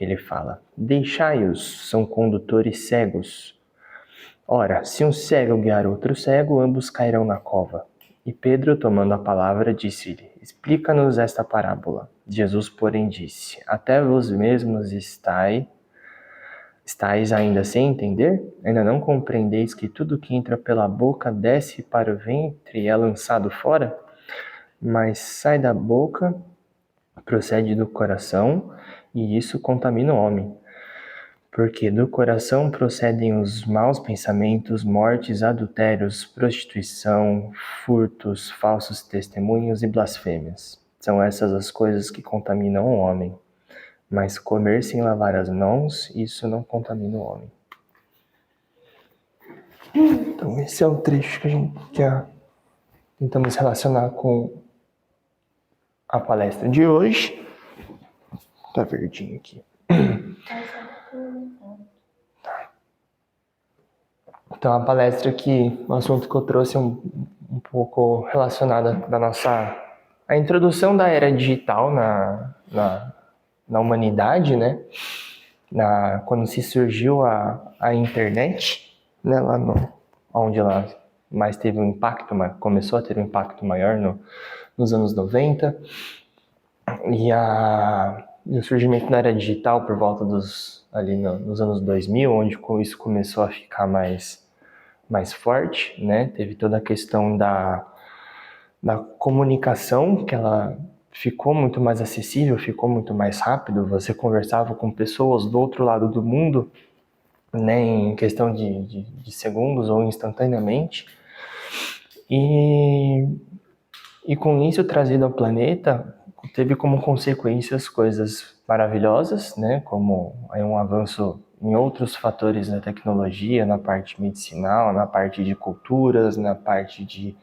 que ele fala: deixai-os, são condutores cegos. Ora, se um cego guiar outro cego, ambos cairão na cova. E Pedro, tomando a palavra, disse-lhe: explica-nos esta parábola. Jesus, porém, disse: até vós mesmos estáis ainda sem entender? Ainda não compreendeis que tudo que entra pela boca desce para o ventre e é lançado fora? Mas sai da boca, procede do coração, e isso contamina o homem. Porque do coração procedem os maus pensamentos, mortes, adultérios, prostituição, furtos, falsos testemunhos e blasfêmias. São essas as coisas que contaminam o homem. Mas comer sem lavar as mãos, isso não contamina o homem. Então esse é o trecho que a gente tentamos relacionar com a palestra de hoje. Tá verdinho aqui. Então a palestra aqui, o assunto que eu trouxe é um pouco relacionado a introdução da era digital na humanidade, né? Quando se surgiu a internet, né? Lá onde ela mais teve um impacto, começou a ter um impacto maior nos anos 90, e o surgimento da era digital por volta nos anos 2000, onde isso começou a ficar mais forte, né? Teve toda a questão da comunicação, que ela ficou muito mais acessível, ficou muito mais rápido. Você conversava com pessoas do outro lado do mundo, né, em questão de segundos ou instantaneamente. E com isso trazido ao planeta, teve como consequências coisas maravilhosas, né, como um avanço em outros fatores da tecnologia, na parte medicinal, na parte de culturas, na parte de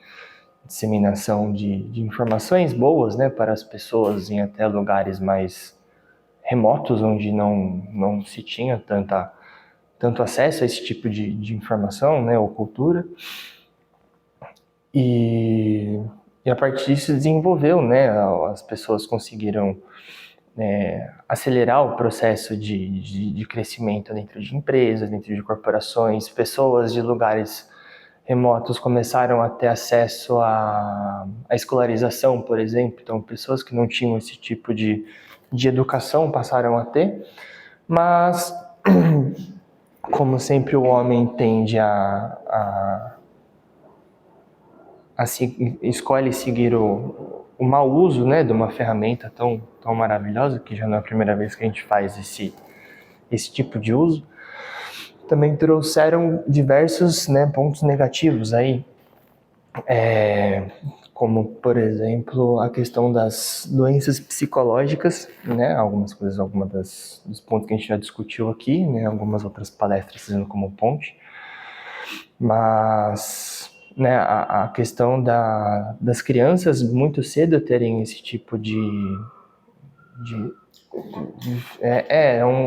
disseminação de informações boas, né, para as pessoas em até lugares mais remotos, onde não se tinha tanto acesso a esse tipo de informação, né, ou cultura. E a partir disso desenvolveu, né, as pessoas conseguiram acelerar o processo de crescimento dentro de empresas, dentro de corporações. Pessoas de lugares remotos começaram a ter acesso à escolarização, por exemplo. Então, pessoas que não tinham esse tipo de educação passaram a ter. Mas, como sempre, o homem tende escolhe seguir o mau uso, né, de uma ferramenta tão maravilhosa, que já não é a primeira vez que a gente faz esse tipo de uso. Também trouxeram diversos, né, pontos negativos aí, como, por exemplo, a questão das doenças psicológicas, né, alguns dos pontos que a gente já discutiu aqui, né, algumas outras palestras fazendo como ponte, mas, né, a questão das crianças muito cedo terem esse tipo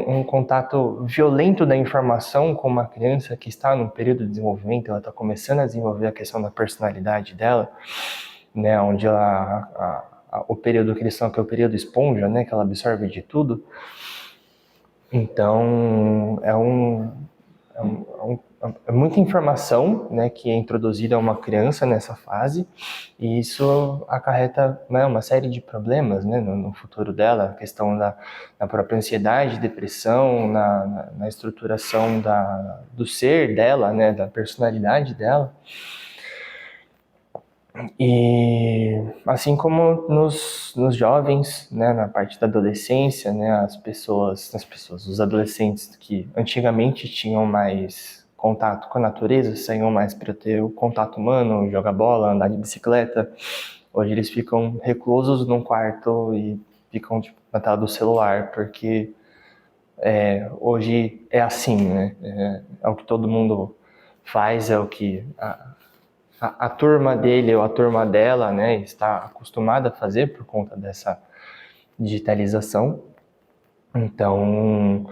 um contato violento da informação com uma criança que está num período de desenvolvimento. Ela está começando a desenvolver a questão da personalidade dela, né, onde o período que eles são, que é o período esponja, né, que ela absorve de tudo. Então, é muita informação, né, que é introduzida a uma criança nessa fase, e isso acarreta, né, uma série de problemas, né, no futuro dela, a questão da própria ansiedade, depressão, na estruturação do ser dela, né, da personalidade dela. E assim como nos jovens, né, na parte da adolescência, né, os adolescentes que antigamente tinham mais contato com a natureza, saíam mais para ter o contato humano, jogar bola, andar de bicicleta. Hoje eles ficam reclusos num quarto e ficam na tela do celular, porque hoje é assim, né? É o que todo mundo faz, é o que a turma dele ou a turma dela, né, está acostumada a fazer por conta dessa digitalização. Então,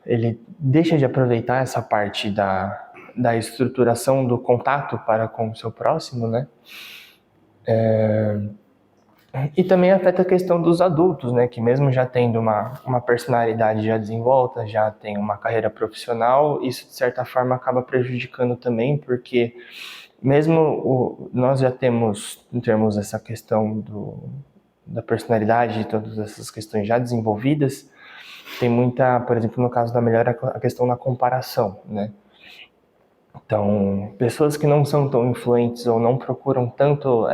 ele deixa de aproveitar essa parte da estruturação do contato para com o seu próximo, né? E também afeta a questão dos adultos, né, que mesmo já tendo uma personalidade já desenvolta, já tem uma carreira profissional, isso de certa forma acaba prejudicando também, porque mesmo nós já temos essa questão da personalidade, de todas essas questões já desenvolvidas, tem muita, por exemplo, no caso da mulher, a questão da comparação, né? Então, pessoas que não são tão influentes ou não procuram tanto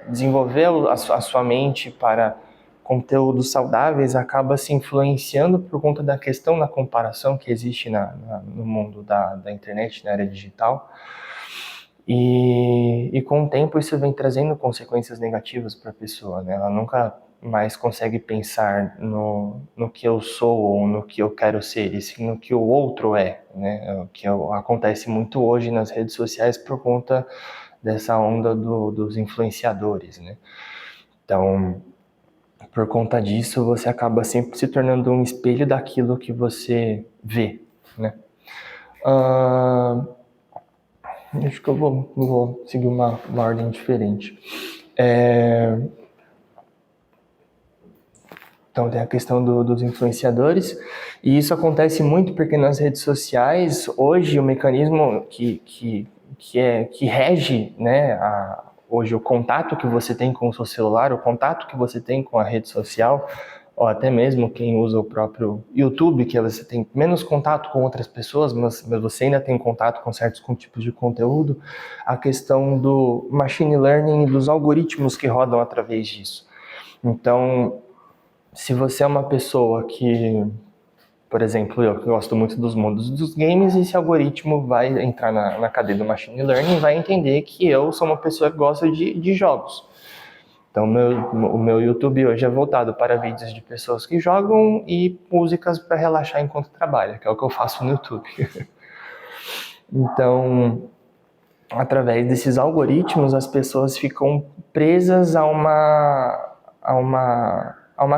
desenvolver a sua mente para conteúdos saudáveis, acaba se influenciando por conta da questão da comparação que existe no mundo da internet, na era digital. E com o tempo isso vem trazendo consequências negativas para a pessoa, né? Ela nunca mais consegue pensar no que eu sou ou no que eu quero ser, e sim no que o outro é, né? É o que acontece muito hoje nas redes sociais por conta dessa onda dos influenciadores, né? Então, por conta disso, você acaba sempre se tornando um espelho daquilo que você vê, né? Acho que eu vou seguir uma ordem diferente. Então tem a questão dos influenciadores, e isso acontece muito porque nas redes sociais, hoje o mecanismo que rege, né, hoje o contato que você tem com o seu celular, o contato que você tem com a rede social, ou até mesmo quem usa o próprio YouTube, que você tem menos contato com outras pessoas, mas você ainda tem contato com certos tipos de conteúdo, a questão do machine learning e dos algoritmos que rodam através disso. Então, se você é uma pessoa que, por exemplo, eu que gosto muito dos mundos dos games, esse algoritmo vai entrar na cadeia do machine learning e vai entender que eu sou uma pessoa que gosta de jogos. Então, o meu YouTube hoje é voltado para vídeos de pessoas que jogam e músicas para relaxar enquanto trabalha, que é o que eu faço no YouTube. Então, através desses algoritmos, as pessoas ficam presas a uma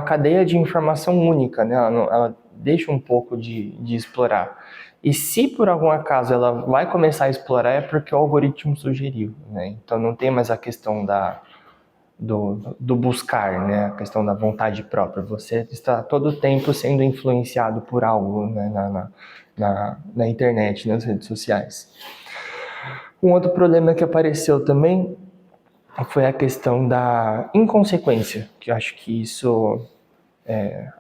cadeia de informação única, né? Ela deixa um pouco de explorar. E se por algum acaso ela vai começar a explorar, é porque o algoritmo sugeriu, né? Então não tem mais a questão do buscar, né? A questão da vontade própria. Você está todo o tempo sendo influenciado por algo, né? na internet, nas redes sociais. Um outro problema que apareceu também foi a questão da inconsequência, que eu acho que isso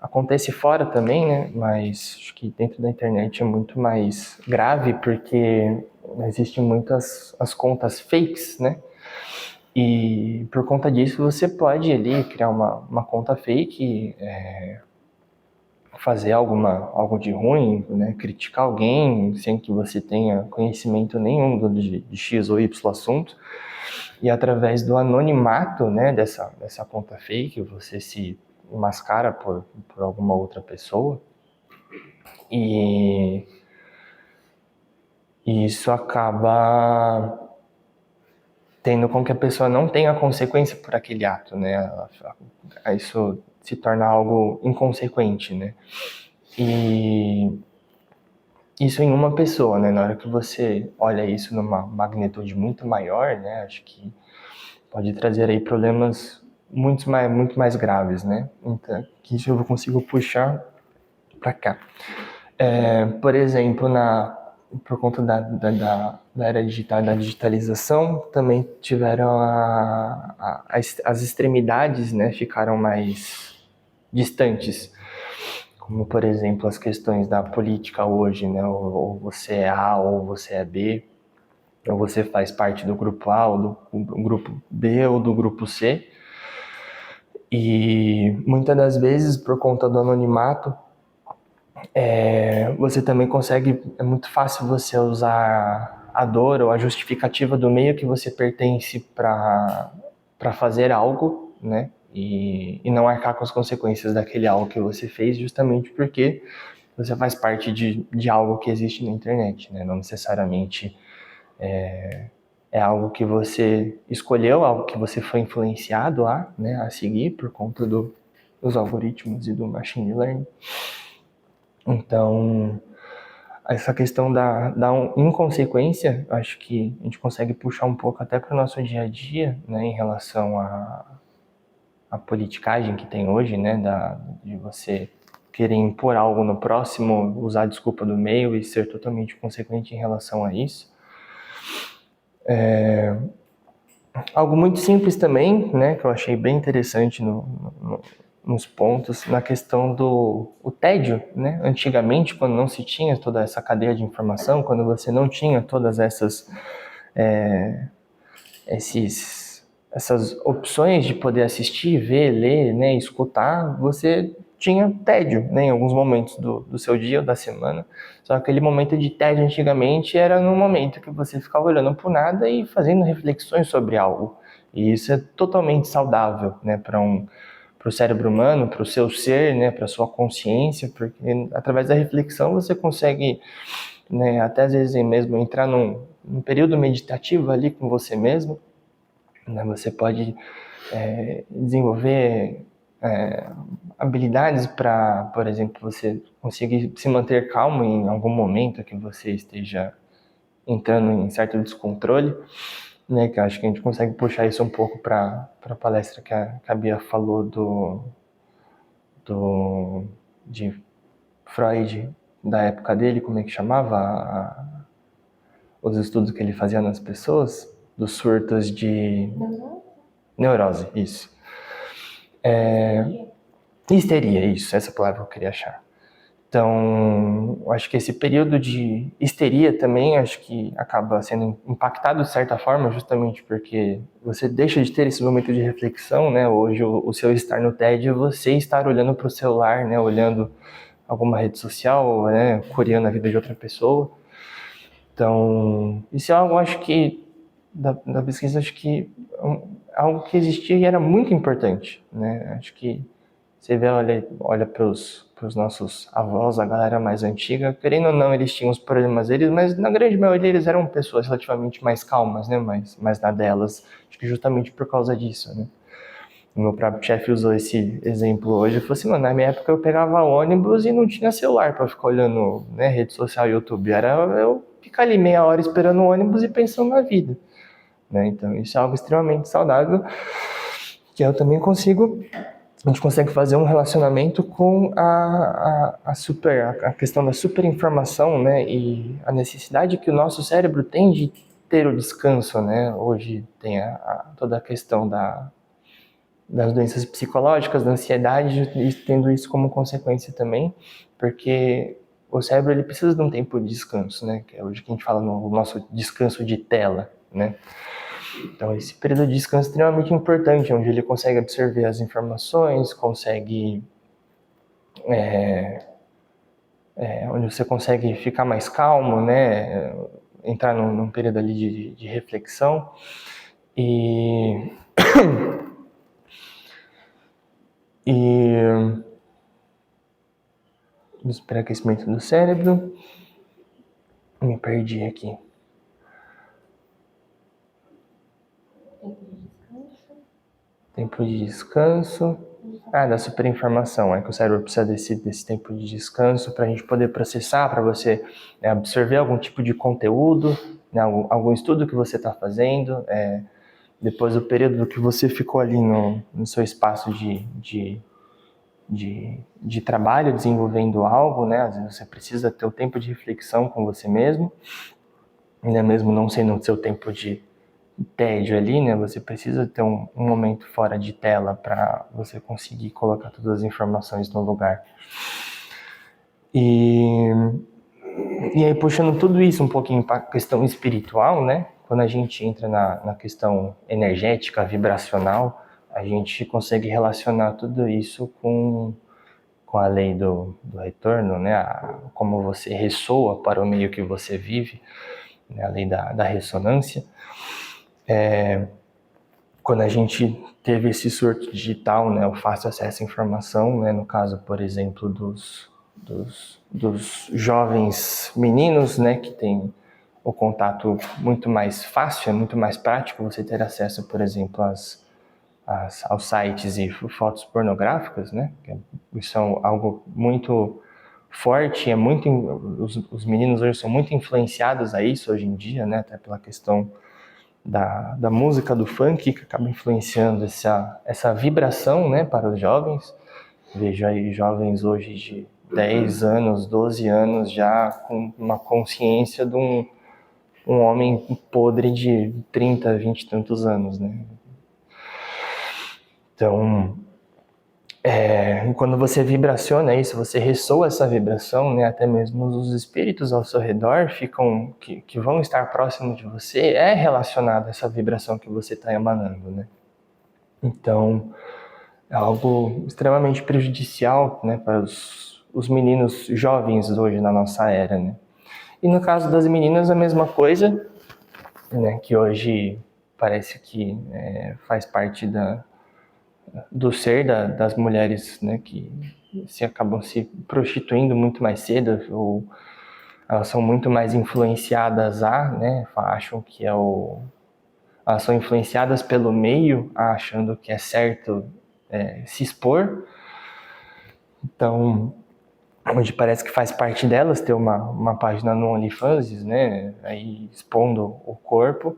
acontece fora também, né? Mas acho que dentro da internet é muito mais grave, porque existem muitas as contas fakes, né? E por conta disso você pode ali criar uma conta fake, fazer algo de ruim, né? Criticar alguém sem que você tenha conhecimento nenhum de X ou Y assunto. E através do anonimato, né, dessa conta fake, você se mascara por alguma outra pessoa. E isso acaba tendo com que a pessoa não tenha consequência por aquele ato, né? Isso se torna algo inconsequente, né? E isso em uma pessoa, né? Na hora que você olha isso numa magnitude muito maior, né? Acho que pode trazer aí problemas muito mais graves, né? Então, que isso eu consigo puxar para cá. Por exemplo, por conta da era digital, da digitalização, também tiveram as extremidades, né? Ficaram mais distantes. Como, por exemplo, as questões da política hoje, né? Ou você é A ou você é B, ou você faz parte do grupo A, ou do grupo B, ou do grupo C. E muitas das vezes, por conta do anonimato, você também consegue, é muito fácil você usar a dor ou a justificativa do meio que você pertence para fazer algo, né? E não arcar com as consequências daquele algo que você fez, justamente porque você faz parte de algo que existe na internet, né? Não necessariamente é algo que você escolheu, algo que você foi influenciado a seguir por conta dos algoritmos e do machine learning. Então, essa questão da inconsequência, acho que a gente consegue puxar um pouco até para o nosso dia a dia, né, em relação a politicagem que tem hoje, né, de você querer impor algo no próximo, usar a desculpa do meio e ser totalmente consequente em relação a isso. Algo muito simples também, né, que eu achei bem interessante nos pontos, na questão do tédio, né? Antigamente, quando não se tinha toda essa cadeia de informação, quando você não tinha todas essas opções de poder assistir, ver, ler, né, escutar, você tinha tédio, né, em alguns momentos do seu dia ou da semana. Só que aquele momento de tédio antigamente era no momento que você ficava olhando para o nada e fazendo reflexões sobre algo. E isso é totalmente saudável, né, para o cérebro humano, para o seu ser, né, para a sua consciência, porque através da reflexão você consegue, né, até às vezes mesmo entrar num período meditativo ali com você mesmo, né, você pode desenvolver habilidades para, por exemplo, você conseguir se manter calmo em algum momento que você esteja entrando em certo descontrole, né, que eu acho que a gente consegue puxar isso um pouco para a palestra que a Bia falou de Freud, da época dele, como é que chamava os estudos que ele fazia nas pessoas, dos surtos de neurose, isso. Histeria, isso, essa palavra eu queria achar. Então, eu acho que esse período de histeria também, acho que acaba sendo impactado de certa forma, justamente porque você deixa de ter esse momento de reflexão, né? Hoje o seu estar no TED é você estar olhando para o celular, né? Olhando alguma rede social, né? Curiando a vida de outra pessoa. Então, isso é algo, acho que, da pesquisa, acho que algo que existia e era muito importante, né? Acho que você vê, olha para os nossos avós, a galera mais antiga, querendo ou não, eles tinham os problemas deles, mas na grande maioria eles eram pessoas relativamente mais calmas, né? Mais na delas, acho que justamente por causa disso, né? O meu próprio chefe usou esse exemplo hoje, ele falou assim, mano, na minha época eu pegava ônibus e não tinha celular para ficar olhando, né, rede social, YouTube, era eu ficar ali meia hora esperando o ônibus e pensando na vida, né? Então isso é algo extremamente saudável, que eu também a gente consegue fazer um relacionamento com a questão da superinformação, né, e a necessidade que o nosso cérebro tem de ter o descanso, né? Hoje tem toda a questão das doenças psicológicas, da ansiedade, e tendo isso como consequência também, porque o cérebro ele precisa de um tempo de descanso, né? Que é hoje que a gente fala no nosso descanso de tela, né? Então, esse período de descanso é extremamente importante, onde ele consegue absorver as informações, onde você consegue ficar mais calmo, né? Entrar num período ali de reflexão. E do superaquecimento do cérebro. Me perdi aqui. Tempo de descanso. Da superinformação. É que o cérebro precisa desse tempo de descanso para a gente poder processar, para você absorver algum tipo de conteúdo, né, algum estudo que você está fazendo. Depois do período que você ficou ali no seu espaço de trabalho, desenvolvendo algo, né? Às vezes você precisa ter o tempo de reflexão com você mesmo, ainda mesmo não sendo o seu tempo de tédio ali, né? Você precisa ter um momento fora de tela para você conseguir colocar todas as informações no lugar. E aí, puxando tudo isso um pouquinho para a questão espiritual, né? Quando a gente entra na questão energética, vibracional, a gente consegue relacionar tudo isso com a lei do retorno, né? Como você ressoa para o meio que você vive, né? A lei da ressonância. Quando a gente teve esse surto digital, né? O fácil acesso à informação, né? No caso, por exemplo, dos jovens meninos, né? Que tem o contato muito mais fácil, é muito mais prático você ter acesso, por exemplo, aos sites e fotos pornográficas, né? Isso é algo muito forte, os meninos hoje são muito influenciados a isso hoje em dia, né? Até pela questão da música, do funk, que acaba influenciando essa vibração, né, para os jovens. Vejo aí jovens hoje de 10 anos, 12 anos, já com uma consciência de um homem podre de 30, 20 e tantos anos, né? Então, quando você vibraciona isso, você ressoa essa vibração, né? Até mesmo os espíritos ao seu redor que vão estar próximos de você, é relacionado a essa vibração que você está emanando, né? Então, é algo extremamente prejudicial, né, para os meninos jovens hoje na nossa era, né? E no caso das meninas, a mesma coisa, né, que hoje parece que faz parte do ser das mulheres, né, que acabam se prostituindo muito mais cedo, ou elas são muito mais influenciadas né, acham que elas são influenciadas pelo meio, achando que é certo se expor. Então, onde parece que faz parte delas ter uma página no OnlyFans, né, aí expondo o corpo.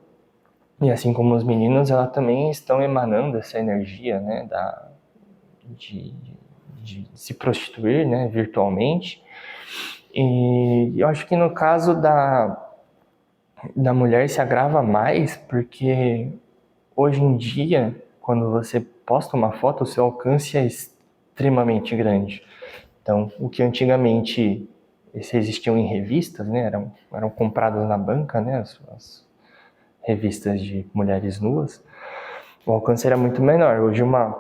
E assim como os meninos, elas também estão emanando essa energia, né, de se prostituir, né, virtualmente. E eu acho que no caso da mulher se agrava mais, porque hoje em dia, quando você posta uma foto, o seu alcance é extremamente grande. Então, o que antigamente existiam em revistas, né, eram compradas na banca, né, as revistas de mulheres nuas, o alcance era muito menor. Hoje uma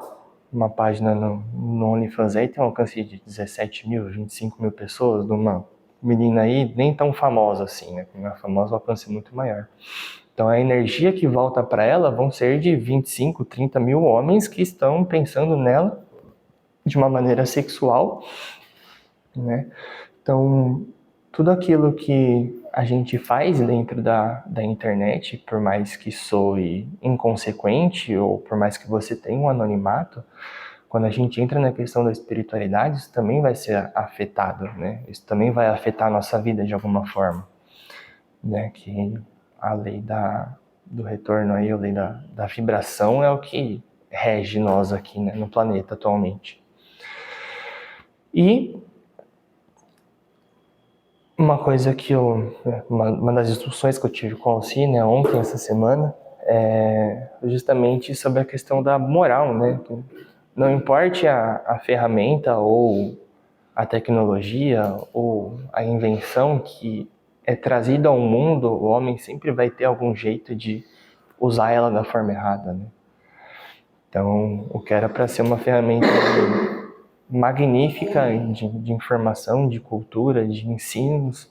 página no OnlyFans aí tem um alcance de 17 mil, 25 mil pessoas, de uma menina aí nem tão famosa assim, né? Como é famosa, o alcance é muito maior. Então a energia que volta para ela vão ser de 25, 30 mil homens que estão pensando nela de uma maneira sexual, né? Então, tudo aquilo que a gente faz dentro da internet, por mais que soe inconsequente ou por mais que você tenha um anonimato, quando a gente entra na questão da espiritualidade, isso também vai ser afetado, né? Isso também vai afetar a nossa vida de alguma forma, né? Que a lei do retorno aí, a lei da vibração é o que rege nós aqui, né, no planeta atualmente. E uma coisa que uma das discussões que eu tive com a Alci, né, ontem, essa semana, é justamente sobre a questão da moral, né? Não importe a ferramenta ou a tecnologia ou a invenção que é trazida ao mundo, o homem sempre vai ter algum jeito de usar ela da forma errada, né? Então, o que era para ser uma ferramenta magnífica de informação, de cultura, de ensinos,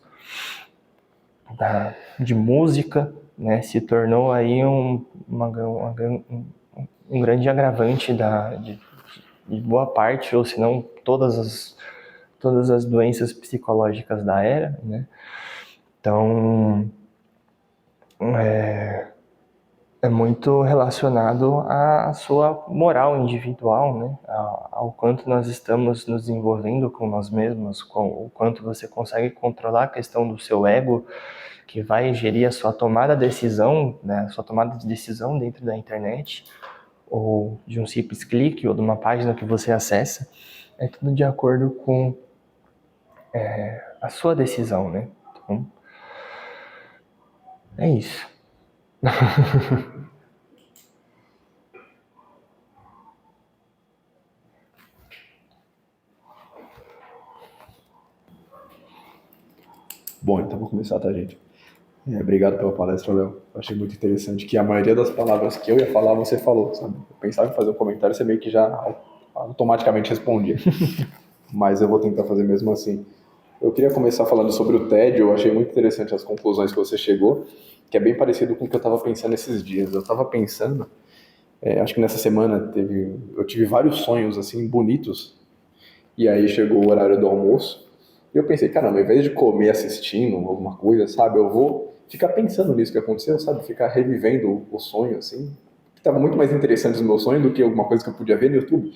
de música, né, se tornou aí um grande agravante de boa parte, ou se não todas as doenças psicológicas da era, né? Então, é muito relacionado à sua moral individual, né? Ao quanto nós estamos nos envolvendo com nós mesmos, com o quanto você consegue controlar a questão do seu ego, que vai gerir a sua tomada de decisão, né? A sua tomada de decisão dentro da internet, ou de um simples clique, ou de uma página que você acessa. É tudo de acordo com a sua decisão, né? Então, é isso. Bom, então vou começar, tá, gente? Obrigado pela palestra, Léo. Achei muito interessante que a maioria das palavras que eu ia falar, você falou, sabe? Eu pensava em fazer um comentário, você meio que já automaticamente respondia. Mas eu vou tentar fazer mesmo assim. Eu queria começar falando sobre o tédio. Eu achei muito interessante as conclusões que você chegou, que é bem parecido com o que eu estava pensando esses dias. Eu estava pensando, acho que nessa semana eu tive vários sonhos assim bonitos, e aí chegou o horário do almoço, e eu pensei, caramba, ao invés de comer assistindo alguma coisa, sabe, eu vou ficar pensando nisso que aconteceu, sabe, ficar revivendo o sonho, assim, que estava muito mais interessante no meu sonho do que alguma coisa que eu podia ver no YouTube.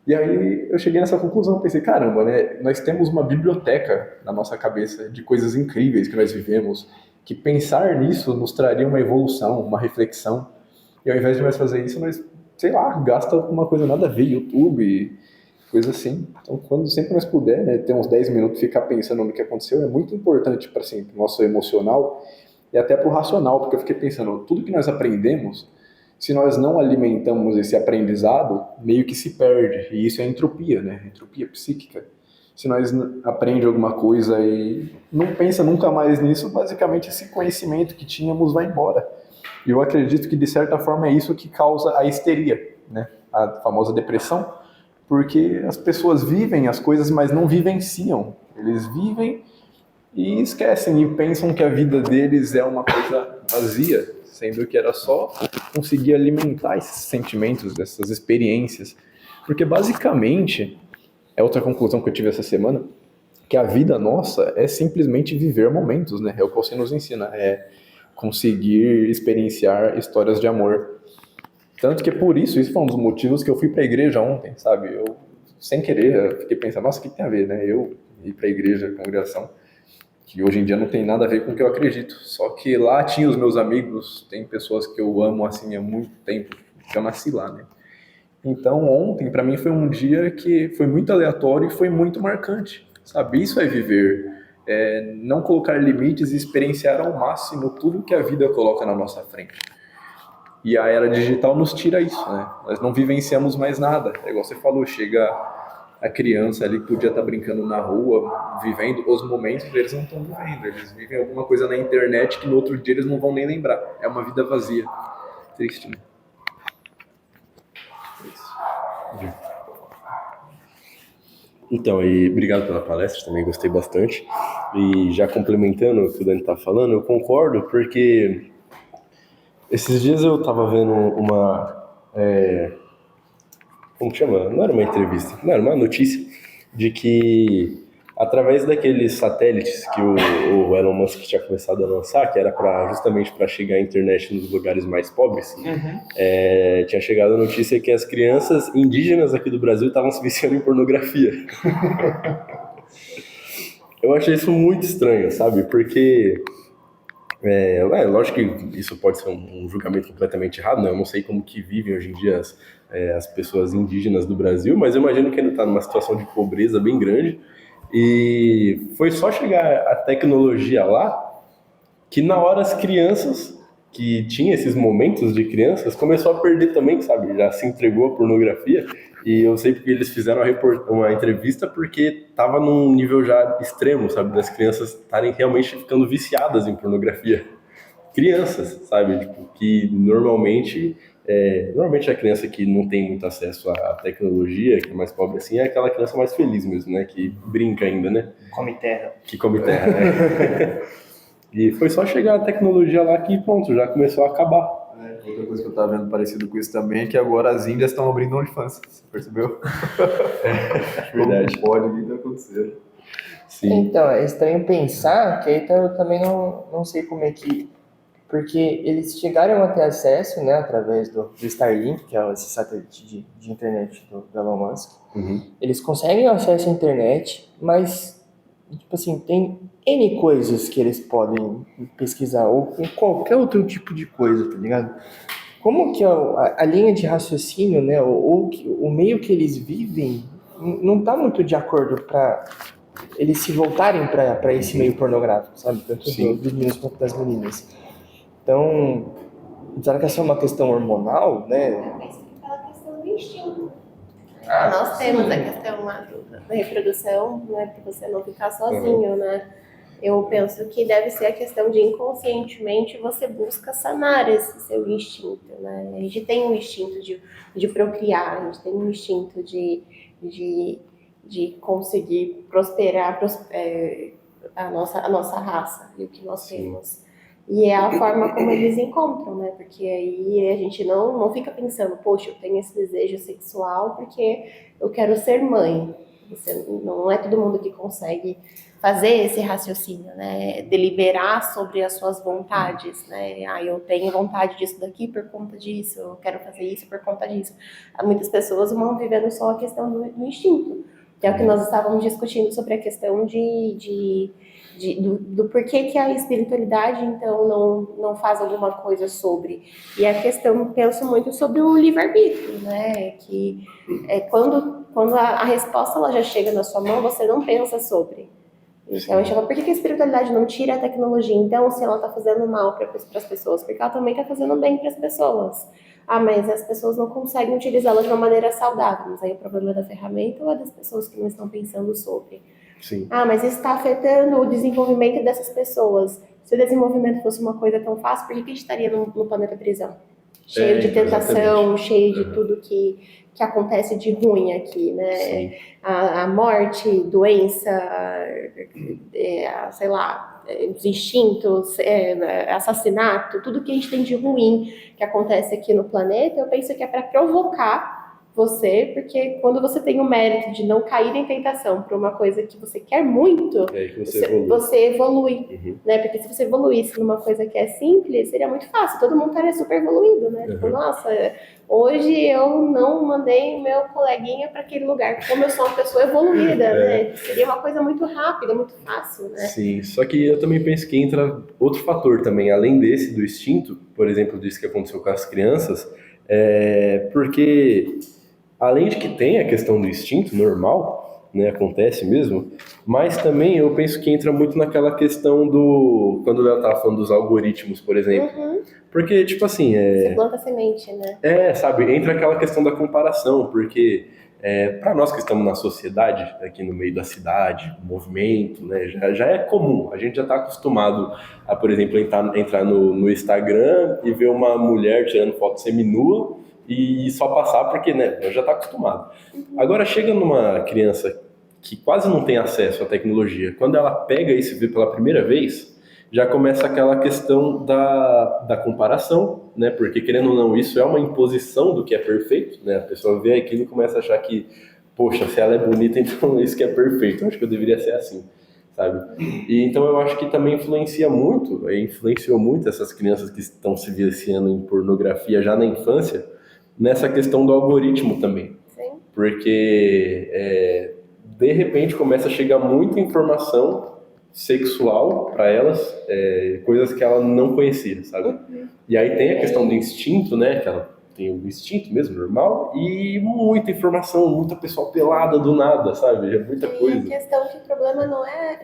E aí eu cheguei nessa conclusão, pensei, caramba, né, nós temos uma biblioteca na nossa cabeça de coisas incríveis que nós vivemos, que pensar nisso nos traria uma evolução, uma reflexão. E ao invés de nós fazer isso, nós, sei lá, gasta alguma coisa nada a ver, YouTube, coisa assim. Então, quando sempre nós puder, né, ter uns 10 minutos, ficar pensando no que aconteceu, é muito importante para assim, o nosso emocional e até para o racional, porque eu fiquei pensando, tudo que nós aprendemos, se nós não alimentamos esse aprendizado, meio que se perde. E isso é entropia, né? Entropia psíquica. Se nós aprendemos alguma coisa e não pensa nunca mais nisso, basicamente esse conhecimento que tínhamos vai embora. E eu acredito que, de certa forma, é isso que causa a histeria, né? A famosa depressão, porque as pessoas vivem as coisas, mas não vivenciam. Eles vivem e esquecem e pensam que a vida deles é uma coisa vazia, sendo que era só conseguir alimentar esses sentimentos, essas experiências. Porque, basicamente, é outra conclusão que eu tive essa semana, que a vida nossa é simplesmente viver momentos, né? É o que você nos ensina, é conseguir experienciar histórias de amor. Tanto que por isso foi um dos motivos que eu fui pra igreja ontem, sabe? Eu, sem querer, eu fiquei pensando, nossa, o que tem a ver, né? Eu ir pra igreja, congregação, que hoje em dia não tem nada a ver com o que eu acredito. Só que lá tinha os meus amigos, tem pessoas que eu amo assim há muito tempo, que eu nasci lá, né? Então ontem pra mim foi um dia que foi muito aleatório e foi muito marcante, sabe? Isso é viver, é não colocar limites e experienciar ao máximo tudo que a vida coloca na nossa frente. E a era digital nos tira isso, né? Nós não vivenciamos mais nada. É igual você falou, chega a criança ali que podia estar brincando na rua, vivendo os momentos, eles não estão vivendo. Eles vivem alguma coisa na internet que no outro dia eles não vão nem lembrar. É uma vida vazia. Triste, né? Então, e obrigado pela palestra, também gostei bastante. E já complementando o que o Dani tá falando, eu concordo, porque esses dias eu tava vendo como que chama? Não era uma entrevista, não, era uma notícia de que através daqueles satélites que o Elon Musk tinha começado a lançar, que era justamente para chegar a internet nos lugares mais pobres, tinha chegado a notícia que as crianças indígenas aqui do Brasil estavam se viciando em pornografia. Eu achei isso muito estranho, sabe? Porque lógico que isso pode ser um julgamento completamente errado, né? Eu não sei como que vivem hoje em dia as pessoas indígenas do Brasil, mas eu imagino que ainda está numa situação de pobreza bem grande. E foi só chegar a tecnologia lá que na hora as crianças, que tinham esses momentos de crianças, começou a perder também, sabe? Já se entregou à pornografia. E eu sei porque eles fizeram uma entrevista porque tava num nível já extremo, sabe? Das crianças estarem realmente ficando viciadas em pornografia. Crianças, sabe? Tipo, que normalmente a criança que não tem muito acesso à tecnologia, que é mais pobre assim, é aquela criança mais feliz mesmo, né? Que brinca ainda, né? Come terra. Que come terra, né? E foi só chegar a tecnologia lá que pronto, já começou a acabar. Outra coisa que eu tava vendo parecido com isso também é que agora as Índias estão abrindo OnlyFans, você percebeu? Verdade. Como pode vir a acontecer. Sim. Então, é estranho pensar que aí eu também não sei como é que... Porque eles chegaram a ter acesso, né, através do Starlink, que é esse satélite de internet do Elon Musk. Uhum. Eles conseguem acesso à internet, mas, tipo assim, tem N coisas que eles podem pesquisar, ou com qualquer outro tipo de coisa, tá ligado? Como que a linha de raciocínio, né, ou o meio que eles vivem, não tá muito de acordo para eles se voltarem para esse meio pornográfico, sabe? Tanto dos meninos quanto das meninas. Então, será que essa é uma questão hormonal, né? Mas aquela questão do instinto. Nós temos a questão lá da reprodução, né, para você não ficar sozinho, né? Eu penso que deve ser a questão de inconscientemente você busca sanar esse seu instinto, né? A gente tem um instinto de procriar, a gente tem um instinto de conseguir prosperar a nossa raça e o que nós temos. E é a forma como eles encontram, né? Porque aí a gente não fica pensando, poxa, eu tenho esse desejo sexual porque eu quero ser mãe. Não é todo mundo que consegue fazer esse raciocínio, né? Deliberar sobre as suas vontades, né? Ah, eu tenho vontade disso daqui por conta disso, eu quero fazer isso por conta disso. Muitas pessoas vão vivendo só a questão do instinto. que é o que nós estávamos discutindo sobre a questão do porquê que a espiritualidade, então, não faz alguma coisa sobre. E a questão, penso muito sobre o livre-arbítrio, né? Que quando a resposta ela já chega na sua mão, você não pensa sobre. Então, a gente fala, por que a espiritualidade não tira a tecnologia? Então, se ela está fazendo mal para as pessoas, porque ela também está fazendo bem para as pessoas. Ah, mas as pessoas não conseguem utilizá-la de uma maneira saudável. Mas aí o problema é da ferramenta ou é das pessoas que não estão pensando sobre? Sim. Ah, mas isso está afetando o desenvolvimento dessas pessoas. Se o desenvolvimento fosse uma coisa tão fácil, por que a gente estaria no planeta prisão? Cheio de tentação, exatamente. cheio de tudo que acontece de ruim aqui, né? Sim. A morte, doença, sei lá, os instintos, assassinato, tudo que a gente tem de ruim que acontece aqui no planeta, eu penso que é para provocar você, porque quando você tem o mérito de não cair em tentação por uma coisa que você quer muito, É aí que você evolui. você evolui, né? Porque se você evoluísse numa coisa que é simples, seria muito fácil, todo mundo estaria super evoluído, né? Tipo, nossa, hoje eu não mandei meu coleguinha para aquele lugar, como eu sou uma pessoa evoluída, né? Seria uma coisa muito rápida, muito fácil, né? Sim, só que eu também penso que entra outro fator também, além desse do instinto, por exemplo, disso que aconteceu com as crianças, porque além de que tem a questão do instinto normal, né, acontece mesmo, mas também eu penso que entra muito naquela questão do, quando o Léo tava falando dos algoritmos, por exemplo, porque, tipo assim, Você planta semente, né? sabe, entra aquela questão da comparação, porque para nós que estamos na sociedade, aqui no meio da cidade, movimento, né, já é comum, a gente já está acostumado a, por exemplo, entrar no Instagram e ver uma mulher tirando foto seminua e só passar porque, né, já está acostumado. Agora chega numa criança que quase não tem acesso à tecnologia, quando ela pega isso e vê pela primeira vez, já começa aquela questão da comparação, né? Porque, querendo ou não, isso é uma imposição do que é perfeito, né? A pessoa vê aquilo e começa a achar que, poxa, se ela é bonita, então isso que é perfeito. Eu acho que eu deveria ser assim, sabe? E então eu acho que também influenciou muito essas crianças que estão se viciando em pornografia já na infância, nessa questão do algoritmo também. Sim. Porque, de repente, começa a chegar muita informação sexual para elas, coisas que ela não conhecia, sabe? E aí tem a questão do instinto, né? Que ela tem o instinto mesmo, normal, e muita informação, muita pessoa pelada do nada, sabe? É muita coisa. A questão que o problema não é...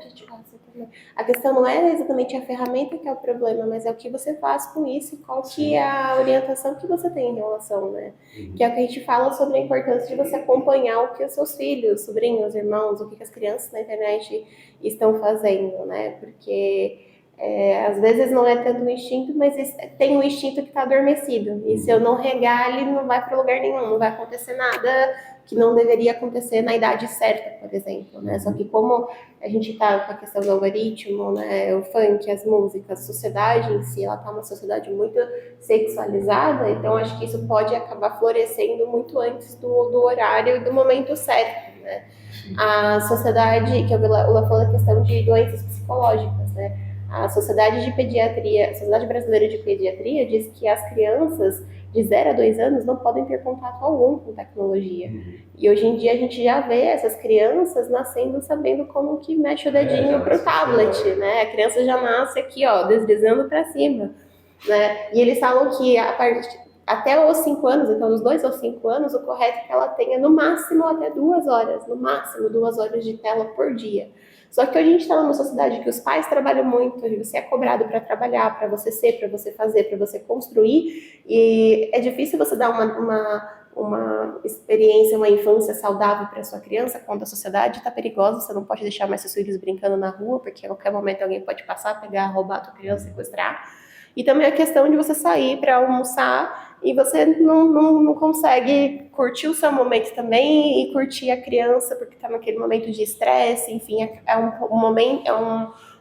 A questão não é exatamente a ferramenta que é o problema, mas é o que você faz com isso e qual que é a orientação que você tem em relação, né? Que é o que a gente fala sobre a importância de você acompanhar o que os seus filhos, sobrinhos, irmãos, o que as crianças na internet estão fazendo, né? Porque às vezes não é tanto o instinto, mas tem um instinto que está adormecido. E se eu não regar, ele não vai para lugar nenhum, não vai acontecer nada que não deveria acontecer na idade certa, por exemplo, né? Só que como a gente está com a questão do algoritmo, né, o funk, as músicas, a sociedade em si, ela está uma sociedade muito sexualizada, então acho que isso pode acabar florescendo muito antes do horário e do momento certo, né? A sociedade, que o Lula falou da questão de doenças psicológicas, né? A Sociedade de Pediatria, a Sociedade Brasileira de Pediatria diz que as crianças de 0 a 2 anos não podem ter contato algum com tecnologia. E hoje em dia a gente já vê essas crianças nascendo sabendo como que mexe o dedinho pro tablet, né? A criança já nasce aqui, ó, deslizando para cima, né? E eles falam que até os 5 anos, então dos 2 aos 5 anos, o correto é que ela tenha no máximo até 2 horas, no máximo 2 horas de tela por dia. Só que hoje a gente está numa sociedade que os pais trabalham muito, você é cobrado para trabalhar, para você ser, para você fazer, para você construir, e é difícil você dar uma experiência, uma infância saudável para sua criança quando a sociedade está perigosa, você não pode deixar mais seus filhos brincando na rua, porque a qualquer momento alguém pode passar, pegar, roubar a tua criança, sequestrar. E também a questão de você sair para almoçar e você não consegue curtir o seu momento também e curtir a criança porque está naquele momento de estresse, enfim,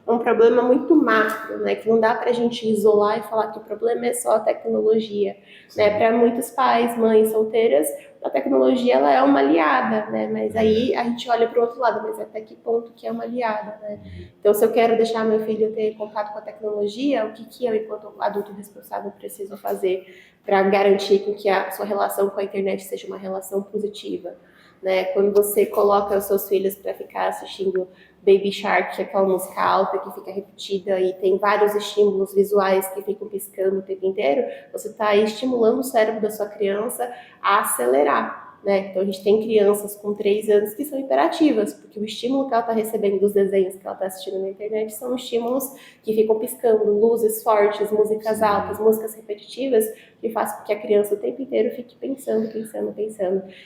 um problema muito macro, né, que não dá para a gente isolar e falar que o problema é só a tecnologia, né, para muitos pais, mães solteiras, a tecnologia ela é uma aliada, né, mas aí a gente olha para o outro lado, mas até que ponto que é uma aliada, né? Então, se eu quero deixar meu filho ter contato com a tecnologia, o que eu, enquanto adulto responsável, preciso fazer para garantir que a sua relação com a internet seja uma relação positiva? né? Quando você coloca os seus filhos para ficar assistindo Baby Shark, que é aquela música alta que fica repetida e tem vários estímulos visuais que ficam piscando o tempo inteiro, você está aí estimulando o cérebro da sua criança a acelerar, né? Então a gente tem crianças com 3 anos que são hiperativas, porque o estímulo que ela está recebendo dos desenhos que ela está assistindo na internet são estímulos que ficam piscando, luzes fortes, músicas altas, músicas repetitivas, que faz com que a criança o tempo inteiro fique pensando.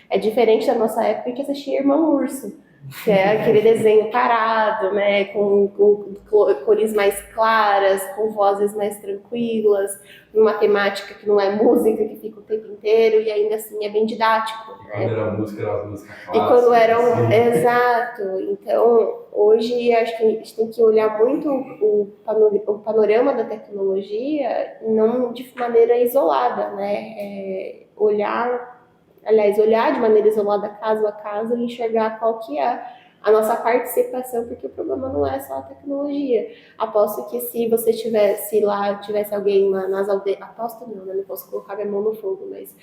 É diferente da nossa época que assistia Irmão Urso, que é aquele desenho parado, né, com cores mais claras, com vozes mais tranquilas, uma temática que não é música, que fica o tempo inteiro, e ainda assim é bem didático. Quando era música, era uma música clássica. E quando era assim. Exato. Então, hoje acho que a gente tem que olhar muito o panorama da tecnologia, não de maneira isolada, né? Olhar de maneira isolada caso a caso e enxergar qual que é a nossa participação, porque o problema não é só a tecnologia. Aposto que se você tivesse alguém nas aldeias, aposto não, né? Não posso colocar minha mão no fogo, mas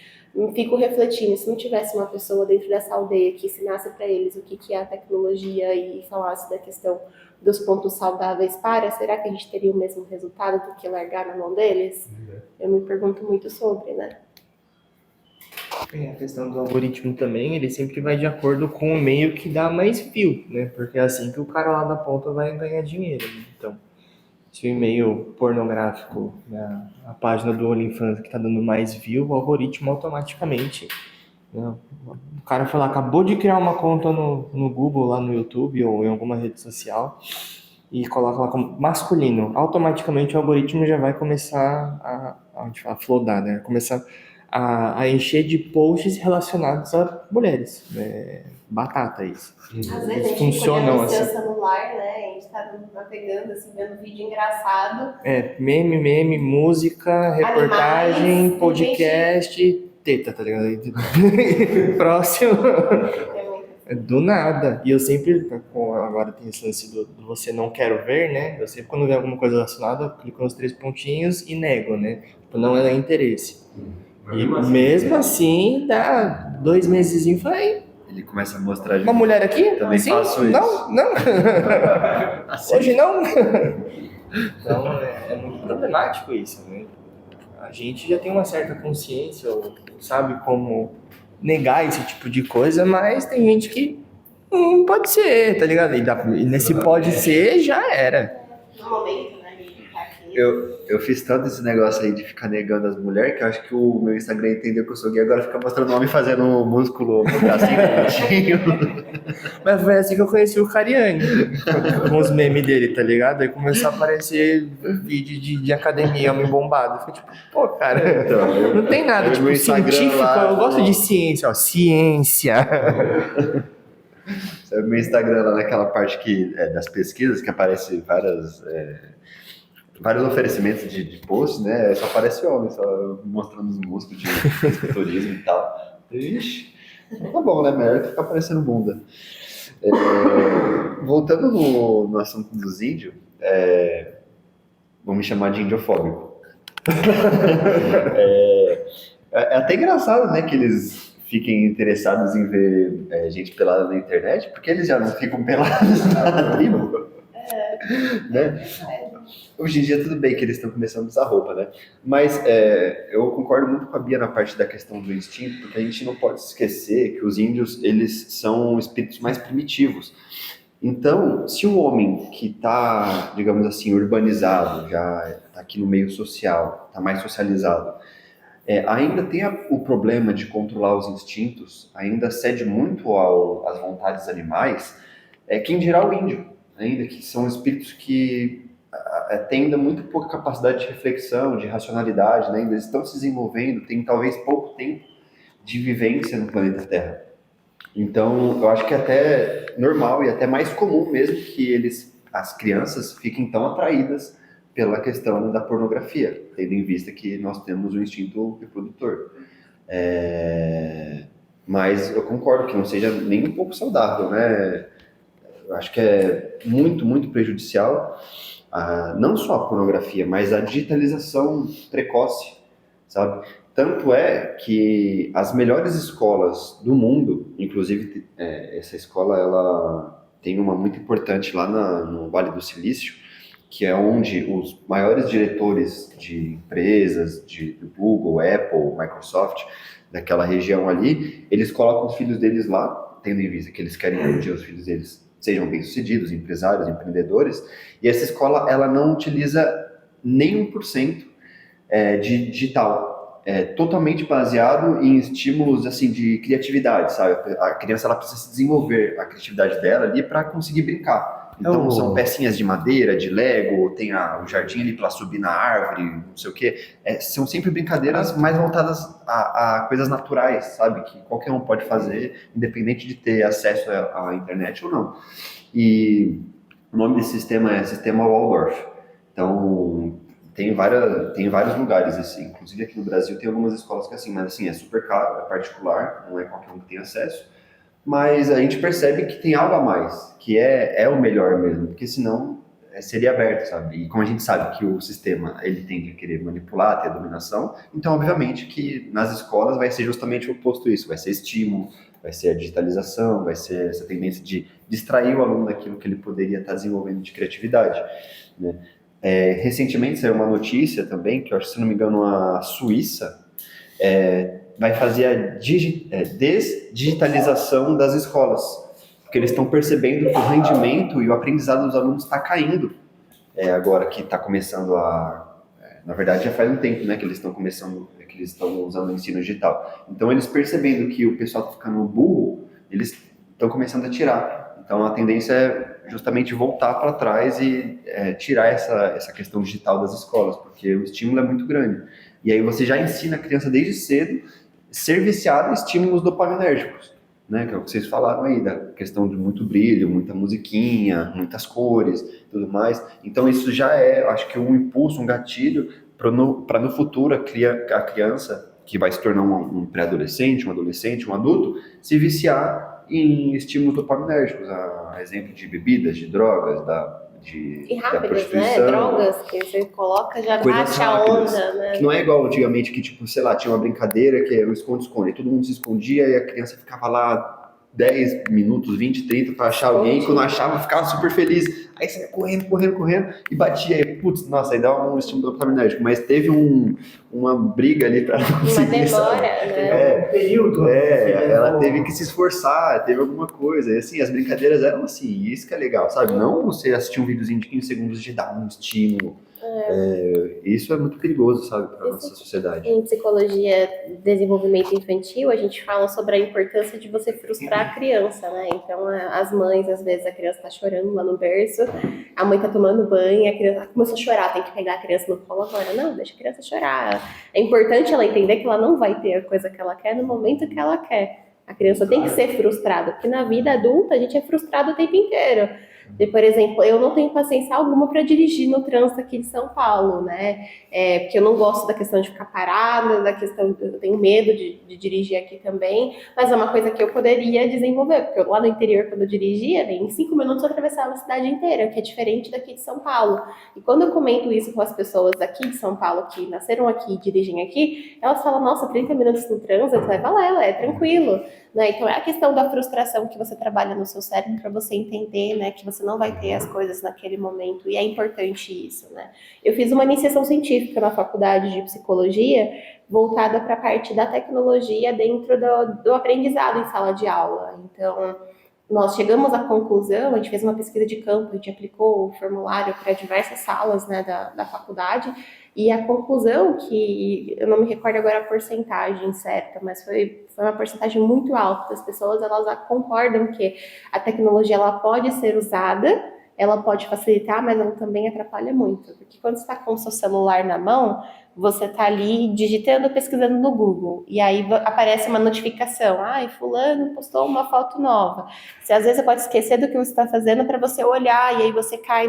fico refletindo, se não tivesse uma pessoa dentro dessa aldeia que ensinasse para eles o que é a tecnologia e falasse da questão dos pontos saudáveis será que a gente teria o mesmo resultado do que largar na mão deles? Eu me pergunto muito sobre, né? A questão do algoritmo também, ele sempre vai de acordo com o meio que dá mais view, né? Porque é assim que o cara lá da ponta vai ganhar dinheiro, né? Então, se o e-mail pornográfico, né, a página do OnlyFans que tá dando mais view, o algoritmo automaticamente, né? O cara foi lá, acabou de criar uma conta no Google, lá no YouTube ou em alguma rede social e coloca lá como masculino, automaticamente o algoritmo já vai começar a flodar, né? Começar a encher de posts relacionados a mulheres. Batata isso. Às vezes Eles a gente funcionam olhando o seu assim. celular, né? A gente tá navegando, assim, vendo vídeo engraçado. Meme, música, reportagem, Animais, podcast, teta, tá ligado? Próximo. Do nada. E eu sempre, agora tem esse lance do você não quero ver, né? Eu sempre, quando vê alguma coisa relacionada, eu clico nos 3 pontinhos e nego, né? Tipo, não é interesse. E mesmo assim, dá 2 meses e vai. Ele começa a mostrar de Uma mulher aqui? Também Sim? faço isso. Não. Assim. Hoje não. Então é muito problemático isso, né? A gente já tem uma certa consciência, ou sabe como negar esse tipo de coisa, mas tem gente que pode ser, tá ligado? E nesse pode ser, já era. No momento, né? A gente tá aqui. Eu fiz tanto esse negócio aí de ficar negando as mulheres que eu acho que o meu Instagram entendeu que eu sou gay, agora fica mostrando o homem fazendo músculo no bracinho. Mas foi assim que eu conheci o Cariani, com os memes dele, tá ligado? Aí começou a aparecer vídeo de academia, homem bombado. Eu fiquei tipo, pô, cara, Então, não tem nada, tipo, científico, lá, eu gosto de ciência, ó, ciência. Sabe, meu Instagram lá naquela parte que, das pesquisas, que aparece vários oferecimentos de posts, né? Só aparece homem, só mostrando os músculos de fisiculturismo e tal. Ixi, então tá bom, né? Melhor que ficar aparecendo bunda. Voltando no assunto dos índios, vou me chamar de indiofóbico. É até engraçado, né, que eles fiquem interessados em ver gente pelada na internet, porque eles já não ficam pelados na tribo. Né? Hoje em dia tudo bem que eles estão começando a usar roupa, né? Mas eu concordo muito com a Bia na parte da questão do instinto, porque a gente não pode esquecer que os índios, eles são espíritos mais primitivos. Então, se o homem que está, digamos assim, urbanizado, já está aqui no meio social, está mais socializado, ainda tem o problema de controlar os instintos, ainda cede muito às vontades animais, quem dirá o índio, ainda que são espíritos que têm ainda muito pouca capacidade de reflexão, de racionalidade, né? Ainda estão se desenvolvendo, têm talvez pouco tempo de vivência no planeta Terra. Então, eu acho que é até normal e até mais comum mesmo que as crianças fiquem tão atraídas pela questão da pornografia, tendo em vista que nós temos o instinto reprodutor. Mas eu concordo que não seja nem um pouco saudável, né? Eu acho que é muito, muito prejudicial, não só a pornografia, mas a digitalização precoce, sabe? Tanto é que as melhores escolas do mundo, inclusive essa escola ela tem uma muito importante lá no Vale do Silício, que é onde os maiores diretores de empresas, do Google, Apple, Microsoft, daquela região ali, eles colocam os filhos deles lá, tendo em vista que eles querem que um dia os filhos deles sejam bem-sucedidos, empresários, empreendedores, e essa escola ela não utiliza nem 1% de digital. É totalmente baseado em estímulos assim de criatividade, sabe? A criança ela precisa se desenvolver a criatividade dela ali para conseguir brincar. Então são pecinhas de madeira, de Lego, tem o jardim ali para subir na árvore, não sei o quê. São sempre brincadeiras mais voltadas a coisas naturais, sabe? Que qualquer um pode fazer, independente de ter acesso à internet ou não. E o nome desse sistema é Sistema Waldorf. Então tem vários lugares assim, inclusive aqui no Brasil tem algumas escolas que é assim, mas assim, é super caro, é particular, não é qualquer um que tem acesso, mas a gente percebe que tem algo a mais, que é o melhor mesmo, porque senão seria aberto, sabe? E como a gente sabe que o sistema ele tende a querer manipular, ter dominação, então obviamente que nas escolas vai ser justamente o oposto disso, vai ser estímulo, vai ser a digitalização, vai ser essa tendência de distrair o aluno daquilo que ele poderia estar desenvolvendo de criatividade, né? Recentemente saiu uma notícia também, que eu acho, se não me engano, a Suíça vai fazer a desdigitalização das escolas, porque eles estão percebendo que o rendimento e o aprendizado dos alunos está caindo, agora que está começando na verdade já faz um tempo, né, que eles estão começando, que eles estão usando o ensino digital. Então eles percebendo que o pessoal está ficando burro, eles estão começando a tirar. Então a tendência é justamente voltar para trás e tirar essa questão digital das escolas, porque o estímulo é muito grande. E aí você já ensina a criança desde cedo ser viciado em estímulos dopaminérgicos, né? Que é o que vocês falaram aí, da questão de muito brilho, muita musiquinha, muitas cores, tudo mais. Então isso já acho que um impulso, um gatilho para no futuro a criança, que vai se tornar um pré-adolescente, um adolescente, um adulto, se viciar em estímulos dopaminérgicos, a exemplo de bebidas, de drogas, E da rápidas, né? prostituição. Drogas que você coloca, já Coisas bate a rápidas, onda, né? que não é igual antigamente que, tipo, sei lá, tinha uma brincadeira que era o esconde-esconde, todo mundo se escondia e a criança ficava lá 10 minutos, 20, 30 para achar alguém, e quando achava ficava super feliz, aí você ia correndo e batia, aí, putz, nossa, aí dá um estímulo dopaminérgico, mas teve uma briga ali para não conseguir, Uma demora, sabe? né? Um período. Ela teve que se esforçar, teve alguma coisa, e assim, as brincadeiras eram assim, e isso que é legal, sabe? Não você assistir um videozinho de 15 segundos de dar um estímulo, isso é muito perigoso, sabe, para nossa sociedade. Em psicologia, desenvolvimento infantil, a gente fala sobre a importância de você frustrar a criança, né? Então, as mães, às vezes, a criança tá chorando lá no berço, a mãe tá tomando banho, a criança começou a chorar, tem que pegar a criança no colo agora. Não, deixa a criança chorar. É importante ela entender que ela não vai ter a coisa que ela quer no momento que ela quer. A criança tem que ser frustrada, porque na vida adulta a gente é frustrado o tempo inteiro. E, por exemplo, eu não tenho paciência alguma para dirigir no trânsito aqui de São Paulo, né? Porque eu não gosto da questão de ficar parada, eu tenho medo de dirigir aqui também, mas é uma coisa que eu poderia desenvolver, porque lá no interior, quando eu dirigia, em 5 minutos eu atravessava a cidade inteira, que é diferente daqui de São Paulo. E quando eu comento isso com as pessoas aqui de São Paulo, que nasceram aqui e dirigem aqui, elas falam, nossa, 30 minutos no trânsito, vai valer, é tranquilo. Né? Então é a questão da frustração que você trabalha no seu cérebro para você entender, né, que você não vai ter as coisas naquele momento, e é importante isso, né? Eu fiz uma iniciação científica na faculdade de psicologia voltada para a parte da tecnologia dentro do aprendizado em sala de aula. Então nós chegamos à conclusão, a gente fez uma pesquisa de campo, a gente aplicou o formulário para diversas salas, né, da faculdade, e a conclusão que, eu não me recordo agora a porcentagem certa, mas foi uma porcentagem muito alta das pessoas, elas concordam que a tecnologia ela pode ser usada, ela pode facilitar, mas ela também atrapalha muito, porque quando você está com o seu celular na mão, você está ali digitando, pesquisando no Google, e aí aparece uma notificação, fulano postou uma foto nova. Às vezes você pode esquecer do que você está fazendo para você olhar, e aí você cai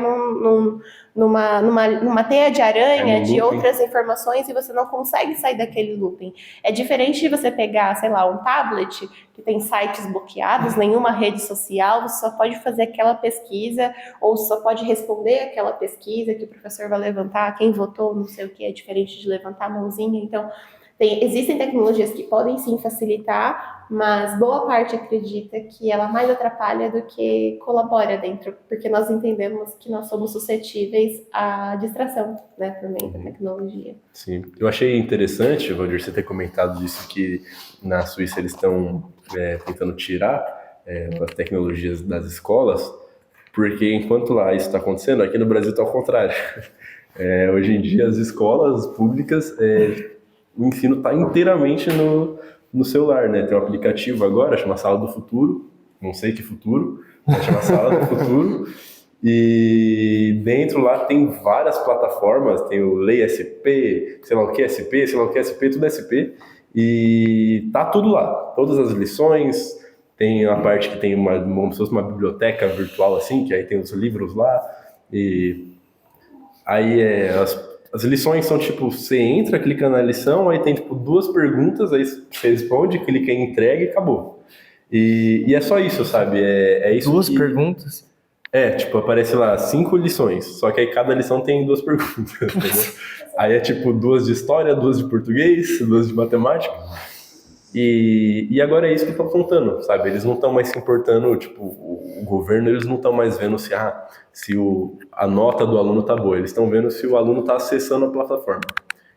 numa teia de aranha de outras informações e você não consegue sair daquele looping. É diferente de você pegar, sei lá, um tablet que tem sites bloqueados, nenhuma rede social, você só pode fazer aquela pesquisa ou só pode responder aquela pesquisa que o professor vai levantar, quem votou, não sei o que, é diferente de levantar a mãozinha. Então, Existem tecnologias que podem sim facilitar, mas boa parte acredita que ela mais atrapalha do que colabora dentro, porque nós entendemos que nós somos suscetíveis à distração, né, por meio da tecnologia. Sim. Eu achei interessante, Valdir, você ter comentado isso, que na Suíça eles estão tentando tirar as tecnologias das escolas, porque enquanto lá isso está acontecendo, aqui no Brasil está ao contrário. Hoje em dia as escolas públicas, o ensino está inteiramente no celular, né? Tem um aplicativo agora, chama Sala do Futuro, não sei que futuro, mas chama Sala do Futuro, e dentro lá tem várias plataformas, tem o Lei SP, sei lá o que SP, sei lá o que SP, tudo SP, e tá tudo lá, todas as lições, tem a parte que tem como se fosse uma biblioteca virtual assim, que aí tem os livros lá, e aí as lições são tipo, você entra, clica na lição, aí tem tipo 2 perguntas, aí você responde, clica em entrega e acabou. E é só isso, sabe? É isso 2 que... perguntas? Tipo, aparece lá 5 lições, só que aí cada lição tem 2 perguntas, entendeu? Aí é tipo 2 de história, 2 de português, 2 de matemática. E agora é isso que estão contando, sabe? Eles não estão mais se importando, tipo, o governo, eles não estão mais vendo se a nota do aluno tá boa, eles estão vendo se o aluno tá acessando a plataforma.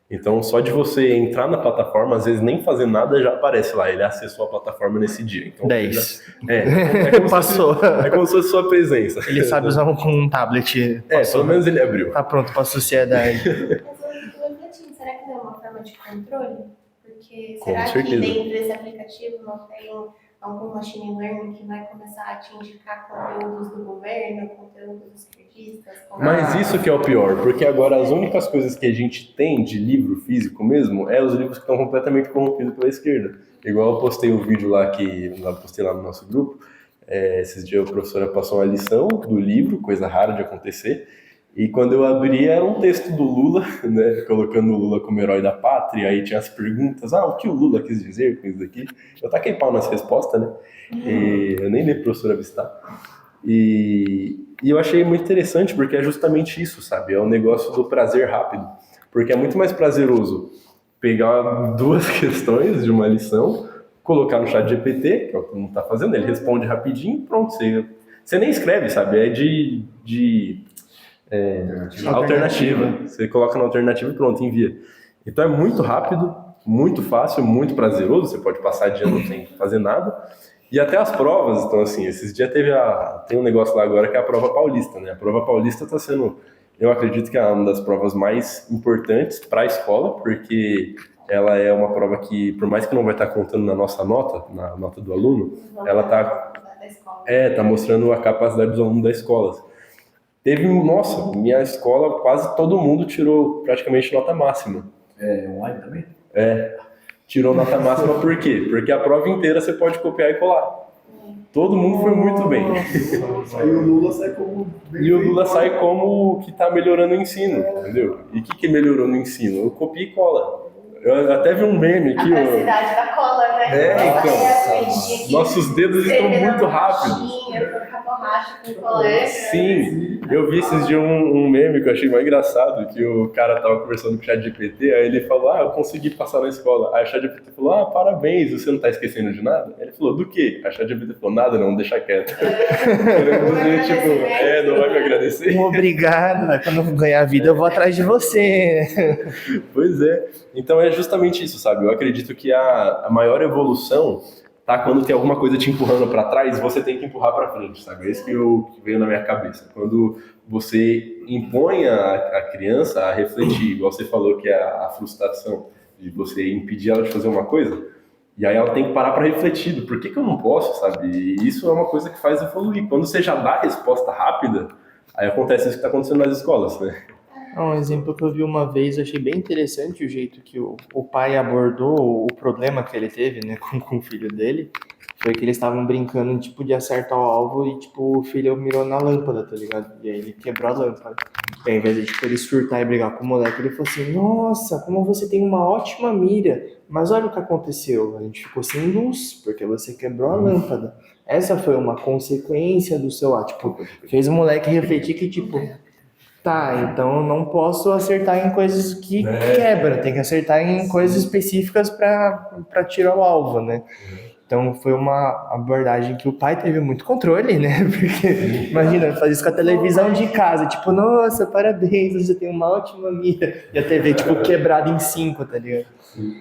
Então, só de você entrar na plataforma, às vezes nem fazer nada já aparece lá, ele acessou a plataforma nesse dia. Então, 10. como Passou. é como se fosse sua presença. Ele sabe usar um tablet. Pelo menos ele abriu. Tá pronto pra sociedade. Mas eu fico refletindo, será que não é uma forma de controle? Porque Com será certeza. que dentro desse aplicativo não tem algum machine learning que vai começar a te indicar conteúdos do governo, conteúdos esquerdistas? Mas isso que é o pior, porque agora as únicas coisas que a gente tem de livro físico mesmo é os livros que estão completamente corrompidos pela esquerda. Igual eu postei um vídeo lá postei lá no nosso grupo, esses dias a professora passou uma lição do livro, coisa rara de acontecer, e quando eu abri era um texto do Lula, né, colocando o Lula como herói da pátria, aí tinha as perguntas, o que o Lula quis dizer com isso daqui? Eu taquei pau nas respostas, né, e eu nem li professora avistar. E eu achei muito interessante porque é justamente isso, sabe, é o negócio do prazer rápido, porque é muito mais prazeroso pegar 2 questões de uma lição, colocar no chat GPT, que é o que todo mundo tá fazendo, ele responde rapidinho, pronto, você nem escreve, sabe, é de alternativa. Você coloca na alternativa e pronto, envia. Então é muito rápido, muito fácil, muito prazeroso. Você pode passar de ano sem fazer nada. E até as provas, então assim, esses dias tem um negócio lá agora que é a prova paulista, né? A prova paulista está sendo, eu acredito que é uma das provas mais importantes para a escola, porque ela é uma prova que, por mais que não vai estar contando na nossa nota, na nota do aluno, ela tá mostrando a capacidade dos alunos da escola. Minha escola, quase todo mundo tirou praticamente nota máxima. Online também? Tirou nota máxima por quê? Porque a prova inteira você pode copiar e colar. Todo mundo foi muito bem. Aí o Lula sai como... E o Lula sai como que tá melhorando o ensino, entendeu? E o que melhorou no ensino? Eu copio e cola. Eu até vi um meme aqui. A praticidade da cola, né? Nossos dedos estão muito rápidos. Sim, eu vi esses dias um meme que eu achei mais engraçado, que o cara tava conversando com o ChatGPT, aí ele falou, eu consegui passar na escola. Aí o ChatGPT falou, parabéns, você não tá esquecendo de nada? Ele falou, do quê? Aí o ChatGPT falou, nada não, deixa quieto. Não vai me agradecer? Obrigado, né? Quando eu ganhar a vida eu vou atrás de você. Pois é, então é justamente isso, sabe? Eu acredito que a maior evolução tá quando tem alguma coisa te empurrando para trás, você tem que empurrar para frente, sabe? É isso que veio na minha cabeça. Quando você impõe a criança a refletir, igual você falou que é a frustração de você impedir ela de fazer uma coisa, e aí ela tem que parar para refletir do por que eu não posso, sabe? E isso é uma coisa que faz evoluir. Quando você já dá a resposta rápida, aí acontece isso que está acontecendo nas escolas, né? Um exemplo que eu vi uma vez, eu achei bem interessante o jeito que o pai abordou o problema que ele teve, né, com o filho dele. Foi que eles estavam brincando, tipo, de acertar o alvo e, tipo, o filho mirou na lâmpada, tá ligado? E aí ele quebrou a lâmpada. E ao invés de, tipo, ele surtar e brigar com o moleque, ele falou assim, nossa, como você tem uma ótima mira, mas olha o que aconteceu, a gente ficou sem luz, porque você quebrou a lâmpada. Essa foi uma consequência do seu ato, tipo, fez o moleque refletir que, tipo... Tá, então eu não posso acertar em coisas que quebram, tem que acertar em coisas específicas para tirar o alvo, né? Então foi uma abordagem que o pai teve muito controle, né? Porque, imagina, fazer isso com a televisão de casa, tipo, nossa, parabéns, você tem uma ótima mira. E a TV, tipo, quebrada em 5, tá ligado?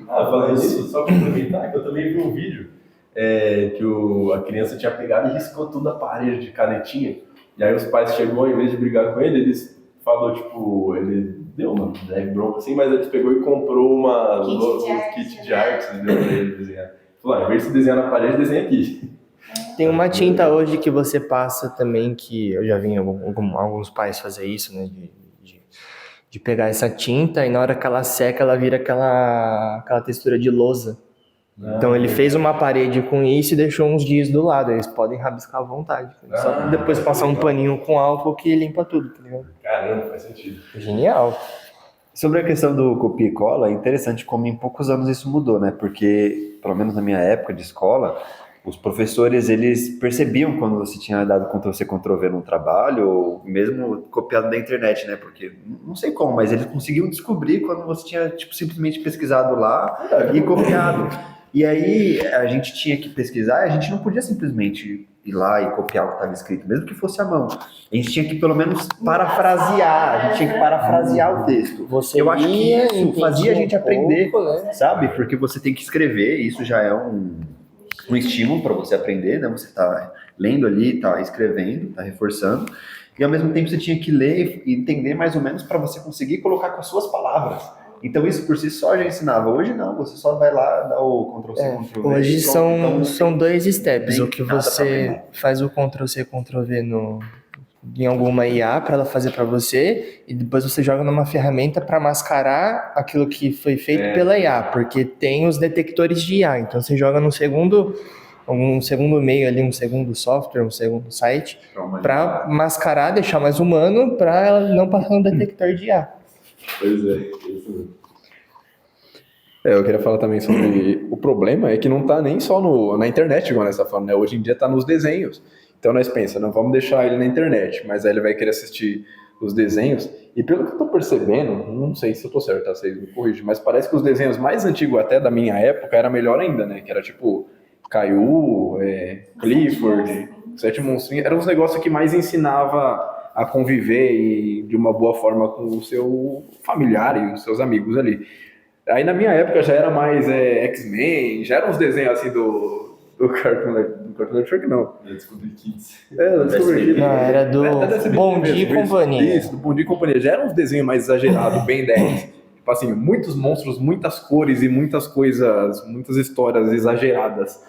Falando nisso, só complementar que eu também vi um vídeo que a criança tinha pegado e riscou tudo a parede de canetinha. E aí os pais chegou, em vez de brigar com ele, eles falou, tipo, ele deu uma leve bronca assim, mas eles pegou e comprou kit de artes e deu pra ele desenhar. Falou, em vez de você desenhar na parede, desenha aqui. Tem uma tinta hoje que você passa também, que eu já vi alguns pais fazer isso, né? De pegar essa tinta e na hora que ela seca, ela vira aquela textura de lousa. Então ele fez uma parede com isso e deixou uns dias do lado. Eles podem rabiscar à vontade. Só depois passar um paninho com álcool que limpa tudo, tá ligado? Caramba, faz sentido. Genial. Sobre a questão do copia e cola, é interessante como em poucos anos isso mudou, né? Porque, pelo menos na minha época de escola, os professores, eles percebiam quando você tinha dado Ctrl-C, Ctrl-V num trabalho, ou mesmo copiado da internet, né? Porque, não sei como, mas eles conseguiam descobrir quando você tinha, tipo, simplesmente pesquisado lá e copiado. E aí, a gente tinha que pesquisar e a gente não podia simplesmente ir lá e copiar o que estava escrito, mesmo que fosse à mão. A gente tinha que, pelo menos, parafrasear. A gente tinha que parafrasear o texto. Eu acho que isso fazia a gente aprender, sabe? Porque você tem que escrever, isso já é um estímulo para você aprender, né? Você está lendo ali, está escrevendo, está reforçando. E, ao mesmo tempo, você tinha que ler e entender mais ou menos para você conseguir colocar com as suas palavras. Então isso por si só já ensinava. Hoje não, você só vai lá, dá o Ctrl-C, Ctrl-V. Hoje então, são dois steps. O que nada pra você aprender. faz o Ctrl-C, Ctrl-V em alguma IA para ela fazer para você e depois você joga numa ferramenta para mascarar aquilo que foi feito pela IA, porque tem os detectores de IA. Então você joga um segundo meio ali, um segundo software, um segundo site para mascarar, deixar mais humano para ela não passar no detector de IA. Pois é, isso mesmo. Eu queria falar também sobre o problema é que não tá nem só na internet, igual nós tá falando, né? Hoje em dia tá nos desenhos. Então nós pensamos, não vamos deixar ele na internet, mas aí ele vai querer assistir os desenhos. E pelo que eu tô percebendo, não sei se eu tô certo, tá? Vocês me corrigem, mas parece que os desenhos mais antigos até da minha época era melhor ainda, né? Que era tipo Caillou, Clifford, Sete Monstrinhos. Eram os negócios que mais ensinava a conviver e de uma boa forma com o seu familiar e os seus amigos ali. Aí na minha época já era mais X-Men, já eram uns desenhos assim do Cartoon Network, não. Descobri Kids. Do Discovery Kids. Não, era do Bom Dia e Companhia. Isso, do Bom Dia e Companhia. Já eram uns desenhos mais exagerados, bem 10. Tipo assim, muitos monstros, muitas cores e muitas coisas, muitas histórias exageradas.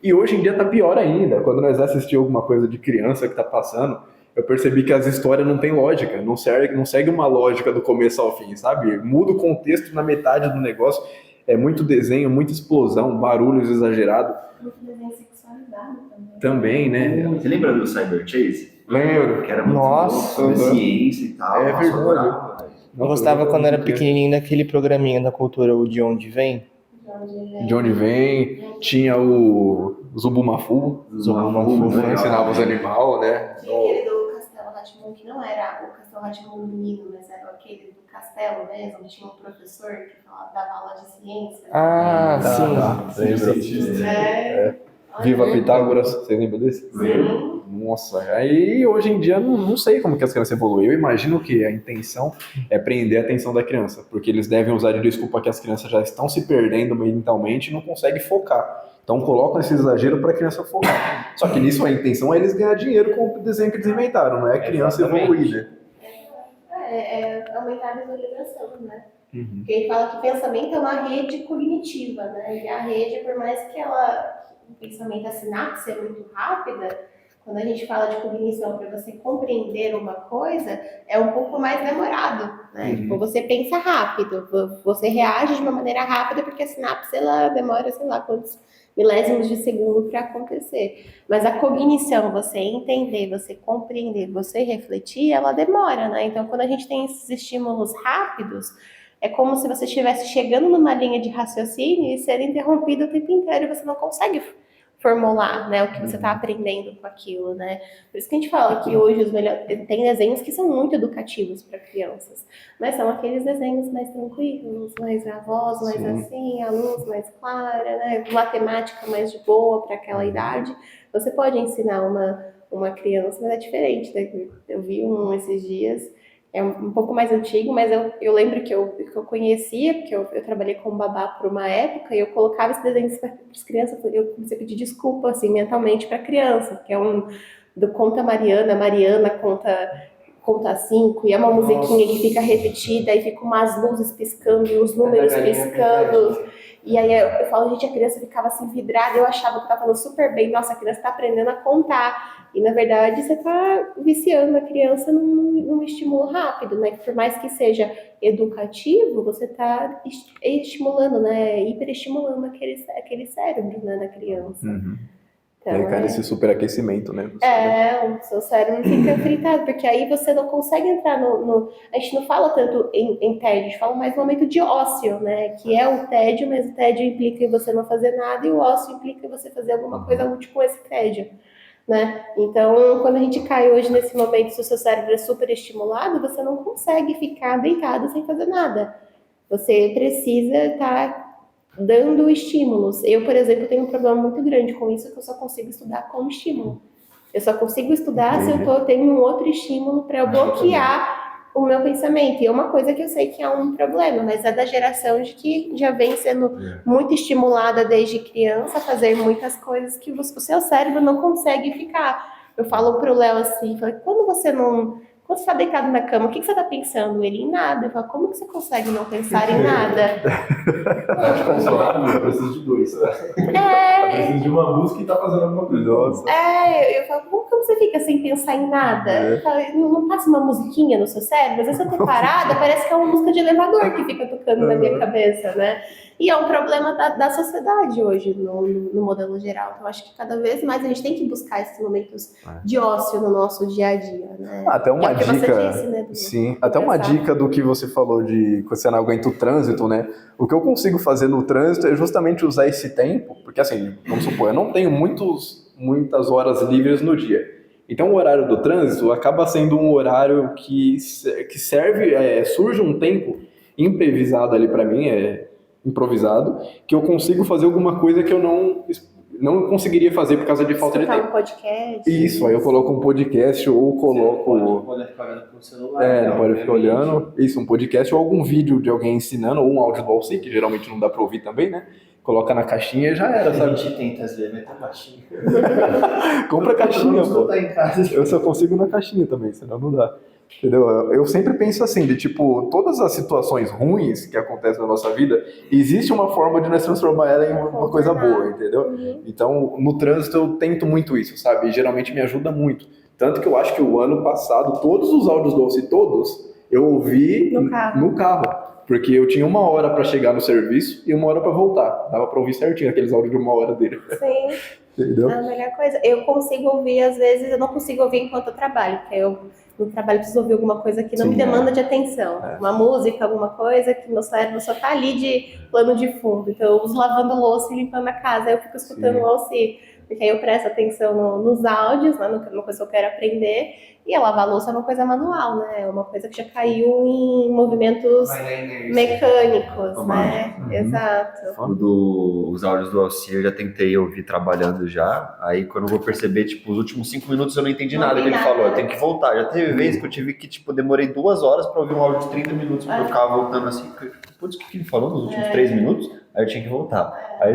E hoje em dia tá pior ainda. Quando nós assistimos alguma coisa de criança que tá passando, eu percebi que as histórias não têm lógica, não segue uma lógica do começo ao fim, sabe? Muda o contexto na metade do negócio, é muito desenho, muita explosão, barulhos exagerados. Muito desenho sexualizado também. Também, né? Você lembra do Cyber Chase? Lembro. Que era muito Nossa, louco, sobre ciência e tal. É Nossa, eu verdade. adorava, velho. Eu gostava quando era pequenininho daquele programinha da cultura, o De Onde Vem. De onde vem, tinha o Zubumafu, Zubumafu, ensinava os animais, né? Tinha aquele do Castelo Rá-Tim-Bum, que não era o Castelo Rá-Tim-Bum menino, mas era aquele do castelo mesmo, onde tinha um professor que dava aula de ciência. Ah, sim. Lembra? Viva Pitágoras, você lembra desse? Sim. Nossa, aí hoje em dia não sei como que as crianças evoluem. Eu imagino que a intenção é prender a atenção da criança, porque eles devem usar de desculpa que as crianças já estão se perdendo mentalmente e não conseguem focar. Então colocam esse exagero para a criança focar. Só que nisso a intenção é eles ganhar dinheiro com o desenho que eles inventaram, não é a criança evoluir, né? É aumentar a visualização, né? Porque ele fala que pensamento é uma rede cognitiva, né? E a rede, por mais que o pensamento, a sinapse é muito rápida, quando a gente fala de cognição para você compreender uma coisa, é um pouco mais demorado, né? Tipo, você pensa rápido, você reage de uma maneira rápida, porque a sinapse, ela demora, sei lá, quantos milésimos de segundo para acontecer. Mas a cognição, você entender, você compreender, você refletir, ela demora, né? Então, quando a gente tem esses estímulos rápidos, é como se você estivesse chegando numa linha de raciocínio e ser interrompido o tempo inteiro e você não consegue formular, né, o que você está aprendendo com aquilo, né? Por isso que a gente fala que hoje tem desenhos que são muito educativos para crianças, mas são aqueles desenhos mais tranquilos, mais a voz mais assim, a luz mais clara, né? Matemática mais de boa para aquela idade. Você pode ensinar uma criança, mas é diferente, né? Eu vi um esses dias. É um pouco mais antigo, mas eu lembro que eu conhecia, porque eu trabalhei como babá por uma época, e eu colocava esse desenho para as crianças, eu comecei a pedir desculpa, assim, mentalmente para a criança, que é do Conta Mariana, Mariana conta 5, e é uma musiquinha que fica repetida, e fica umas luzes piscando, e os números piscando, e aí eu falo, gente, a criança ficava assim vidrada, eu achava que estava falando super bem, nossa, a criança está aprendendo a contar, e na verdade você está viciando a criança num estímulo rápido, né? Por mais que seja educativo, você está estimulando, né? Hiperestimulando aquele cérebro, né, da criança. Então, e aí cai nesse superaquecimento, né? O seu cérebro fica fritado, porque aí você não consegue entrar a gente não fala tanto em tédio, a gente fala mais no momento de ócio, né? Que é o tédio, mas o tédio implica em você não fazer nada e o ócio implica em você fazer alguma coisa útil com esse tédio, né? Então, quando a gente cai hoje nesse momento, se o seu cérebro é super estimulado, você não consegue ficar deitado sem fazer nada. Você precisa estar dando estímulos. Eu, por exemplo, tenho um problema muito grande com isso, que eu só consigo estudar com estímulo. Eu só consigo estudar se eu tenho um outro estímulo para eu bloquear o meu pensamento. E é uma coisa que eu sei que é um problema, mas é da geração de que já vem sendo muito estimulada desde criança a fazer muitas coisas que o seu cérebro não consegue ficar. Eu falo pro Léo assim, quando você está deitado na cama, o que você está pensando? Ele, em nada. Eu falo, como que você consegue não pensar em nada? Eu preciso de dois. Eu É, preciso de uma música e tá fazendo alguma coisa. Nossa. eu falo, como que você fica sem pensar em nada? Eu falo, não passa uma musiquinha no seu cérebro? Às vezes eu tô parada, parece que é uma música de elevador que fica tocando na minha cabeça, né? E é um problema da sociedade hoje, no modelo geral. Então, acho que cada vez mais a gente tem que buscar esses momentos de ócio no nosso dia a dia, né? Até uma É o que você dica, disse, né, sim, até uma dica do que você falou de quando você não aguenta o trânsito, né? O que eu consigo fazer no trânsito é justamente usar esse tempo, porque assim, vamos supor, eu não tenho muitas horas livres no dia. Então o horário do trânsito acaba sendo um horário que serve, surge um tempo imprevisado ali para mim, improvisado, que eu consigo fazer alguma coisa que eu não conseguiria fazer por causa de falta de tempo. Um podcast. Isso, aí eu coloco um podcast ou coloco... Não pode ficar olhando pro celular. não pode ficar olhando. Isso, um podcast ou algum vídeo de alguém ensinando, ou um áudio do Alci, que geralmente não dá pra ouvir também, né? Coloca na caixinha e já era, A sabe? gente tenta às vezes, mas tá baixinho. Compra a caixinha, pô. Tá em casa. Eu só consigo na caixinha também, senão não dá. Entendeu? Eu sempre penso assim, de tipo, todas as situações ruins que acontecem na nossa vida, existe uma forma de nós transformar ela em uma coisa boa, entendeu? Então, no trânsito eu tento muito isso, sabe? E geralmente me ajuda muito. Tanto que eu acho que o ano passado, todos os áudios do Alci, todos, eu ouvi no carro. Porque eu tinha 1 hora pra chegar no serviço e 1 hora pra voltar. Dava pra ouvir certinho aqueles áudios de 1 hora dele. Sim. Entendeu? É a melhor coisa. Eu consigo ouvir, às vezes, eu não consigo ouvir enquanto eu trabalho, porque eu no trabalho preciso ouvir alguma coisa que não me demanda de atenção. Uma música, alguma coisa que meu cérebro só tá ali de plano de fundo. Então eu uso lavando louça e limpando a casa, aí eu fico escutando o Alci, porque aí eu presto atenção nos áudios, né, numa coisa que eu quero aprender, e a lavar louça é uma coisa manual, né? É uma coisa que já caiu em movimentos mecânicos, né? Exato. Os áudios do Alci eu já tentei ouvir trabalhando já. Aí quando eu vou perceber, tipo, os últimos 5 minutos eu não entendi nada que ele falou. Eu tenho que voltar. Já teve vez que eu tive que, tipo, demorei 2 horas pra ouvir um áudio de 30 minutos, porque eu ficava voltando assim. Putz, o que ele falou nos últimos 3 minutos? Aí eu tinha que voltar. Aí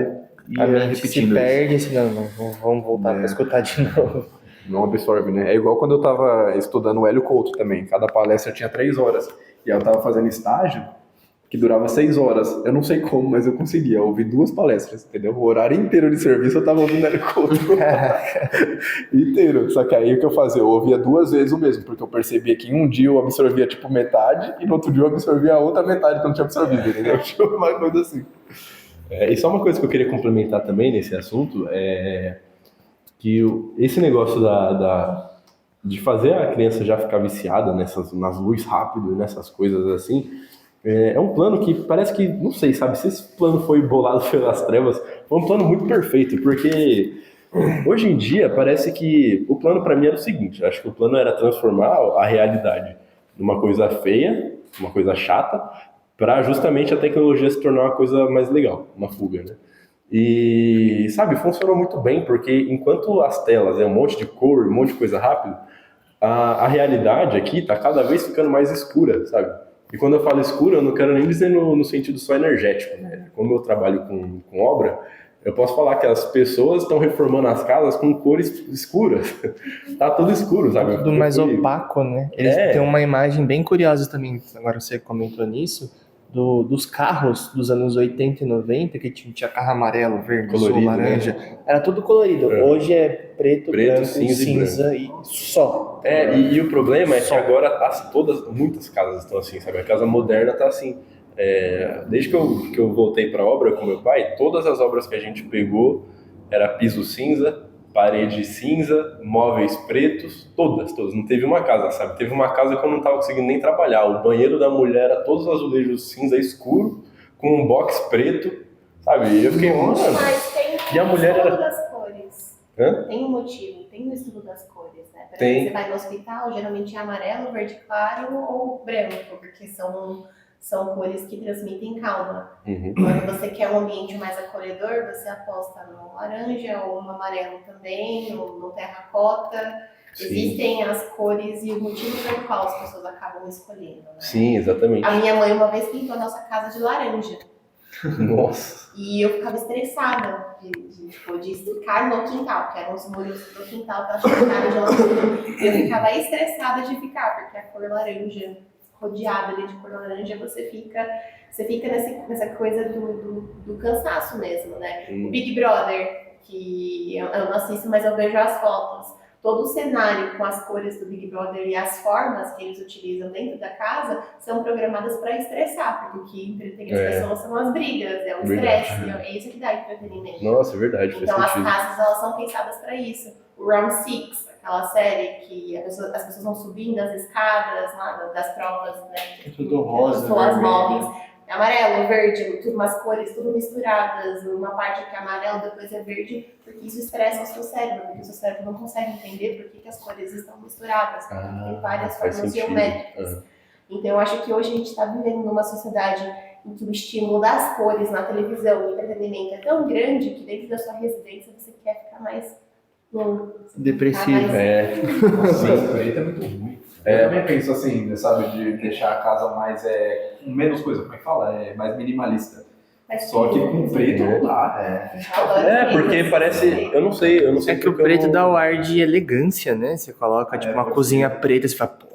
A ia mente se repetindo perde, assim, não, vamos voltar pra escutar de novo. Não absorve, né? É igual quando eu tava estudando o Hélio Couto também. Cada palestra tinha 3 horas. E aí eu tava fazendo estágio que durava 6 horas. Eu não sei como, mas eu conseguia ouvir 2 palestras, entendeu? O horário inteiro de serviço eu tava ouvindo Hélio Couto. Inteiro. Só que aí o que eu fazia? Eu ouvia 2 vezes o mesmo, porque eu percebia que em um dia eu absorvia tipo metade e no outro dia eu absorvia a outra metade que eu não tinha absorvido, entendeu? Tipo uma coisa assim. E só uma coisa que eu queria complementar também nesse assunto é que esse negócio de fazer a criança já ficar viciada nas luzes rápido, nessas coisas assim, é um plano que parece que, não sei, sabe, se esse plano foi bolado pelas trevas, foi um plano muito perfeito, porque Hoje em dia, parece que o plano para mim era o seguinte, acho que o plano era transformar a realidade numa coisa feia, uma coisa chata, para justamente a tecnologia se tornar uma coisa mais legal, uma fuga, né? E, sabe, funcionou muito bem, porque enquanto as telas é um monte de cor, um monte de coisa rápida, a realidade aqui tá cada vez ficando mais escura, sabe? E quando eu falo escura, eu não quero nem dizer no sentido só energético, né? Como eu trabalho com obra, eu posso falar que as pessoas estão reformando as casas com cores escuras. Tá tudo escuro, sabe? Tudo mais opaco, né? Eles têm uma imagem bem curiosa também, agora você comentou nisso, dos carros dos anos 80 e 90, que tinha carro amarelo, verde, azul, Colorido, laranja. né? Era tudo colorido. É. Hoje é preto, branco, cinza e cinza e só. E o problema é que agora muitas casas estão assim, sabe? A casa moderna tá assim. Desde que eu voltei para a obra com meu pai, todas as obras que a gente pegou era piso cinza, parede cinza, móveis pretos, todas. Não teve uma casa, sabe? Teve uma casa que eu não tava conseguindo nem trabalhar. O banheiro da mulher era todos os azulejos cinza escuro, com um box preto, sabe? E eu fiquei, mano. Mas tem E a mulher estudo era... das cores. Hã? Tem um motivo, tem um estudo das cores, né? Por Tem. exemplo, você vai no hospital, geralmente é amarelo, verde claro ou branco, porque são cores que transmitem calma. Uhum. Quando você quer um ambiente mais acolhedor, você aposta no laranja ou no amarelo também, no terracota. Sim. Existem as cores e o motivo pelo qual as pessoas acabam escolhendo, né? Sim, exatamente. A minha mãe uma vez pintou a nossa casa de laranja. Nossa. E eu ficava estressada de ficar no quintal, que eram os muros do quintal que ela pintaram de laranja. Eu ficava estressada de ficar, porque a cor laranja, rodeada ali de cor laranja, você fica nessa coisa do cansaço mesmo, né? O Big Brother, que eu não assisto, mas eu vejo as fotos. Todo o cenário com as cores do Big Brother e as formas que eles utilizam dentro da casa são programadas para estressar, porque o que entretém as pessoas são as brigas, é o estresse, é isso que dá entretenimento. Nossa, é verdade. Então as casas elas são pensadas para isso. O Round Six, aquela série que as pessoas vão subindo as escadas lá das provas, né? É tudo rosa, as pessoas vermelho. morrem. É amarelo, verde, tudo umas cores, tudo misturadas. Uma parte que é amarelo, depois é verde, porque isso estressa o seu cérebro, porque o seu cérebro não consegue entender por que as cores estão misturadas, porque tem várias formas geométricas. Então eu acho que hoje a gente está vivendo numa sociedade em que o estímulo das cores na televisão, no entretenimento é tão grande que dentro da sua residência você quer ficar mais depressivo. Nossa, esse projeto é muito ruim. Eu também penso assim, sabe, de deixar a casa mais, com menos coisa, como é que fala? Mais minimalista. Só que com preto não dá. Porque parece, eu não sei. É que o preto dá o ar de elegância, né? Você coloca tipo uma cozinha preta e você fala, pô,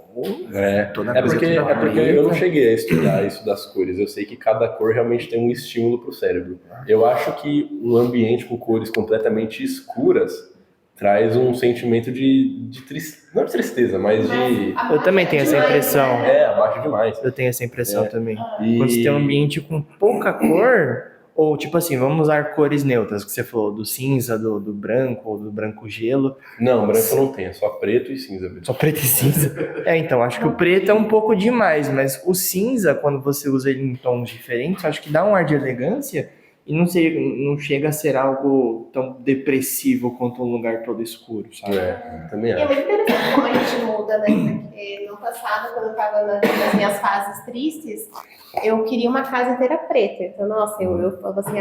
porque eu não cheguei a estudar isso das cores. Eu sei que cada cor realmente tem um estímulo pro cérebro. Eu acho que um ambiente com cores completamente escuras traz um sentimento de tristeza, não de tristeza, mas de... Eu também tenho essa impressão. Abaixo demais. Eu tenho essa impressão também. Quando você tem um ambiente com pouca cor, ou tipo assim, vamos usar cores neutras, que você falou, do cinza, do branco, ou do branco gelo. Não, branco não tem, é só preto e cinza mesmo. Só preto e cinza. Então, acho que o preto é um pouco demais, mas o cinza, quando você usa ele em tons diferentes, acho que dá um ar de elegância e não chega a ser algo tão depressivo quanto um lugar todo escuro, sabe? Também E é acho. muito interessante como a gente muda, né? Porque no passado, quando eu estava nas minhas fases tristes, eu queria uma casa inteira preta. Então, nossa, eu falava assim,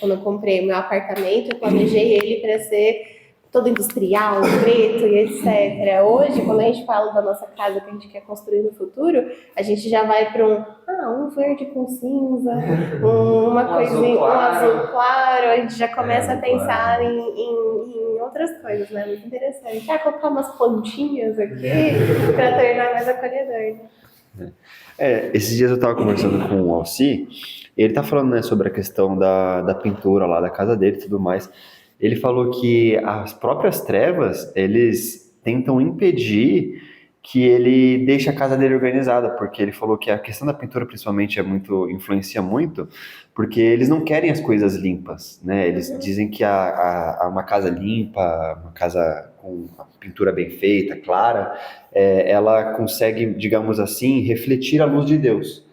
quando eu comprei o meu apartamento, eu planejei ele para ser todo industrial, preto e etc. Hoje, quando a gente fala da nossa casa que a gente quer construir no futuro, a gente já vai para um verde com cinza, uma coisinha, um azul claro, a gente já começa a pensar em outras coisas, né? Muito interessante. Colocar umas pontinhas aqui para tornar mais acolhedor. Esses dias eu tava conversando com o Alci, ele tá falando, né, sobre a questão da pintura lá da casa dele e tudo mais. Ele falou que as próprias trevas, eles tentam impedir que ele deixe a casa dele organizada, porque ele falou que a questão da pintura principalmente influencia muito, porque eles não querem as coisas limpas, né? Eles dizem que uma casa limpa, uma casa com a pintura bem feita, clara, ela consegue, digamos assim, refletir a luz de Deus.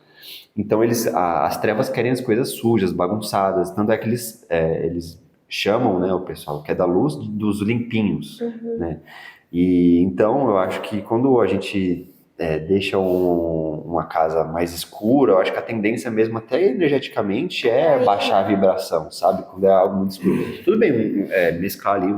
Então as trevas querem as coisas sujas, bagunçadas, tanto é que eles chamam, né, o pessoal que é da luz, dos limpinhos, né? E então eu acho que quando a gente deixa uma casa mais escura, eu acho que a tendência mesmo, até energeticamente, é baixar a vibração, sabe? Quando é algo muito escuro. Tudo bem, mesclar ali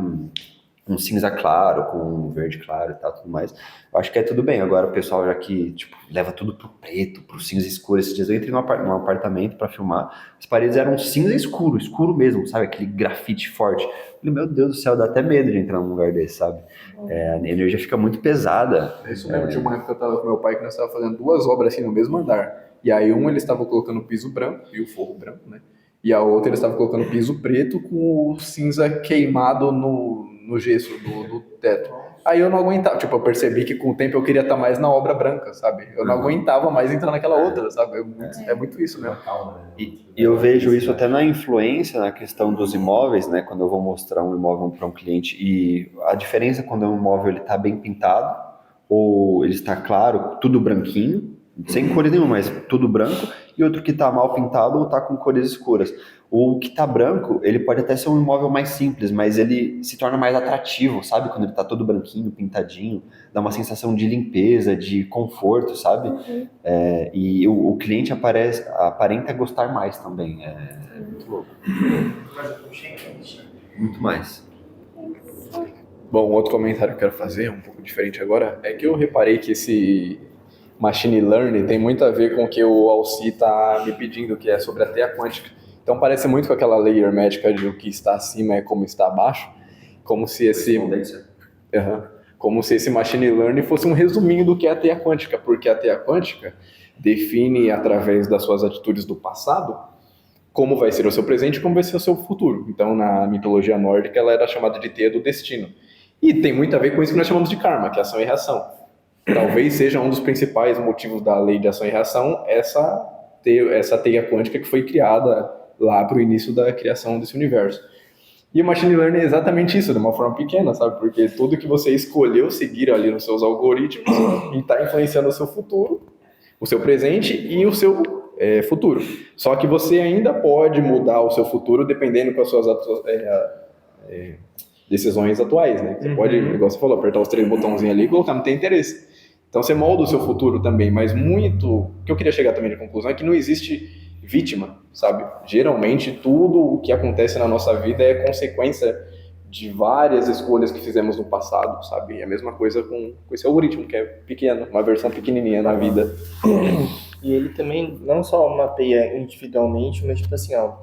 um cinza claro com um verde claro e tal, tudo mais. Eu acho que é tudo bem. Agora o pessoal já que, tipo, leva tudo pro preto, pro cinza escuro. Esses dias eu entrei num apartamento pra filmar, as paredes eram cinza escuro, escuro mesmo, sabe? Aquele grafite forte. Eu falei, meu Deus do céu, dá até medo de entrar num lugar desse, sabe? A energia fica muito pesada. Isso mesmo, tinha uma época que eu tava com meu pai que nós estávamos fazendo 2 obras assim no mesmo andar. E aí eles estavam colocando piso branco e o forro branco, né? E a outra eles estavam colocando piso preto com o cinza queimado no gesso do teto. Aí eu não aguentava, tipo, eu percebi que com o tempo eu queria estar mais na obra branca, sabe? Eu não aguentava mais entrar naquela outra, sabe? É muito isso mesmo. E eu vejo isso até na influência, na questão dos imóveis, né? Quando eu vou mostrar um imóvel para um cliente, e a diferença quando um imóvel ele está bem pintado ou ele está claro, tudo branquinho, sem cores nenhuma, mas tudo branco, e outro que está mal pintado ou está com cores escuras. O que está branco, ele pode até ser um imóvel mais simples, mas ele se torna mais atrativo, sabe? Quando ele está todo branquinho, pintadinho, dá uma sensação de limpeza, de conforto, sabe? E o cliente aparenta gostar mais também. É muito louco. Muito mais. Bom, outro comentário que eu quero fazer, um pouco diferente agora, é que eu reparei que esse machine learning tem muito a ver com o que o Alci está me pedindo, que é sobre a teia quântica. Então parece muito com aquela lei hermética de o que está acima é como está abaixo, como se esse machine learning fosse um resuminho do que é a teia quântica, porque a teia quântica define através das suas atitudes do passado como vai ser o seu presente e como vai ser o seu futuro. Então na mitologia nórdica ela era chamada de teia do destino. E tem muito a ver com isso que nós chamamos de karma, que é ação e reação. Talvez seja um dos principais motivos da lei de ação e reação essa teia quântica que foi criada lá para o início da criação desse universo. E o machine learning é exatamente isso, de uma forma pequena, sabe? Porque tudo que você escolheu seguir ali nos seus algoritmos está influenciando o seu futuro, o seu presente e o seu futuro. Só que você ainda pode mudar o seu futuro dependendo com as suas decisões atuais, né? Você pode, igual você falou, apertar os 3 botãozinhos ali e colocar no teu interesse. Então você molda o seu futuro também, mas muito... O que eu queria chegar também de conclusão é que não existe vítima, sabe? Geralmente tudo o que acontece na nossa vida é consequência de várias escolhas que fizemos no passado, sabe? E a mesma coisa com esse algoritmo, que é pequeno, uma versão pequenininha na vida. E ele também não só mapeia individualmente, mas tipo assim, ó,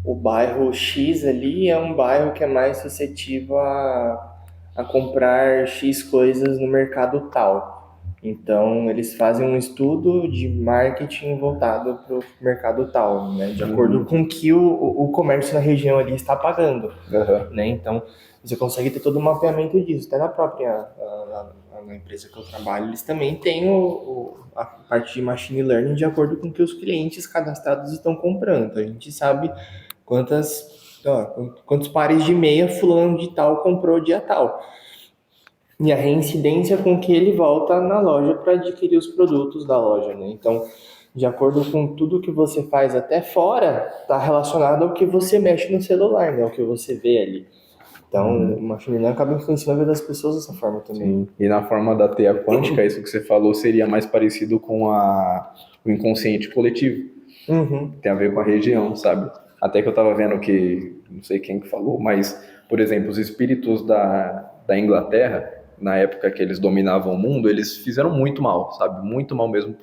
o bairro X ali é um bairro que é mais suscetível a comprar X coisas no mercado tal. Então, eles fazem um estudo de marketing voltado para o mercado tal, né? De acordo com o que o comércio na região ali está pagando, né? Então, você consegue ter todo o mapeamento disso. Até na própria na empresa que eu trabalho, eles também têm a parte de machine learning de acordo com o que os clientes cadastrados estão comprando. A gente sabe quantos pares de meia fulano de tal comprou dia tal. E a reincidência com que ele volta na loja para adquirir os produtos da loja, né? Então, de acordo com tudo que você faz até fora, está relacionado ao que você mexe no celular, né? Ao que você vê ali. Então, o machine learning acaba influenciando a vida das pessoas dessa forma também. Sim. E na forma da teia quântica, isso que você falou seria mais parecido com o inconsciente coletivo. Tem a ver com a região, sabe? Até que eu estava vendo que, não sei quem que falou, mas, por exemplo, os espíritos da Inglaterra, na época que eles dominavam o mundo, eles fizeram muito mal, sabe? Muito mal mesmo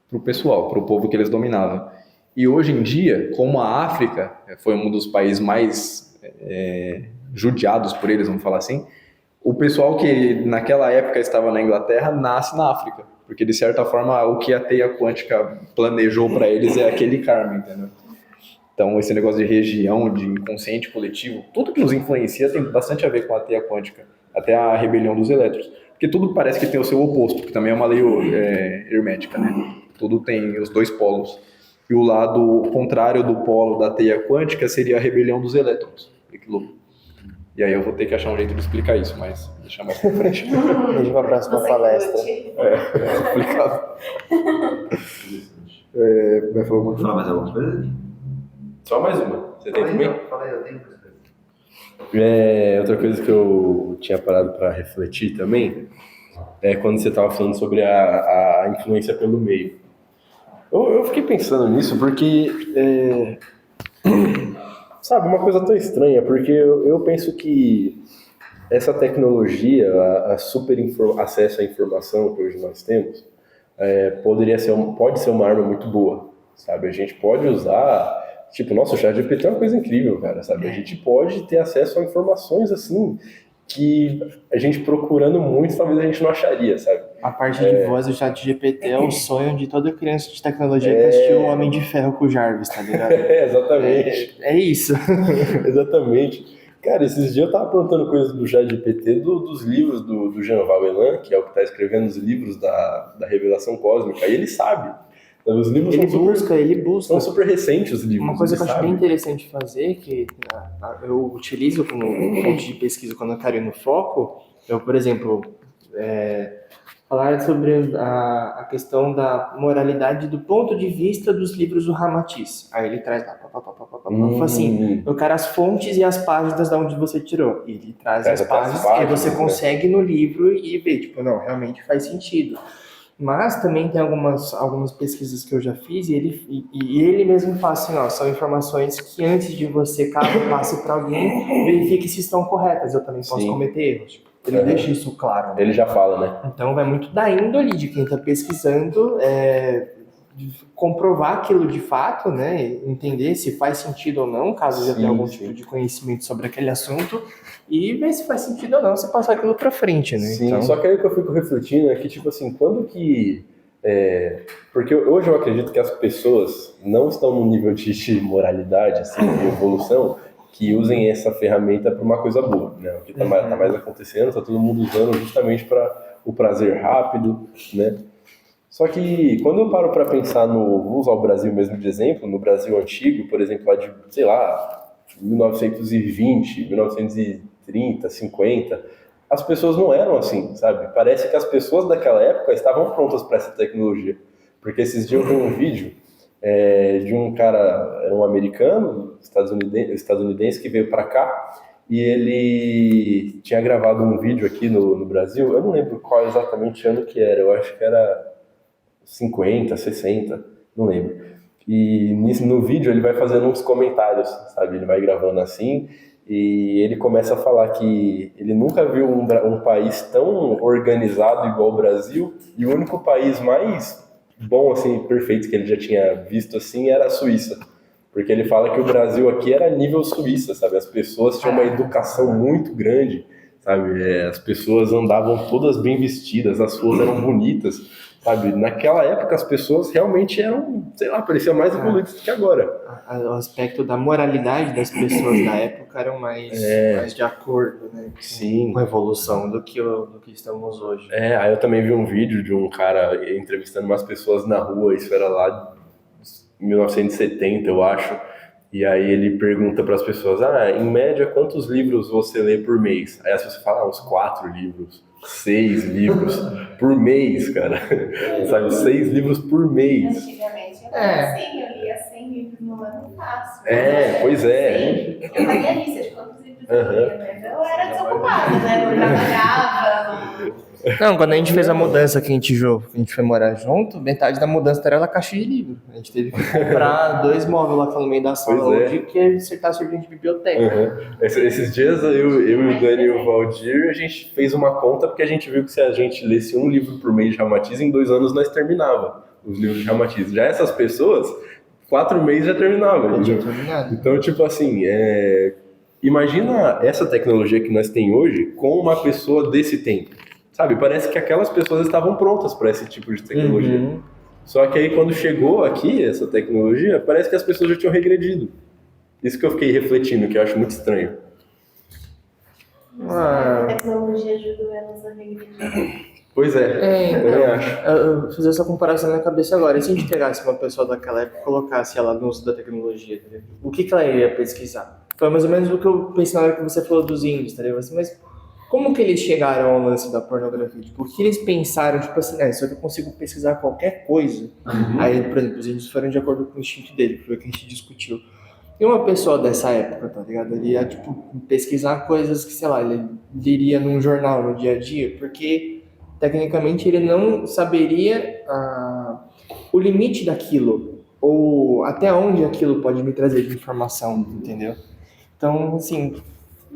pro pessoal, pro povo que eles dominavam. E hoje em dia, como a África foi um dos países mais judiados por eles, vamos falar assim, o pessoal que naquela época estava na Inglaterra nasce na África, porque de certa forma o que a teia quântica planejou para eles é aquele karma, entendeu? Então esse negócio de região, de inconsciente coletivo, tudo que nos influencia tem bastante a ver com a teia quântica, até a rebelião dos elétrons, porque tudo parece que tem o seu oposto, que também é uma lei hermética, né? Tudo tem os 2 polos. E o lado contrário do polo da teia quântica seria a rebelião dos elétrons. Que louco. E aí eu vou ter que achar um jeito de explicar isso, mas deixa mais pra frente. Deixa pra próxima palestra. É complicado. Vai falar alguma coisa? Fala mais alguma coisa? Só mais uma. Você tem também? Fala aí, eu tenho. Outra coisa que eu tinha parado para refletir também é quando você estava falando sobre a influência pelo meio. Eu fiquei pensando nisso porque, sabe, uma coisa tão estranha, porque eu penso que essa tecnologia, a acesso à informação que hoje nós temos, pode ser uma arma muito boa, sabe? A gente pode usar, tipo, nossa, o ChatGPT é uma coisa incrível, cara, sabe? A gente pode ter acesso a informações, assim, que a gente procurando muito, talvez a gente não acharia, sabe? A parte de voz do ChatGPT é o sonho de toda criança de tecnologia que assistiu o Homem de Ferro com o Jarvis, tá ligado? Exatamente. É isso. Exatamente. Cara, esses dias eu tava perguntando coisas do ChatGPT dos livros do Jean-Val Elan, que é o que tá escrevendo os livros da Revelação Cósmica, e ele sabe. Os livros Ele busca. são super recentes, os livros. Uma coisa que eu ele acho sabe. bem interessante fazer, que eu utilizo como fonte de pesquisa quando eu quero ir no foco, eu, por exemplo, falar sobre a questão da moralidade do ponto de vista dos livros do Ramatiz. Aí ele traz lá, assim, eu quero as fontes e as páginas de onde você tirou. E ele traz as páginas, e você consegue no livro e ver, tipo, não, realmente faz sentido. Mas também tem algumas pesquisas que eu já fiz e ele mesmo fala assim, ó, são informações que antes de você, caso passe para alguém, verifique se estão corretas. Eu também posso cometer erros. Ele deixa isso claro. Né? Ele já fala, né? Então vai muito da índole de quem está pesquisando, de comprovar aquilo de fato, né? Entender se faz sentido ou não, caso já tenha algum tipo de conhecimento sobre aquele assunto, e ver se faz sentido ou não, você passar aquilo para frente, né? Sim, então... só que aí o que eu fico refletindo é que, tipo assim, quando que... porque hoje eu acredito que as pessoas não estão num nível de moralidade, assim, de evolução, que usem essa ferramenta para uma coisa boa, né? O que tá mais acontecendo, tá todo mundo usando justamente para o prazer rápido, né? Só que quando eu paro para pensar vou usar o Brasil mesmo de exemplo, no Brasil antigo, por exemplo, lá de, sei lá, 1920, 1930, 50, as pessoas não eram assim, sabe? Parece que as pessoas daquela época estavam prontas para essa tecnologia. Porque esses dias eu vi um vídeo de um cara, era um americano, estadunidense que veio para cá, e ele tinha gravado um vídeo aqui no Brasil, eu não lembro qual exatamente ano que era, eu acho que era 50, 60, não lembro. E no vídeo ele vai fazendo uns comentários, sabe? Ele vai gravando assim, e ele começa a falar que ele nunca viu um país tão organizado igual o Brasil, e o único país mais bom, assim, perfeito que ele já tinha visto, assim, era a Suíça. Porque ele fala que o Brasil aqui era nível Suíça, sabe? As pessoas tinham uma educação muito grande, sabe? As pessoas andavam todas bem vestidas, as ruas eram bonitas, sabe? Naquela época as pessoas realmente eram, sei lá, pareciam mais evoluídas do que agora. O aspecto da moralidade das pessoas da época eram mais de acordo, né? Sim. Com a evolução do que estamos hoje. Aí eu também vi um vídeo de um cara entrevistando umas pessoas na rua, isso era lá em 1970, eu acho. E aí ele pergunta para as pessoas, em média, quantos livros você lê por mês? Aí as pessoas falam, uns 4 livros, 6 livros por mês, cara. Sabe, 6 livros por mês. Antigamente eu lia 100 livros no ano fácil. Pois é. Eu fazia lista de quantos livros eu lia, mas eu era desocupada, né? Eu trabalhava. Não, quando a gente fez a mudança que a gente foi morar junto, metade da mudança era a caixa de livro. A gente teve que comprar 2 móveis lá no meio da sala hoje, que você tá servindo de biblioteca. Esses dias eu e o Dani e o Valdir, a gente fez uma conta porque a gente viu que se a gente lesse um livro por mês de Ramatiz, em 2 anos nós terminava os livros de Ramatiz. Já essas pessoas, 4 meses já terminava. Então, tipo assim, imagina essa tecnologia que nós temos hoje com uma pessoa desse tempo. Sabe, parece que aquelas pessoas estavam prontas para esse tipo de tecnologia. Só que aí quando chegou aqui essa tecnologia, parece que as pessoas já tinham regredido. Isso que eu fiquei refletindo, que eu acho muito estranho. A tecnologia ajuda elas a regredir. Pois é, eu também acho. Eu fiz essa comparação na minha cabeça agora. E se a gente pegasse uma pessoa daquela época e colocasse ela no uso da tecnologia, tá ligado? O que ela iria pesquisar? Foi mais ou menos o que eu pensei na hora que você falou dos índios, tá ligado? Mas como que eles chegaram ao lance da pornografia? Tipo, o que eles pensaram? Tipo assim, isso aqui eu consigo pesquisar qualquer coisa. Aí, por exemplo, os índios foram de acordo com o instinto dele, que foi o que a gente discutiu. E uma pessoa dessa época, tá ligado? Ele ia, tipo, pesquisar coisas que, sei lá, ele liria num jornal no dia a dia, porque, tecnicamente, ele não saberia o limite daquilo, ou até onde aquilo pode me trazer de informação, entendeu? Então, assim,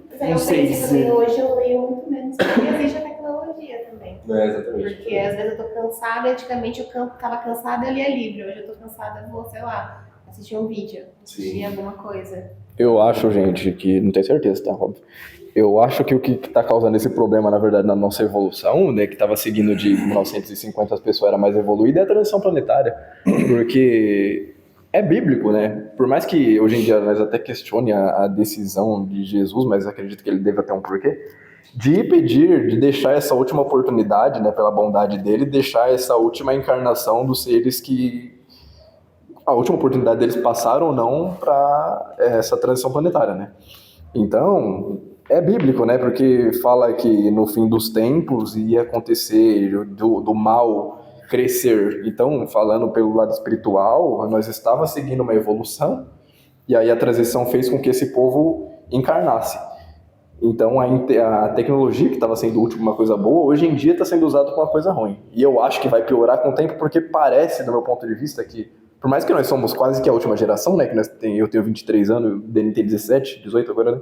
Mas aí não eu sei penso se... também, hoje eu leio muito menos, porque existe a tecnologia também. Exatamente. Porque às vezes eu tô cansada, antigamente eu tava cansada, eu lia livro, hoje eu tô cansada, eu vou, sei lá, assistir um vídeo, assistir alguma coisa. Eu acho, gente, que não tenho certeza, tá, óbvio. Eu acho que o que está causando esse problema, na verdade, na nossa evolução, né, que estava seguindo de 1950 as pessoas eram mais evoluídas, é a transição planetária. Porque é bíblico, né? Por mais que hoje em dia nós até questione a decisão de Jesus, mas acredito que ele deva ter um porquê, de pedir, de deixar essa última oportunidade, né, pela bondade dele, deixar essa última encarnação dos seres que a última oportunidade deles passaram ou não para essa transição planetária, né? Então, é bíblico, né? Porque fala que no fim dos tempos ia acontecer do mal crescer. Então, falando pelo lado espiritual, nós estávamos seguindo uma evolução e aí a transição fez com que esse povo encarnasse. Então, a tecnologia que estava sendo útil para uma coisa boa, hoje em dia está sendo usada para uma coisa ruim. E eu acho que vai piorar com o tempo, porque parece, do meu ponto de vista, que por mais que nós somos quase que a última geração, né? Eu tenho 23 anos, o Dani tem 17, 18 agora, né?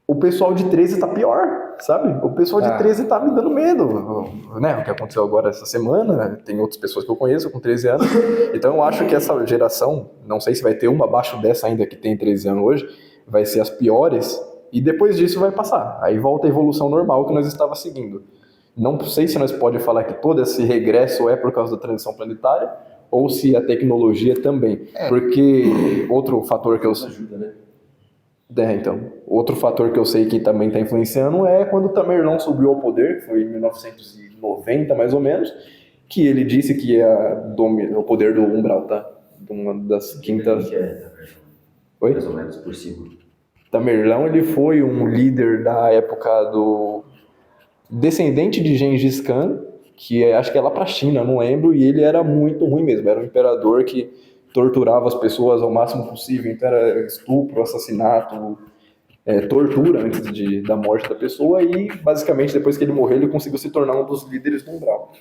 O pessoal de 13 tá pior, sabe? O pessoal de 13 tá me dando medo, né? O que aconteceu agora essa semana, tem outras pessoas que eu conheço com 13 anos. Então eu acho que essa geração, não sei se vai ter uma abaixo dessa ainda que tem 13 anos hoje, vai ser as piores e depois disso vai passar. Aí volta a evolução normal que nós estava seguindo. Não sei se nós podemos falar que todo esse regresso é por causa da transição planetária ou se a tecnologia também. Porque outro fator que eu... Ajuda, né? Então, outro fator que eu sei que também está influenciando é quando o Tamerlão subiu ao poder, que foi em 1990 mais ou menos, que ele disse que ia dominar o poder do umbral, tá? De uma das quintas... Oi? Mais ou menos por cima. Tamerlão, ele foi um líder da época do descendente de Gengis Khan, que acho que é lá pra China, não lembro, e ele era muito ruim mesmo, era um imperador que torturava as pessoas ao máximo possível, então era estupro, assassinato, tortura antes da morte da pessoa, e basicamente depois que ele morreu ele conseguiu se tornar um dos líderes do umbral.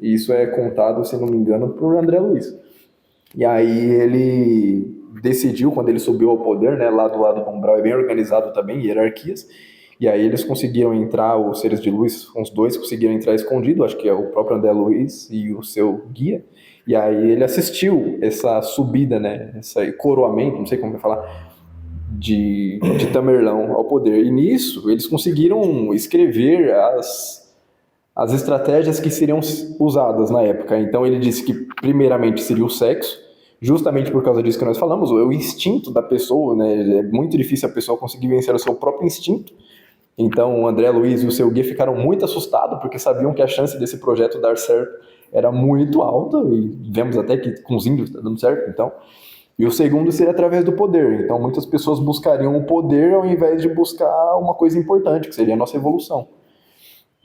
E isso é contado, se não me engano, por André Luiz. E aí ele decidiu, quando ele subiu ao poder, né, lá do lado do umbral é bem organizado também, hierarquias, e aí eles conseguiram entrar, os seres de luz, uns dois conseguiram entrar escondido, acho que é o próprio André Luiz e o seu guia. E aí ele assistiu essa subida, né, esse coroamento, não sei como vai falar, de Tamerlão ao poder. E nisso eles conseguiram escrever as estratégias que seriam usadas na época. Então ele disse que primeiramente seria o sexo, justamente por causa disso que nós falamos, o instinto da pessoa, né, é muito difícil a pessoa conseguir vencer o seu próprio instinto. Então o André Luiz e o seu guia ficaram muito assustados, porque sabiam que a chance desse projeto dar certo era muito alta, e vemos até que com os índios está dando certo, então. E o segundo seria através do poder. Então muitas pessoas buscariam o poder ao invés de buscar uma coisa importante, que seria a nossa evolução.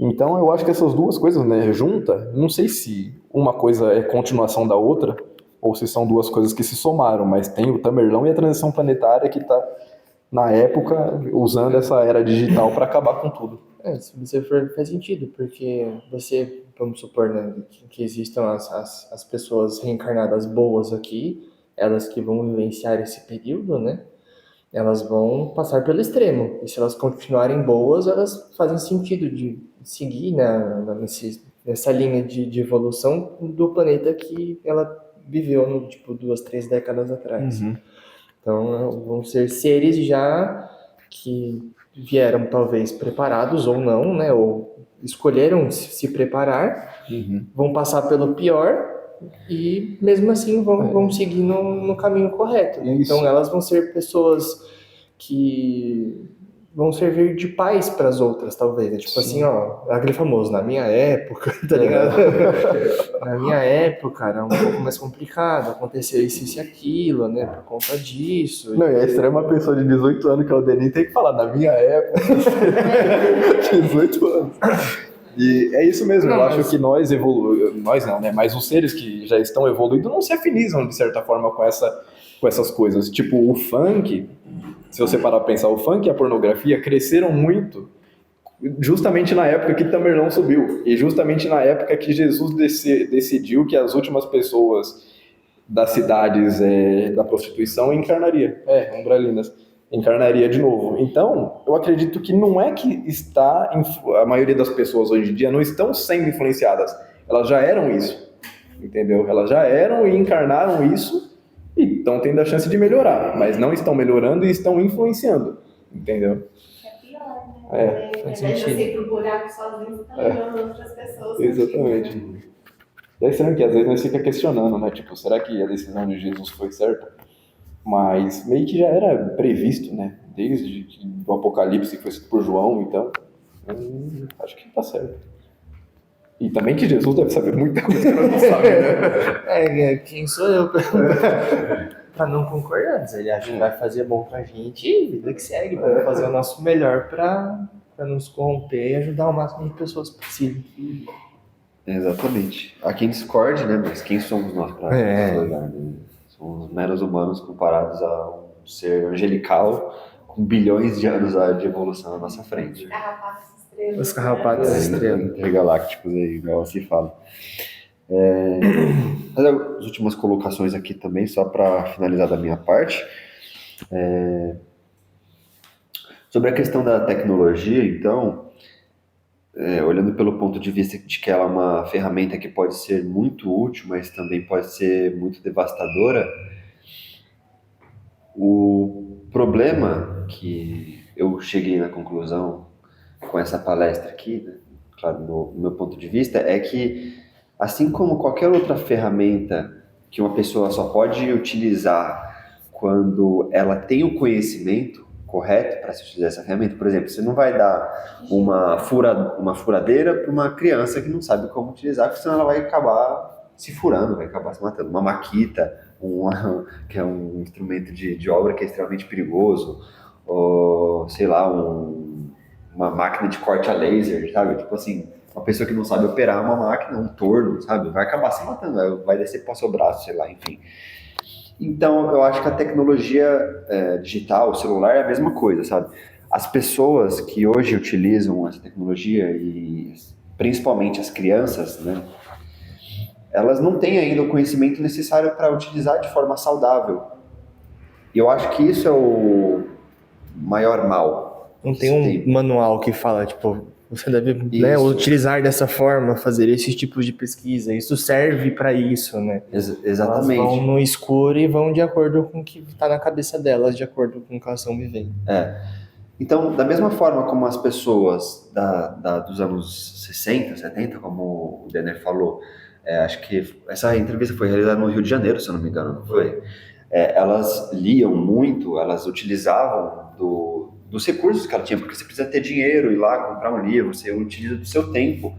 Então eu acho que essas duas coisas, né, juntas, não sei se uma coisa é continuação da outra, ou se são duas coisas que se somaram, mas tem o Tamerlão e a transição planetária que está, na época, usando essa era digital para acabar com tudo. Se você for, faz sentido, porque você, vamos supor, né, que existam as pessoas reencarnadas boas aqui, elas que vão vivenciar esse período, né, elas vão passar pelo extremo, e se elas continuarem boas, elas fazem sentido de seguir nessa linha de evolução do planeta que ela viveu, no, tipo, 2, 3 décadas atrás. Então, vão ser seres já que vieram talvez preparados ou não, né? Ou escolheram se preparar, vão passar pelo pior e mesmo assim vão seguir no caminho correto. Então elas vão ser pessoas que vão servir de paz para as outras, talvez. Tipo assim, ó, aquele famoso, na minha época, tá ligado? Na minha época era um pouco mais complicado, acontecia isso e aquilo, né, por conta disso. Não, e é estranho uma pessoa de 18 anos, que é o Denis, tem que falar, na minha época, 18 anos. E é isso mesmo, eu acho que nós evoluímos, nós não, né, mas os seres que já estão evoluídos não se afinizam, de certa forma, com essa com essas coisas. Tipo, o funk, se você parar pra pensar, o funk e a pornografia cresceram muito justamente na época que Tamerlão subiu. E justamente na época que Jesus decidiu que as últimas pessoas das cidades da prostituição encarnaria. Umbralinas. Encarnaria de novo. Então, eu acredito que não é que a maioria das pessoas hoje em dia não estão sendo influenciadas. Elas já eram isso. Entendeu? Elas já eram e encarnaram isso e estão tendo a chance de melhorar. Mas não estão melhorando e estão influenciando. Entendeu? É pior, né? faz Ao invés de sentido. você ir pro buraco sozinho, você tá levando outras pessoas. Exatamente. E é estranho que às vezes nós fica questionando, né? Tipo, será que a decisão de Jesus foi certa? Mas meio que já era previsto, né? Desde o Apocalipse que foi escrito por João, então acho que tá certo. E também que Jesus deve saber muita coisa que nós não sabemos, né? Quem sou eu pra não concordar? Se ele acha que vai fazer bom pra gente, vida que segue. Vamos fazer o nosso melhor pra nos corromper e ajudar o máximo de pessoas possível. Exatamente. Há quem discorde, né? Mas quem somos nós para julgar, né? Somos meros humanos comparados a um ser angelical com bilhões de anos de evolução na nossa frente. Carrapatos estrelas. Os carrapatos estrelas. Intergalácticos aí, igual se fala. Fazer as últimas colocações aqui também, só para finalizar da minha parte. Sobre a questão da tecnologia, então, olhando pelo ponto de vista de que ela é uma ferramenta que pode ser muito útil, mas também pode ser muito devastadora, o problema que eu cheguei na conclusão com essa palestra aqui, né, claro, no meu ponto de vista, é que, assim como qualquer outra ferramenta que uma pessoa só pode utilizar quando ela tem o conhecimento correto para se utilizar essa ferramenta, por exemplo, você não vai dar uma furadeira para uma criança que não sabe como utilizar, porque senão ela vai acabar se furando, vai acabar se matando. Uma maquita, que é um instrumento de obra que é extremamente perigoso, ou, sei lá, uma máquina de corte a laser, sabe? Tipo assim, uma pessoa que não sabe operar uma máquina, um torno, sabe? Vai acabar se matando, vai descer para o seu braço, sei lá, enfim. Então, eu acho que a tecnologia digital, o celular, é a mesma coisa, sabe? As pessoas que hoje utilizam essa tecnologia, e principalmente as crianças, né? Elas não têm ainda o conhecimento necessário para utilizar de forma saudável. E eu acho que isso é o maior mal. Não tem um manual que fala, tipo, você deve utilizar dessa forma, fazer esse tipo de pesquisa. Isso serve para isso, né? Exatamente. Elas vão no escuro e vão de acordo com o que está na cabeça delas, de acordo com o que elas estão vivendo. Então, da mesma forma como as pessoas dos anos 60, 70, como o Denner falou, acho que essa entrevista foi realizada no Rio de Janeiro, se eu não me engano, não foi? Elas liam muito, elas utilizavam dos recursos que ela tinha, porque você precisa ter dinheiro, ir lá comprar um livro, você utiliza do seu tempo,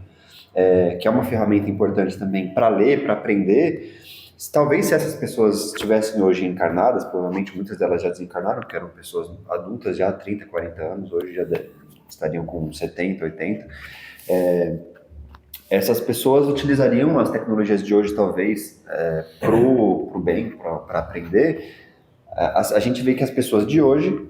que é uma ferramenta importante também para ler, para aprender. Talvez se essas pessoas estivessem hoje encarnadas, provavelmente muitas delas já desencarnaram, porque eram pessoas adultas já há 30, 40 anos, hoje já estariam com 70, 80. Essas pessoas utilizariam as tecnologias de hoje, talvez, pro bem, para aprender. A gente vê que as pessoas de hoje,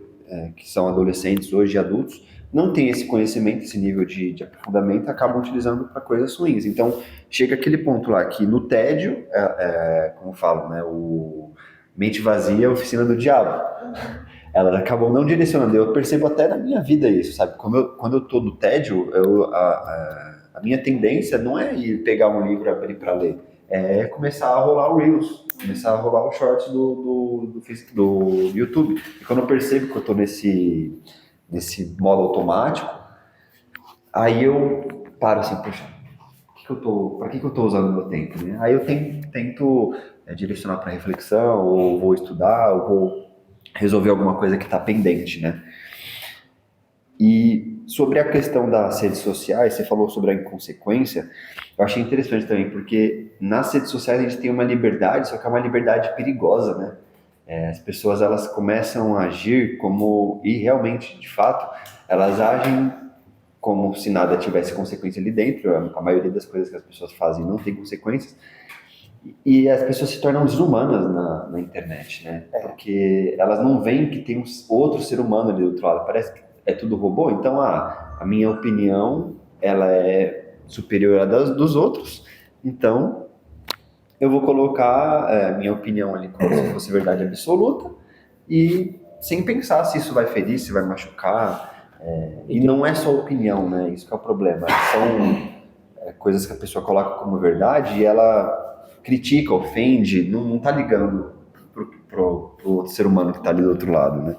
que são adolescentes hoje e adultos, não têm esse conhecimento, esse nível de aprofundamento, acabam utilizando para coisas ruins. Então, chega aquele ponto lá que no tédio, como falam, né, o mente vazia é a oficina do diabo. Elas acabam não direcionando. Eu percebo até na minha vida isso, sabe? Quando eu tô no tédio, a minha tendência não é ir pegar um livro e abrir para ler, é começar a rolar o Reels, começar a rolar o Shorts do YouTube. E quando eu percebo que eu tô nesse modo automático, aí eu paro assim, poxa, para que eu tô usando o meu tempo, né? Aí eu tento direcionar para reflexão, ou vou estudar, ou vou resolver alguma coisa que está pendente, né? E sobre a questão das redes sociais, você falou sobre a inconsequência, eu achei interessante também, porque nas redes sociais a gente tem uma liberdade, só que é uma liberdade perigosa, né? As pessoas, elas começam a agir e realmente, de fato, elas agem como se nada tivesse consequência ali dentro. A maioria das coisas que as pessoas fazem não tem consequências. E as pessoas se tornam desumanas na internet, né? Porque elas não veem que tem outro ser humano ali do outro lado. Parece que é tudo robô. Então, a minha opinião, ela é superior à dos outros. Então, eu vou colocar a minha opinião ali como se fosse verdade absoluta e sem pensar se isso vai ferir, se vai machucar. E não é só opinião, né? Isso que é o problema. São coisas que a pessoa coloca como verdade e ela critica, ofende, não tá ligando pro outro ser humano que tá ali do outro lado, né?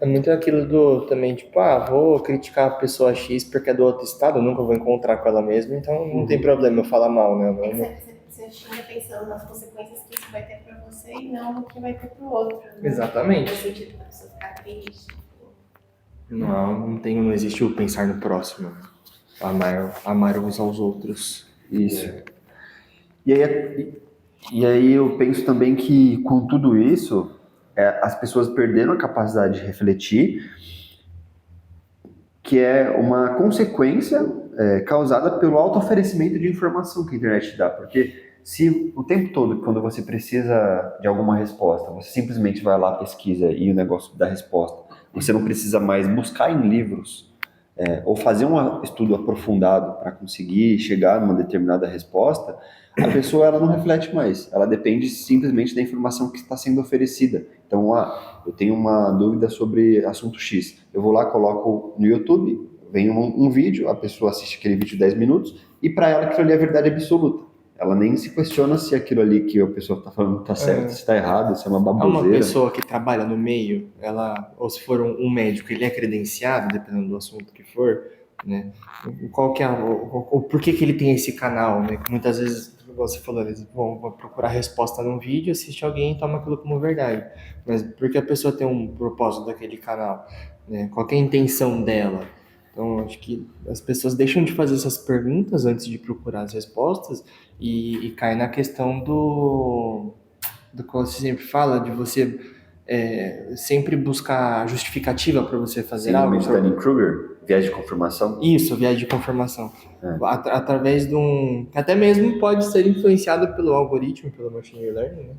É muito aquilo também, tipo, vou criticar a pessoa X porque é do outro estado, eu nunca vou encontrar com ela mesma, então não tem problema eu falar mal, né? Você xinga pensando nas consequências que isso vai ter pra você e não no que vai ter pro outro. Né? Exatamente. No sentido da pessoa ficar triste. Não existe o pensar no próximo. Amar uns aos outros. Isso. E aí eu penso também que com tudo isso, as pessoas perderam a capacidade de refletir, que é uma consequência causada pelo auto-oferecimento de informação que a internet dá. Porque se o tempo todo, quando você precisa de alguma resposta, você simplesmente vai lá, pesquisa e o negócio dá resposta, você não precisa mais buscar em livros ou fazer um estudo aprofundado para conseguir chegar numa determinada resposta, a pessoa ela não reflete mais, ela depende simplesmente da informação que está sendo oferecida. Então, eu tenho uma dúvida sobre assunto X, eu vou lá, coloco no YouTube, vem um vídeo, a pessoa assiste aquele vídeo 10 minutos e para ela aquilo ali é a verdade absoluta. Ela nem se questiona se aquilo ali que a pessoa está falando está certo, se está errado, se é uma baboseira. Uma pessoa que trabalha no meio, ou se for um médico, ele é credenciado, dependendo do assunto que for, né? Qual que é por que ele tem esse canal, né? Que muitas vezes, como você falou, eles vão procurar resposta num vídeo, assiste alguém e toma aquilo como verdade. Mas por que a pessoa tem um propósito daquele canal, né? Qual que é a intenção dela? Então, acho que as pessoas deixam de fazer essas perguntas antes de procurar as respostas e cai na questão do que você sempre fala, de você sempre buscar justificativa para você fazer algo. Síndrome de Dunning-Kruger, viés de confirmação. Isso, viés de confirmação. Através de até mesmo pode ser influenciado pelo algoritmo, pelo machine learning, né?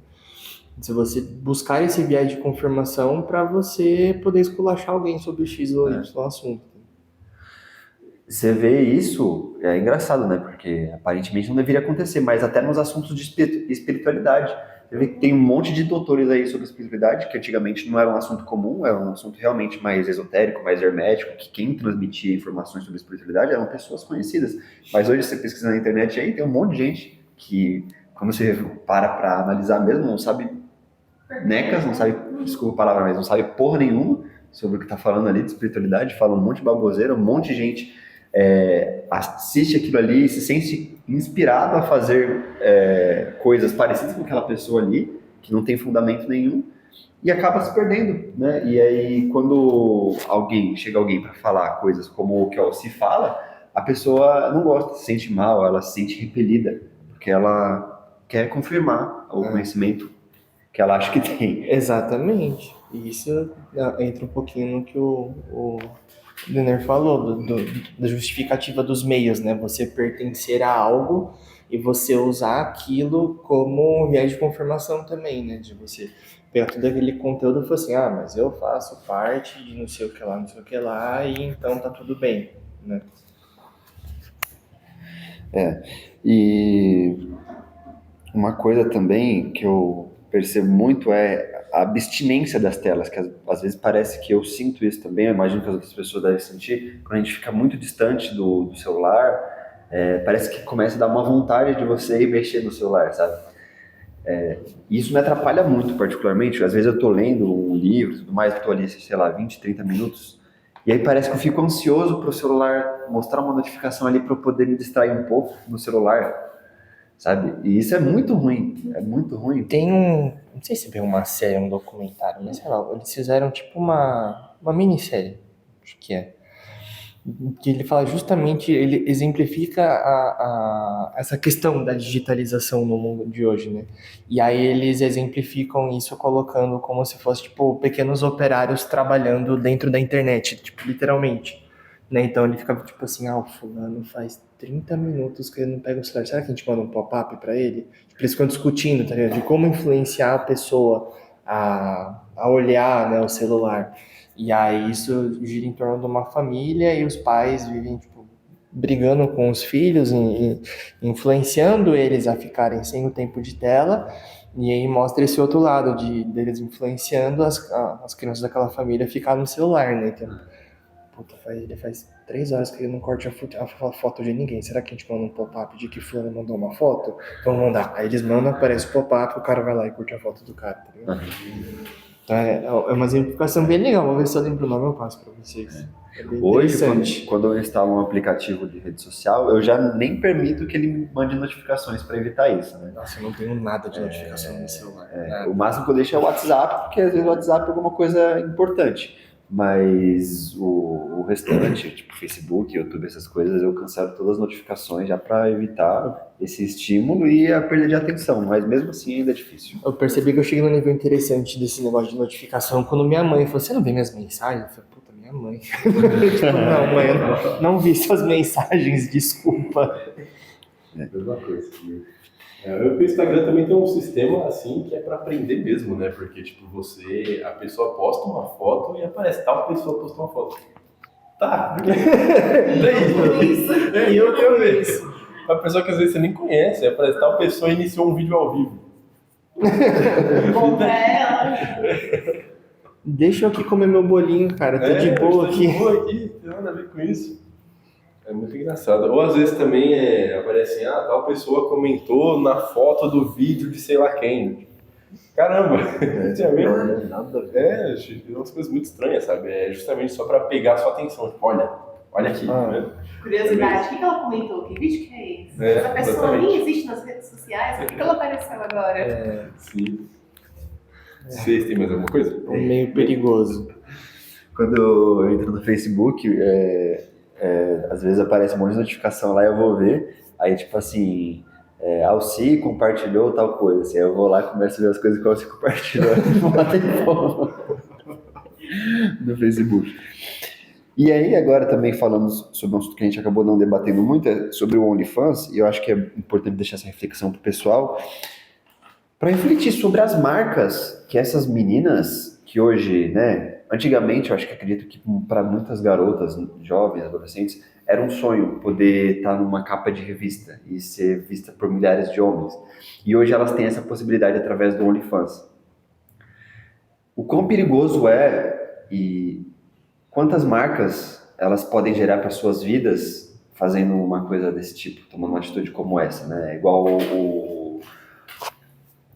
Se você buscar esse viés de confirmação para você poder esculachar alguém sobre o X ou Y assunto. Você vê isso, é engraçado, né? Porque aparentemente não deveria acontecer, mas até nos assuntos de espiritualidade. Você vê que tem um monte de doutores aí sobre espiritualidade, que antigamente não era um assunto comum, era um assunto realmente mais esotérico, mais hermético, que quem transmitia informações sobre espiritualidade eram pessoas conhecidas. Mas hoje você pesquisa na internet aí, tem um monte de gente que, quando você para analisar mesmo, não sabe necas, não sabe, desculpa a palavra, mas não sabe porra nenhuma sobre o que está falando ali de espiritualidade, fala um monte de baboseira, um monte de gente assiste aquilo ali e se sente inspirado a fazer coisas parecidas com aquela pessoa ali, que não tem fundamento nenhum, e acaba se perdendo, né? E aí, quando chega alguém para falar coisas como o que se fala, a pessoa não gosta, se sente mal, ela se sente repelida, porque ela quer confirmar o conhecimento que ela acha que tem. Exatamente. E isso entra um pouquinho no que o Denner falou, da justificativa dos meios, né? Você pertencer a algo e você usar aquilo como viés de confirmação também, né? De você pegar todo aquele conteúdo e falar assim, mas eu faço parte de não sei o que lá, e então tá tudo bem, né? E uma coisa também que eu percebo muito é a abstinência das telas, que às vezes parece que eu sinto isso também, eu imagino que as outras pessoas devem sentir, quando a gente fica muito distante do celular, parece que começa a dar uma vontade de você ir mexer no celular, sabe? E isso me atrapalha muito, particularmente, às vezes eu tô lendo um livro e tudo mais, tô ali, sei lá, 20, 30 minutos, e aí parece que eu fico ansioso pro celular mostrar uma notificação ali para eu poder me distrair um pouco no celular, sabe? E isso é muito ruim, Tem não sei se veio uma série, um documentário, mas sei lá, eles fizeram tipo uma minissérie, acho que é, que ele fala justamente, ele exemplifica essa questão da digitalização no mundo de hoje, né? E aí eles exemplificam isso colocando como se fosse, tipo, pequenos operários trabalhando dentro da internet, tipo, literalmente, né? Então ele fica tipo assim, o fulano faz 30 minutos que ele não pega o celular. Será que a gente manda um pop-up pra ele? Tipo, eles ficam discutindo, tá ligado? De como influenciar a pessoa a olhar, né, o celular. E aí isso gira em torno de uma família e os pais vivem, tipo, brigando com os filhos, influenciando eles a ficarem sem o tempo de tela. E aí mostra esse outro lado deles influenciando as crianças daquela família a ficar no celular, né? Então, puta, ele faz 3 horas que ele não curte a foto de ninguém. Será que a gente manda um pop-up de que fulano mandou uma foto? Vamos mandar. Aí eles mandam, aparece o pop-up, o cara vai lá e curte a foto do cara, tá ligado? Então é uma exemplificação bem legal. Vou ver se eu lembro o nome, eu passo pra vocês. É bem Hoje, interessante. quando eu instalo um aplicativo de rede social, eu já nem permito que ele me mande notificações para evitar isso, né? Nossa, eu não tenho nada de notificação no celular. Nada. O máximo que eu deixo é o WhatsApp, porque às vezes o WhatsApp é alguma coisa importante. Mas o restante, tipo Facebook, YouTube, essas coisas, eu cancelo todas as notificações já para evitar esse estímulo e a perda de atenção. Mas mesmo assim ainda é difícil. Eu percebi que eu cheguei num nível interessante desse negócio de notificação quando minha mãe falou: você não vê minhas mensagens? Eu falei: puta, minha mãe. Tipo, não, mãe, eu não vi suas mensagens, desculpa. Mesma coisa. O Instagram também tem um sistema assim que é pra aprender mesmo, né? Porque, tipo, a pessoa posta uma foto e aparece tal pessoa postou uma foto. Tá. E eu conheço. Uma pessoa que às vezes você nem conhece, aparece tal pessoa iniciou um vídeo ao vivo. Bom pra ela. Deixa eu aqui comer meu bolinho, cara. Tô de boa aqui. De boa aqui, não tem nada a ver com isso. É muito engraçado. Ou às vezes também aparece assim, tal pessoa comentou na foto do vídeo de sei lá quem. Caramba! Tinha mesmo? Nada a ver. É umas coisas muito estranhas, sabe? É justamente só pra pegar a sua atenção. Tipo, olha aqui, tá vendo? Curiosidade, o que ela comentou? Que vídeo que é esse? Essa pessoa exatamente. nem existe nas redes sociais, por que ela apareceu agora? Sim. Vocês têm mais alguma coisa? É meio perigoso. Quando eu entro no Facebook, às vezes aparece um monte de notificação lá e eu vou ver. Aí, tipo assim, Alci compartilhou tal coisa. Assim, aí eu vou lá e começo a ver as coisas que o Alci compartilhou no Facebook. E aí, agora também falamos sobre um assunto que a gente acabou não debatendo muito, sobre o OnlyFans, e eu acho que é importante deixar essa reflexão pro pessoal, para refletir sobre as marcas que essas meninas, que hoje, né, antigamente eu acredito que para muitas garotas, jovens, adolescentes, era um sonho poder estar numa capa de revista e ser vista por milhares de homens. E hoje elas têm essa possibilidade através do OnlyFans. O quão perigoso é e quantas marcas elas podem gerar para suas vidas fazendo uma coisa desse tipo, tomando uma atitude como essa, né? Igual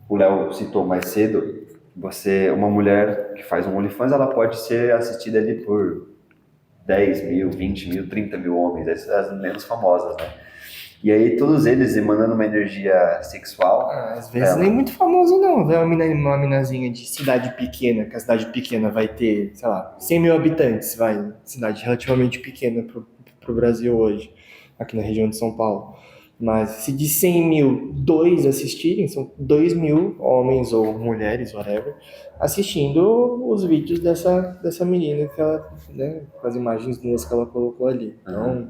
o Léo citou mais cedo, uma mulher que faz um OnlyFans, ela pode ser assistida ali por 10 mil, 20 mil, 30 mil homens, as menos famosas, né? E aí todos eles emanando uma energia sexual. Às vezes nem muito famoso não, né? Uma minazinha de cidade pequena, que a cidade pequena vai ter, sei lá, 100 mil habitantes, cidade relativamente pequena pro Brasil hoje, aqui na região de São Paulo. Mas se de 100 mil, 2 assistirem, são 2 mil homens ou mulheres, whatever, assistindo os vídeos dessa menina que ela, né, com as imagens nuas que ela colocou ali. Então,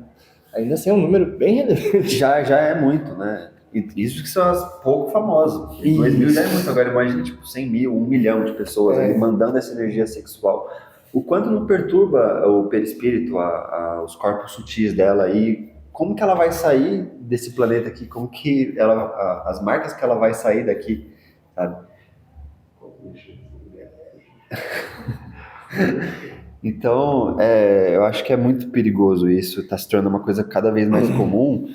ainda assim é um número bem relevante. Já é muito, né? E isso que são as pouco famosas. 2 mil já é muito, agora imagina tipo 100 mil, 1 milhão de pessoas ali mandando essa energia sexual. O quanto não perturba o perispírito, os corpos sutis dela e como que ela vai sair desse planeta aqui, como que as marcas que ela vai sair daqui, sabe? Então, eu acho que é muito perigoso isso, está se tornando uma coisa cada vez mais comum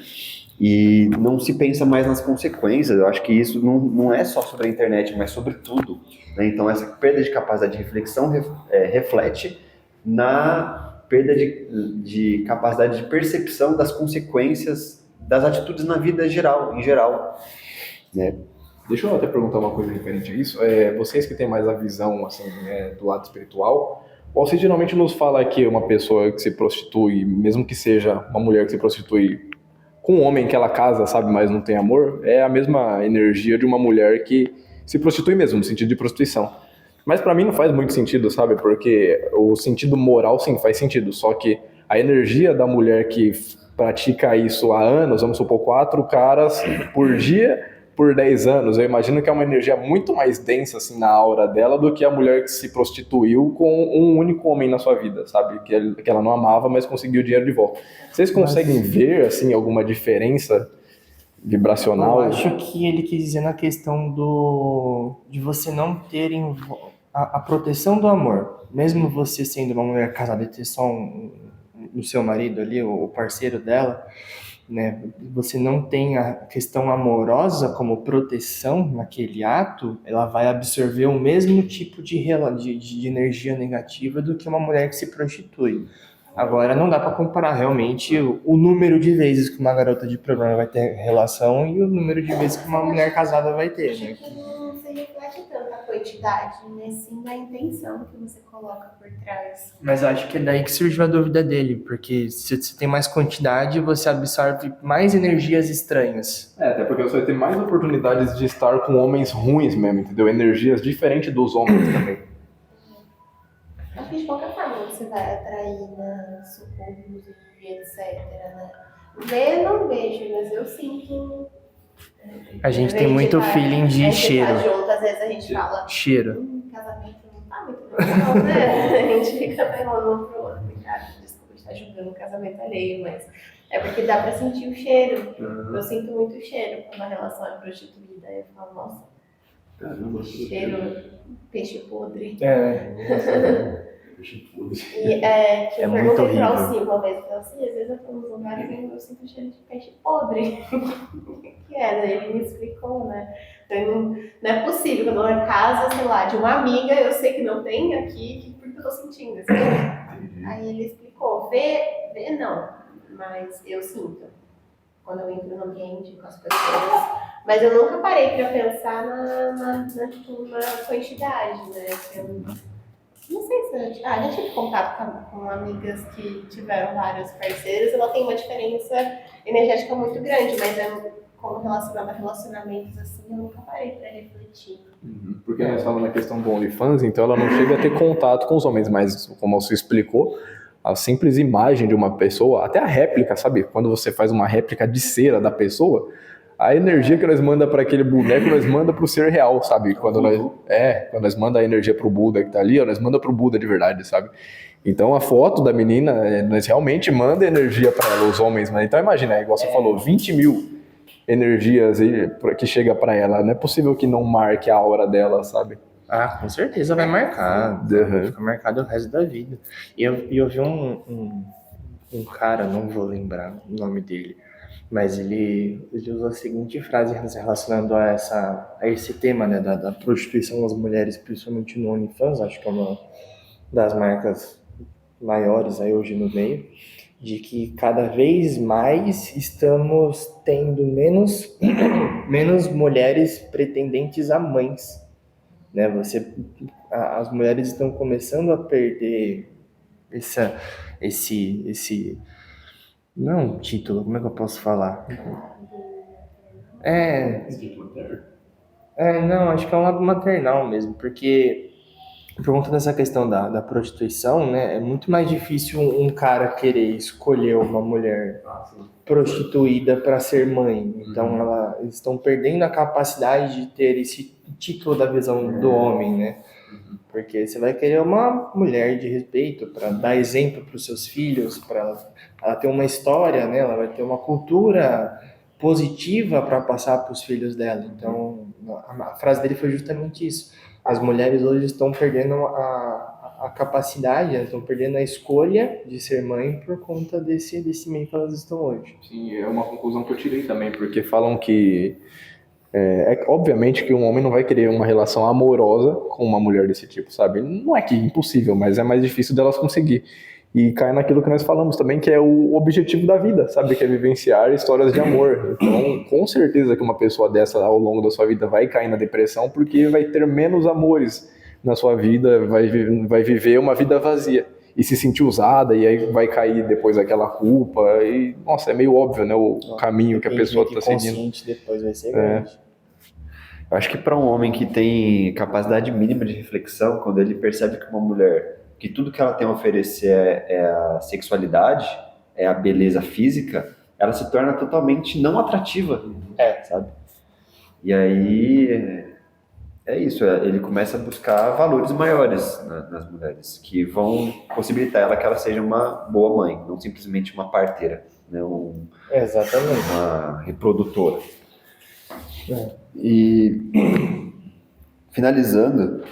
e não se pensa mais nas consequências. Eu acho que isso não é só sobre a internet, mas sobre tudo, né? Então, essa perda de capacidade de reflexão reflete na perda de capacidade de percepção das consequências das atitudes na vida em geral, né? Deixa eu até perguntar uma coisa referente a isso. Vocês que têm mais a visão assim, do lado espiritual, você geralmente nos fala que uma pessoa que se prostitui, mesmo que seja uma mulher que se prostitui com um homem que ela casa, sabe, mas não tem amor, é a mesma energia de uma mulher que se prostitui mesmo, no sentido de prostituição. Mas pra mim não faz muito sentido, sabe? Porque o sentido moral, sim, faz sentido. Só que a energia da mulher que pratica isso há anos, vamos supor, 4 caras por dia, por 10 anos, eu imagino que é uma energia muito mais densa assim, na aura dela do que a mulher que se prostituiu com um único homem na sua vida, sabe? Que ela não amava, mas conseguiu o dinheiro de volta. Vocês conseguem ver assim, alguma diferença vibracional? Eu acho que ele quis dizer na questão de você não ter a proteção do amor. Mesmo você sendo uma mulher casada e ter só o seu marido ali, o parceiro dela, né? Você não tem a questão amorosa como proteção naquele ato, ela vai absorver o mesmo tipo de energia negativa do que uma mulher que se prostitui. Agora, não dá para comparar realmente o número de vezes que uma garota de programa vai ter relação e o número de vezes que uma mulher casada vai ter, né? Acho que não se reflete tanto a quantidade, né? Sim da intenção que você coloca por trás. Mas eu acho que é daí que surgiu a dúvida dele, porque se você tem mais quantidade, você absorve mais energias estranhas. Até porque você vai ter mais oportunidades de estar com homens ruins mesmo, entendeu? Energias diferentes dos homens também. Acho que de qualquer forma você vai atrair, né, sucubos e etc, né? Ver, não vejo, mas eu sinto. A gente tem muito feeling de cheiro. A gente tá junto, às vezes a gente fala, Cheiro. casamento não tá muito bom, né? A gente fica perguntando um pro outro, cara, desculpa, a gente tá julgando o casamento alheio, mas é porque dá pra sentir o cheiro. Eu sinto muito cheiro quando a relação é prostituída. Aí eu falo, nossa, cheiro, peixe podre. E que eu muito perguntei pra horrível. Alci uma vez, eu falei assim, às vezes eu tô nos lugares e eu sinto cheiro de peixe podre. O que é? Daí ele me explicou, né? Então, não é possível, quando eu tô na casa, sei lá, de uma amiga, eu sei que não tem aqui, porque eu tô sentindo, assim. Aí ele explicou, ver não, mas eu sinto. Quando eu entro no ambiente com as pessoas. Mas eu nunca parei pra pensar na quantidade, né? Não sei se eu já tive contato com amigas que tiveram vários parceiros, ela tem uma diferença energética muito grande, mas como relacionada a relacionamentos assim, eu nunca parei pra refletir. Porque nós falamos na questão do OnlyFans, então ela não chega a ter contato com os homens, mas como você explicou, a simples imagem de uma pessoa, até a réplica, sabe? Quando você faz uma réplica de cera da pessoa, a energia que nós manda para aquele boneco, nós manda para o ser real, sabe? Quando nós manda a energia para o Buda que tá ali, nós manda para o Buda de verdade, sabe? Então a foto da menina, nós realmente manda energia para ela, os homens, né? Então imagina, igual você falou, 20 mil energias que chega para ela, não é possível que não marque a aura dela, sabe? Ah, com certeza vai marcar. Uhum. Fica marcado o resto da vida. E eu vi um cara, não vou lembrar o nome dele, mas ele usou a seguinte frase relacionando a esse tema, né, da prostituição das mulheres, principalmente no OnlyFans, acho que é uma das marcas maiores aí hoje no meio, de que cada vez mais estamos tendo menos mulheres pretendentes a mães, né? As mulheres estão começando a perder esse não é um título, como é que eu posso falar? Não, acho que é um lado maternal mesmo, porque por conta dessa questão da prostituição, né, é muito mais difícil um cara querer escolher uma mulher prostituída para ser mãe. Então eles estão perdendo a capacidade de ter esse título da visão do homem, né? Porque você vai querer uma mulher de respeito para dar exemplo para os seus filhos, para ela ter uma história, né? Ela vai ter uma cultura positiva para passar para os filhos dela. Então, a frase dele foi justamente isso. As mulheres hoje estão perdendo a capacidade, estão perdendo a escolha de ser mãe por conta desse meio que elas estão hoje. Sim, é uma conclusão que eu tirei também, porque falam que obviamente que um homem não vai querer uma relação amorosa com uma mulher desse tipo, sabe? Não é que é impossível, mas é mais difícil delas conseguir. E cai naquilo que nós falamos também, que é o objetivo da vida, sabe? Que é vivenciar histórias de amor. Então, com certeza que uma pessoa dessa, ao longo da sua vida, vai cair na depressão, porque vai ter menos amores na sua vida, vai viver uma vida vazia. E se sentir usada, e aí vai cair depois aquela culpa. E, nossa, é meio óbvio, né? O caminho que a pessoa está seguindo. Depois vai ser grande. Eu acho que para um homem que tem capacidade mínima de reflexão, quando ele percebe que uma mulher, que tudo que ela tem a oferecer é a sexualidade, é a beleza física, ela se torna totalmente não atrativa, sabe? E aí é isso, ele começa a buscar valores maiores nas mulheres, que vão possibilitar ela que ela seja uma boa mãe, não simplesmente uma parteira, né? Exatamente. Uma reprodutora. É. E finalizando,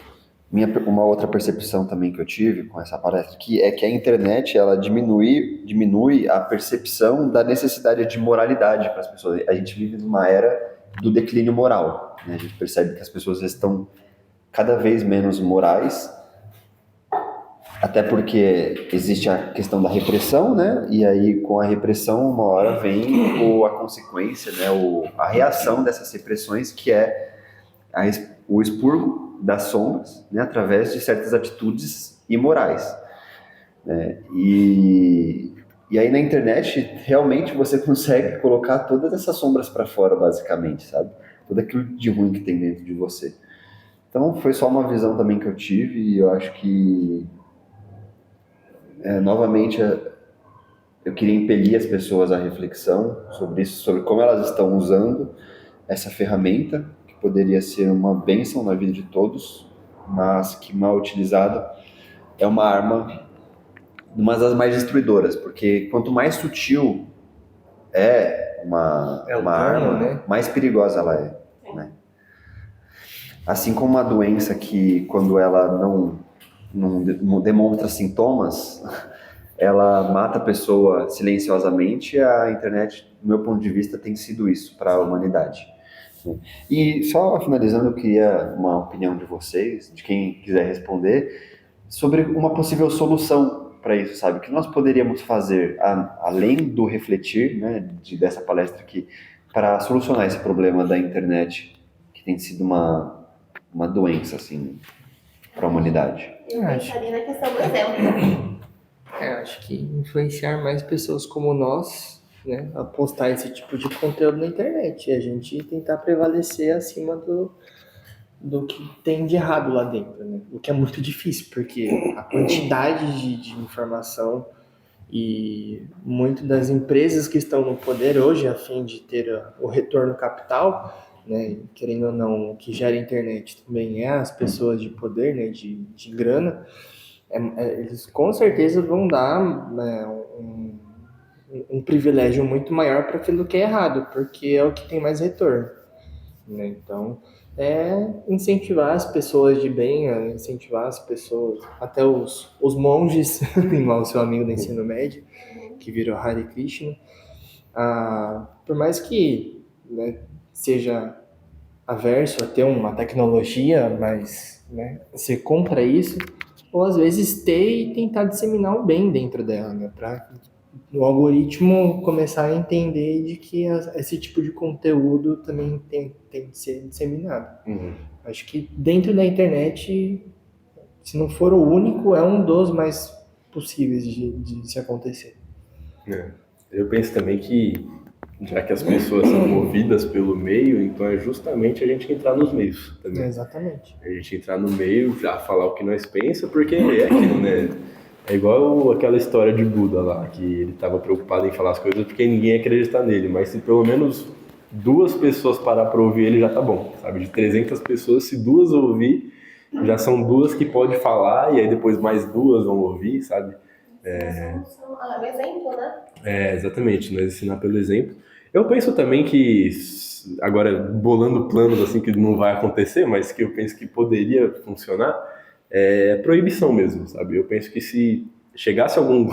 uma outra percepção também que eu tive com essa palestra aqui é que a internet ela diminui a percepção da necessidade de moralidade para as pessoas. A gente vive numa era do declínio moral, né? A gente percebe que as pessoas estão cada vez menos morais, até porque existe a questão da repressão, né? E aí com a repressão uma hora vem a consequência, né? A reação dessas repressões, que é o expurgo das sombras, né? Através de certas atitudes imorais, né? E aí na internet realmente você consegue colocar todas essas sombras para fora, basicamente, sabe? Tudo aquilo de ruim que tem dentro de você. Então foi só uma visão também que eu tive, e eu acho que novamente eu queria impelir as pessoas à reflexão sobre isso, sobre como elas estão usando essa ferramenta, que poderia ser uma bênção na vida de todos, mas que mal utilizada é uma arma, uma das mais destruidoras, porque quanto mais sutil é uma arma, né? mais perigosa ela é, né? Assim como uma doença que, quando ela não demonstra sintomas, ela mata a pessoa silenciosamente. A internet, do meu ponto de vista, tem sido isso para a humanidade. E só finalizando, eu queria uma opinião de vocês, de quem quiser responder, sobre uma possível solução para isso, sabe? O que nós poderíamos fazer, além do refletir, né, dessa palestra aqui, para solucionar esse problema da internet, que tem sido uma doença, assim, para a humanidade. Eu pensaria na questão do exemplo. Acho que influenciar mais pessoas como nós, né, a postar esse tipo de conteúdo na internet, e a gente tentar prevalecer acima do que tem de errado lá dentro, né? O que é muito difícil, porque a quantidade de informação e muito das empresas que estão no poder hoje, a fim de ter o retorno capital, né, querendo ou não, o que gera a internet também é as pessoas de poder, né, de grana, eles com certeza vão dar, né, um privilégio muito maior para aquilo que é errado, porque é o que tem mais retorno, né? Então, incentivar as pessoas de bem, incentivar as pessoas, até os monges, igual o seu amigo do ensino médio, que virou Hare Krishna, por mais que, né, seja averso a ter uma tecnologia, mas, né, você compra isso, ou às vezes ter e tentar disseminar o bem dentro dela, né, para o algoritmo começar a entender de que esse tipo de conteúdo também tem que ser disseminado. Acho que dentro da internet, se não for o único, é um dos mais possíveis de se acontecer. Eu penso também que, já que as pessoas são movidas pelo meio, então é justamente a gente entrar nos meios também. Exatamente. A gente entrar no meio, já falar o que nós pensa, porque é aquilo, né? É igual aquela história de Buda lá, que ele estava preocupado em falar as coisas porque ninguém ia acreditar nele, mas se pelo menos 2 pessoas parar para ouvir ele, já tá bom, sabe? De 300 pessoas, se 2 ouvir, já são 2 que pode falar, e aí depois mais 2 vão ouvir, sabe? O exemplo, né? Exatamente, nós ensinar pelo exemplo. Eu penso também que, agora bolando planos assim que não vai acontecer, mas que eu penso que poderia funcionar, proibição mesmo, sabe? Eu penso que se chegasse algum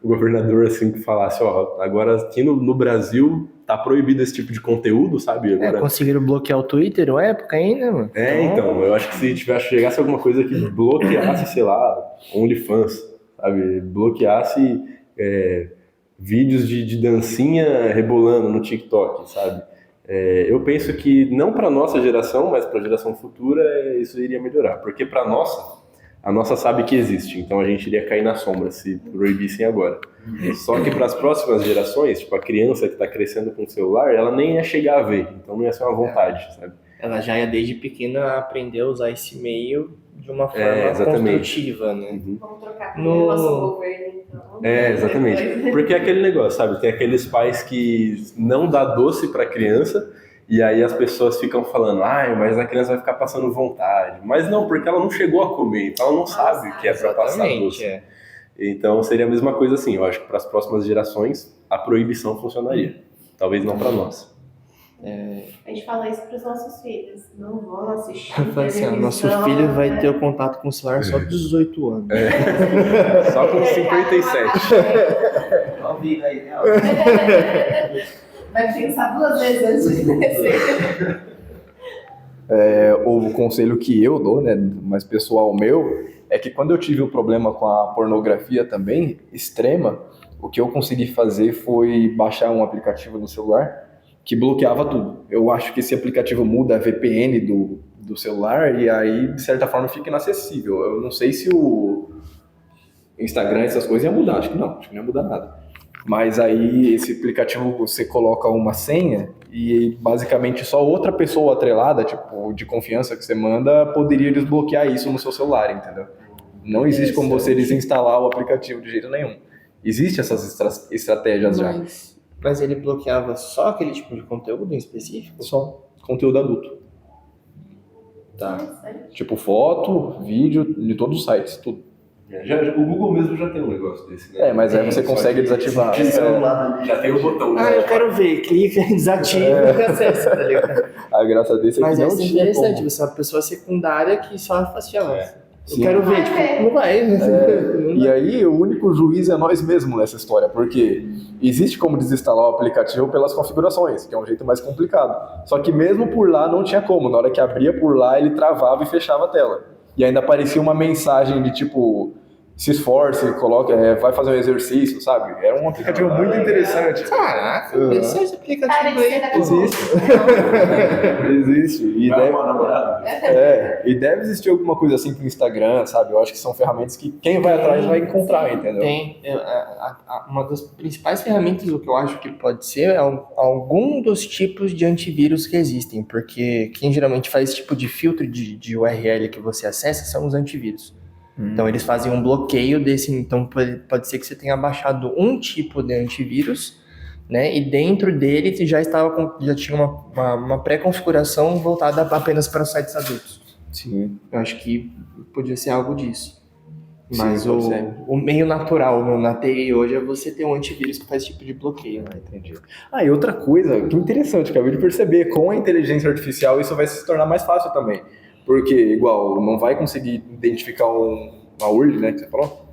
governador assim que falasse, agora aqui no Brasil tá proibido esse tipo de conteúdo, sabe? Agora... conseguiram bloquear o Twitter à época ainda, mano? Então, eu acho que se chegasse alguma coisa que bloqueasse, sei lá, OnlyFans, sabe? Bloqueasse vídeos de dancinha rebolando no TikTok, sabe? Eu penso que não para nossa geração, mas para a geração futura, isso iria melhorar. Porque para a nossa sabe que existe, então a gente iria cair na sombra se proibissem agora. Só que para as próximas gerações, tipo a criança que está crescendo com o celular, ela nem ia chegar a ver, então não ia ser uma vontade, sabe? Ela já ia desde pequena aprender a usar esse meio de uma forma construtiva, né? Vamos trocar com o nosso governo, então. Exatamente. Porque é aquele negócio, sabe? Tem aqueles pais que não dá doce pra criança e aí as pessoas ficam falando, ai, mas a criança vai ficar passando vontade. Mas não, porque ela não chegou a comer, então ela não sabe o que é pra passar doce. é. Então seria a mesma coisa assim, eu acho que para as próximas gerações a proibição funcionaria. Talvez não para nós. A gente fala isso pros nossos filhos. Não vão assistir. Eu falei assim, ó, nosso televisão, filho vai né? ter o contato com o celular só dos 18 anos. Só com 57. Tá ouvindo aí, né? Vai pensar 2 vezes antes de conhecer. O conselho que eu dou, né, mais pessoal meu, é que quando eu tive um problema com a pornografia também, extrema, o que eu consegui fazer foi baixar um aplicativo no celular que bloqueava tudo. Eu acho que esse aplicativo muda a VPN do celular e aí, de certa forma, fica inacessível. Eu não sei se o Instagram, essas coisas iam mudar, acho que não ia mudar nada. Mas aí, esse aplicativo, você coloca uma senha e basicamente só outra pessoa atrelada, tipo, de confiança que você manda, poderia desbloquear isso no seu celular, entendeu? Não existe como você desinstalar o aplicativo de jeito nenhum. Existem essas estratégias já. Mas ele bloqueava só aquele tipo de conteúdo em específico? Só conteúdo adulto. Tá. Tipo foto, vídeo, de todos os sites, tudo. O Google mesmo já tem um negócio desse, né? Mas aí você consegue desativar. Já tem o botão. Ah, eu quero ver. Clica, desativa e acessa, tá ligado? A graça desse é Mas que isso não é tinha interessante, como. você é uma pessoa secundária que só faz Eu Sim. quero ver, Vai tipo, ver. não vai. E aí, o único juiz é nós mesmos nessa história, porque existe como desinstalar o aplicativo pelas configurações, que é um jeito mais complicado. Só que mesmo por lá não tinha como, na hora que abria por lá ele travava e fechava a tela. E ainda aparecia uma mensagem de tipo, se esforce, coloque, vai fazer um exercício, sabe? Era um aplicativo muito interessante. Caraca, esse aplicativo Para de ser aí. da Globo. Existe. E deve existir alguma coisa assim com o Instagram, sabe? Eu acho que são ferramentas que quem vai atrás vai encontrar, entendeu? Tem. Uma das principais ferramentas, o que eu acho que pode ser, é algum dos tipos de antivírus que existem, porque quem geralmente faz esse tipo de filtro de URL que você acessa são os antivírus. Então eles fazem um bloqueio desse, então pode ser que você tenha baixado um tipo de antivírus, né? E dentro dele já tinha uma pré-configuração voltada apenas para sites adultos. Sim. Eu acho que podia ser algo disso. Mas Sim, pode ser. o meio natural na TI hoje é você ter um antivírus que faz esse tipo de bloqueio. Entendi. E outra coisa que interessante, acabei de perceber, com a inteligência artificial isso vai se tornar mais fácil também. Porque, igual, não vai conseguir identificar uma URL, né, que você falou?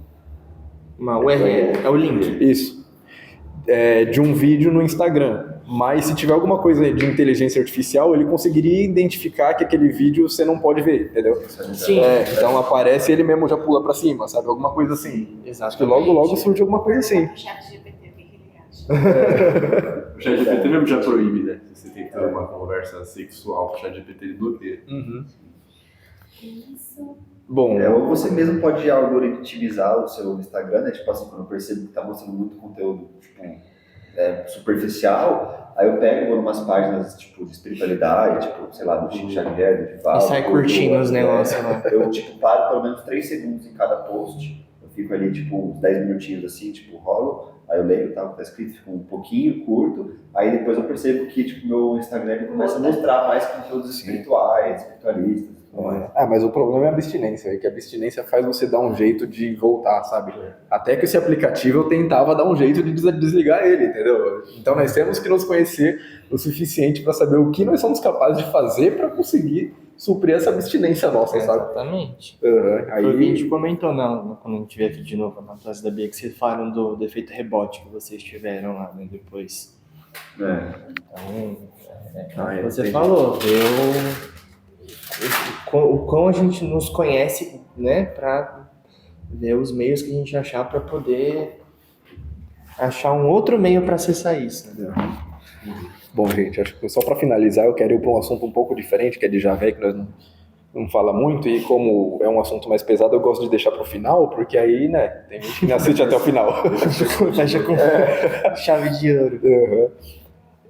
Uma URL, é o link. Isso. De um vídeo no Instagram. Mas se tiver alguma coisa de inteligência artificial, ele conseguiria identificar que aquele vídeo você não pode ver, entendeu? Sim. Então aparece e ele mesmo já pula pra cima, sabe? Alguma coisa assim. Exato. Acho que logo surge alguma coisa assim. Chat GPT, o que ele acha? O ChatGPT mesmo já proíbe, né? Se você tem que ter uma conversa sexual com o ChatGPT, ele bloqueia. Isso. Bom, Ou você mesmo pode algoritmizar o seu Instagram, né? Tipo assim, quando eu percebo que tá mostrando muito conteúdo tipo, superficial, aí eu pego, vou numas páginas tipo, de espiritualidade, tipo, sei lá, do Chico Xavier, do Divaldo. E sai curtindo os negócios lá. Eu, tipo, paro pelo menos 3 segundos em cada post. Eu fico ali, tipo, uns 10 minutinhos assim, tipo, rolo. Aí eu leio, tá, o que tá escrito, fica um pouquinho curto. Aí depois eu percebo que, tipo, meu Instagram ele começa a mostrar mais conteúdos espirituais, espiritualistas. mas o problema é a abstinência, que a abstinência faz você dar um jeito de voltar, sabe? Até que esse aplicativo eu tentava dar um jeito de desligar ele, entendeu? Então nós temos que nos conhecer o suficiente para saber o que nós somos capazes de fazer para conseguir suprir essa abstinência nossa, sabe? Exatamente. Aí Foi o que a gente comentou quando a gente vier aqui de novo na classe da Bia, que vocês falaram do efeito rebote que vocês tiveram lá, né, depois. Então, você entendi. falou, o quão a gente nos conhece, né, pra ver os meios que a gente achar pra poder achar um outro meio pra acessar isso. Né? Bom, gente, acho que só para finalizar eu quero ir para um assunto um pouco diferente, que é de Javé, que nós não fala muito, e como é um assunto mais pesado, eu gosto de deixar pro final, porque aí, né, tem gente que me assiste até o final. Fecha com chave de ouro.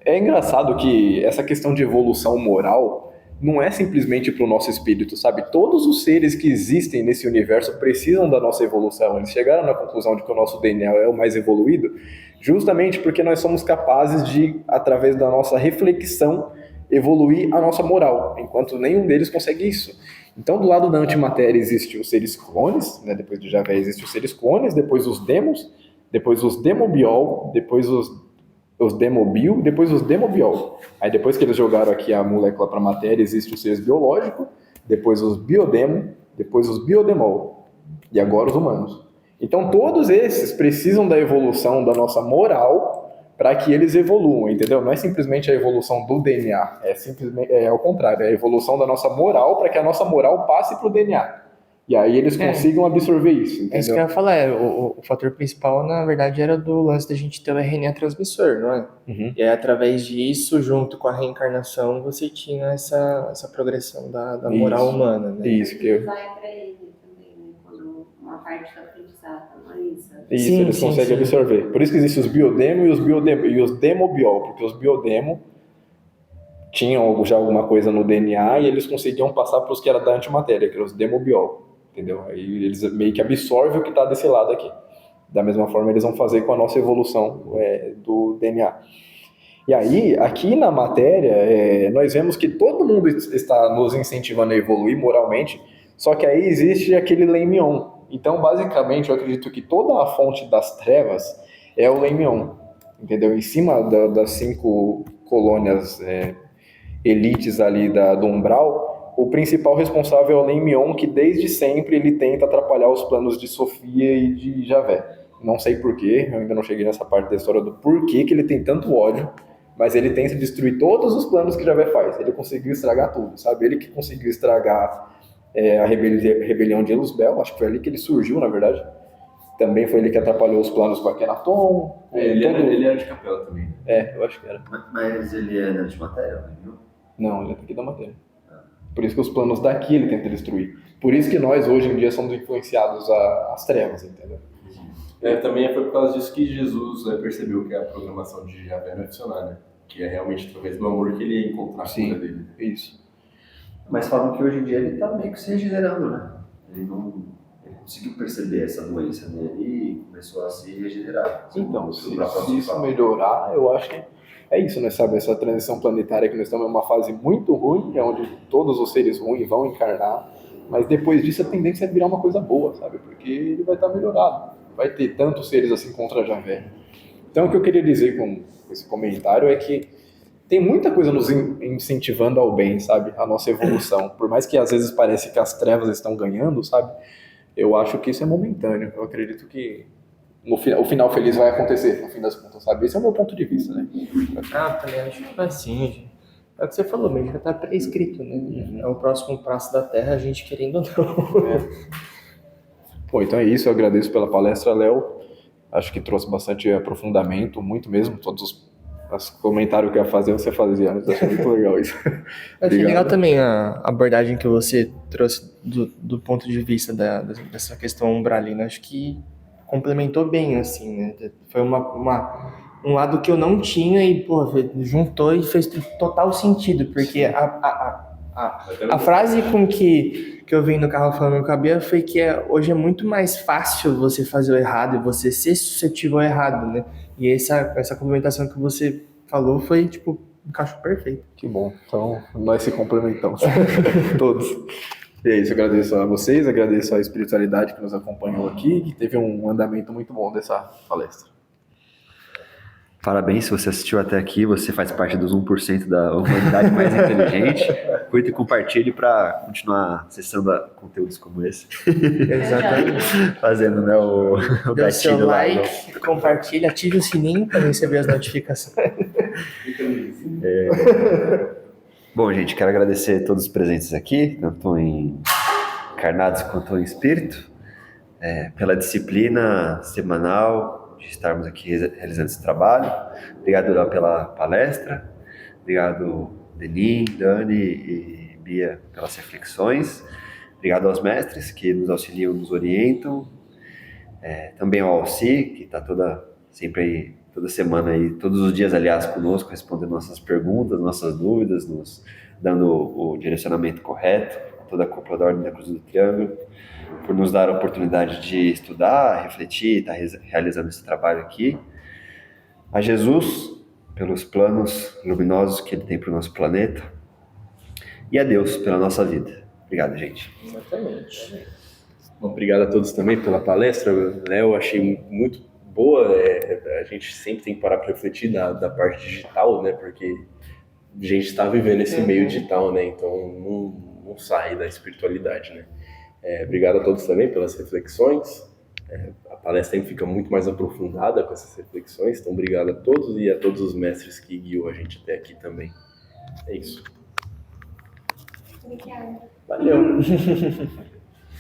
É engraçado que essa questão de evolução moral não é simplesmente para o nosso espírito, sabe? Todos os seres que existem nesse universo precisam da nossa evolução. Eles chegaram na conclusão de que o nosso DNA é o mais evoluído justamente porque nós somos capazes de, através da nossa reflexão, evoluir a nossa moral, enquanto nenhum deles consegue isso. Então, do lado da antimatéria existe os seres clones, né? Depois do Javé existe os seres clones, depois os demos, depois os demobiol, depois os demobil, depois os demobiol. Aí depois que eles jogaram aqui a molécula para a matéria, existe os seres biológicos, depois os biodemo, depois os biodemol, e agora os humanos. Então todos esses precisam da evolução da nossa moral para que eles evoluam, entendeu? Não é simplesmente a evolução do DNA, é ao contrário, é a evolução da nossa moral para que a nossa moral passe para o DNA. E aí eles consigam absorver isso, entendeu? É isso que eu ia falar, o fator principal, na verdade, era do lance da gente ter o RNA transmissor, não é? Uhum. E aí, através disso, junto com a reencarnação, você tinha essa progressão da moral humana, né? Isso, que Vai para ele também, né? Quando uma parte da aprendizado, não é isso? Isso, Sim, eles sim, conseguem sim. absorver. Por isso que existem os biodemo e os demobiol, porque os biodemo tinham já alguma coisa no DNA e eles conseguiam passar para os que era da antimatéria, que eram os demobiol, entendeu? Aí eles meio que absorvem o que está desse lado aqui. Da mesma forma eles vão fazer com a nossa evolução do DNA. E aí, aqui na matéria, nós vemos que todo mundo está nos incentivando a evoluir moralmente, só que aí existe aquele Leimion. Então, basicamente, eu acredito que toda a fonte das trevas é o Leimion, entendeu? Em cima das 5 colônias elites ali do umbral, o principal responsável é o Leimion, que desde sempre ele tenta atrapalhar os planos de Sofia e de Javé. Não sei porquê, eu ainda não cheguei nessa parte da história do porquê que ele tem tanto ódio, mas ele tenta destruir todos os planos que Javé faz. Ele conseguiu estragar tudo, sabe? Ele que conseguiu estragar a rebelião de Elusbel, acho que foi ali que ele surgiu, na verdade. Também foi ele que atrapalhou os planos com Akhenaton. Ele era de capela também. Eu acho que era. Mas ele é de antimatéria, viu? Não, ele é daqui da matéria. Por isso que os planos daqui ele tenta destruir. Por isso que nós, hoje em dia, somos influenciados às trevas, entendeu? Também foi por causa disso que Jesus percebeu que a programação de Javé não ia funcionar, né? Que é realmente através do amor que ele ia encontrar a cura dele. Isso. Mas falam que hoje em dia ele tá meio que se regenerando, né? Ele conseguiu perceber essa doença nele e começou a se regenerar. Então, se isso melhorar, eu acho que é isso, né? Sabe? Essa transição planetária que nós estamos em uma fase muito ruim, onde todos os seres ruins vão encarnar, mas depois disso a tendência é virar uma coisa boa, sabe? Porque ele vai estar melhorado. Vai ter tantos seres assim contra Javé. Então, o que eu queria dizer com esse comentário é que tem muita coisa nos incentivando ao bem, sabe? A nossa evolução. Por mais que às vezes pareça que as trevas estão ganhando, sabe? Eu acho que isso é momentâneo. Eu acredito que o final feliz vai acontecer, no fim das contas, sabe? Esse é o meu ponto de vista, né? Também acho que foi assim, gente. É o que você falou mesmo, já tá prescrito, né? É o próximo passo da Terra, a gente querendo ou não. Pô, então é isso, eu agradeço pela palestra, Léo. Acho que trouxe bastante aprofundamento, muito mesmo. Todos os comentários que eu ia fazer, você fazia antes. Achei muito legal isso. Achei legal também a abordagem que você trouxe do ponto de vista dessa questão umbralina. Acho que complementou bem, assim, né? Foi um lado que eu não tinha e, pô, juntou e fez total sentido, porque a frase com que eu vim no carro falando com a Bia foi que hoje é muito mais fácil você fazer o errado e você ser suscetível ao errado, né? E essa complementação que você falou foi, tipo, um encaixo perfeito. Que bom. Então, nós se complementamos. Todos. E é isso, agradeço a vocês, agradeço a espiritualidade que nos acompanhou aqui, que teve um andamento muito bom dessa palestra. Parabéns se você assistiu até aqui, você faz parte dos 1% da humanidade mais inteligente. Curta e compartilhe para continuar acessando conteúdos como esse. Exatamente. Fazendo, né, o Dê seu gatilho lá. like, compartilhe, ative o sininho para receber as notificações. Bom, gente, quero agradecer a todos os presentes aqui, tanto encarnados quanto em espírito, pela disciplina semanal de estarmos aqui realizando esse trabalho. Obrigado, Léo, pela palestra. Obrigado, Denim, Dani e Bia, pelas reflexões. Obrigado aos mestres que nos auxiliam, nos orientam. Também ao Alci, que está sempre aí, toda semana aí, todos os dias, aliás, conosco, respondendo nossas perguntas, nossas dúvidas, nos dando o direcionamento correto, a toda a cúpula da Ordem da Cruz do Triângulo, por nos dar a oportunidade de estudar, refletir, estar realizando esse trabalho aqui. A Jesus, pelos planos luminosos que Ele tem para o nosso planeta. E a Deus pela nossa vida. Obrigado, gente. Exatamente. Bom, obrigado a todos também pela palestra, Léo, achei muito boa. A gente sempre tem que parar para refletir da parte digital, né? Porque a gente está vivendo esse meio digital, né? Então não sai da espiritualidade, né? Obrigado a todos também pelas reflexões. A palestra sempre fica muito mais aprofundada com essas reflexões, então obrigado a todos e a todos os mestres que guiou a gente até aqui também. É isso. Obrigada. Valeu.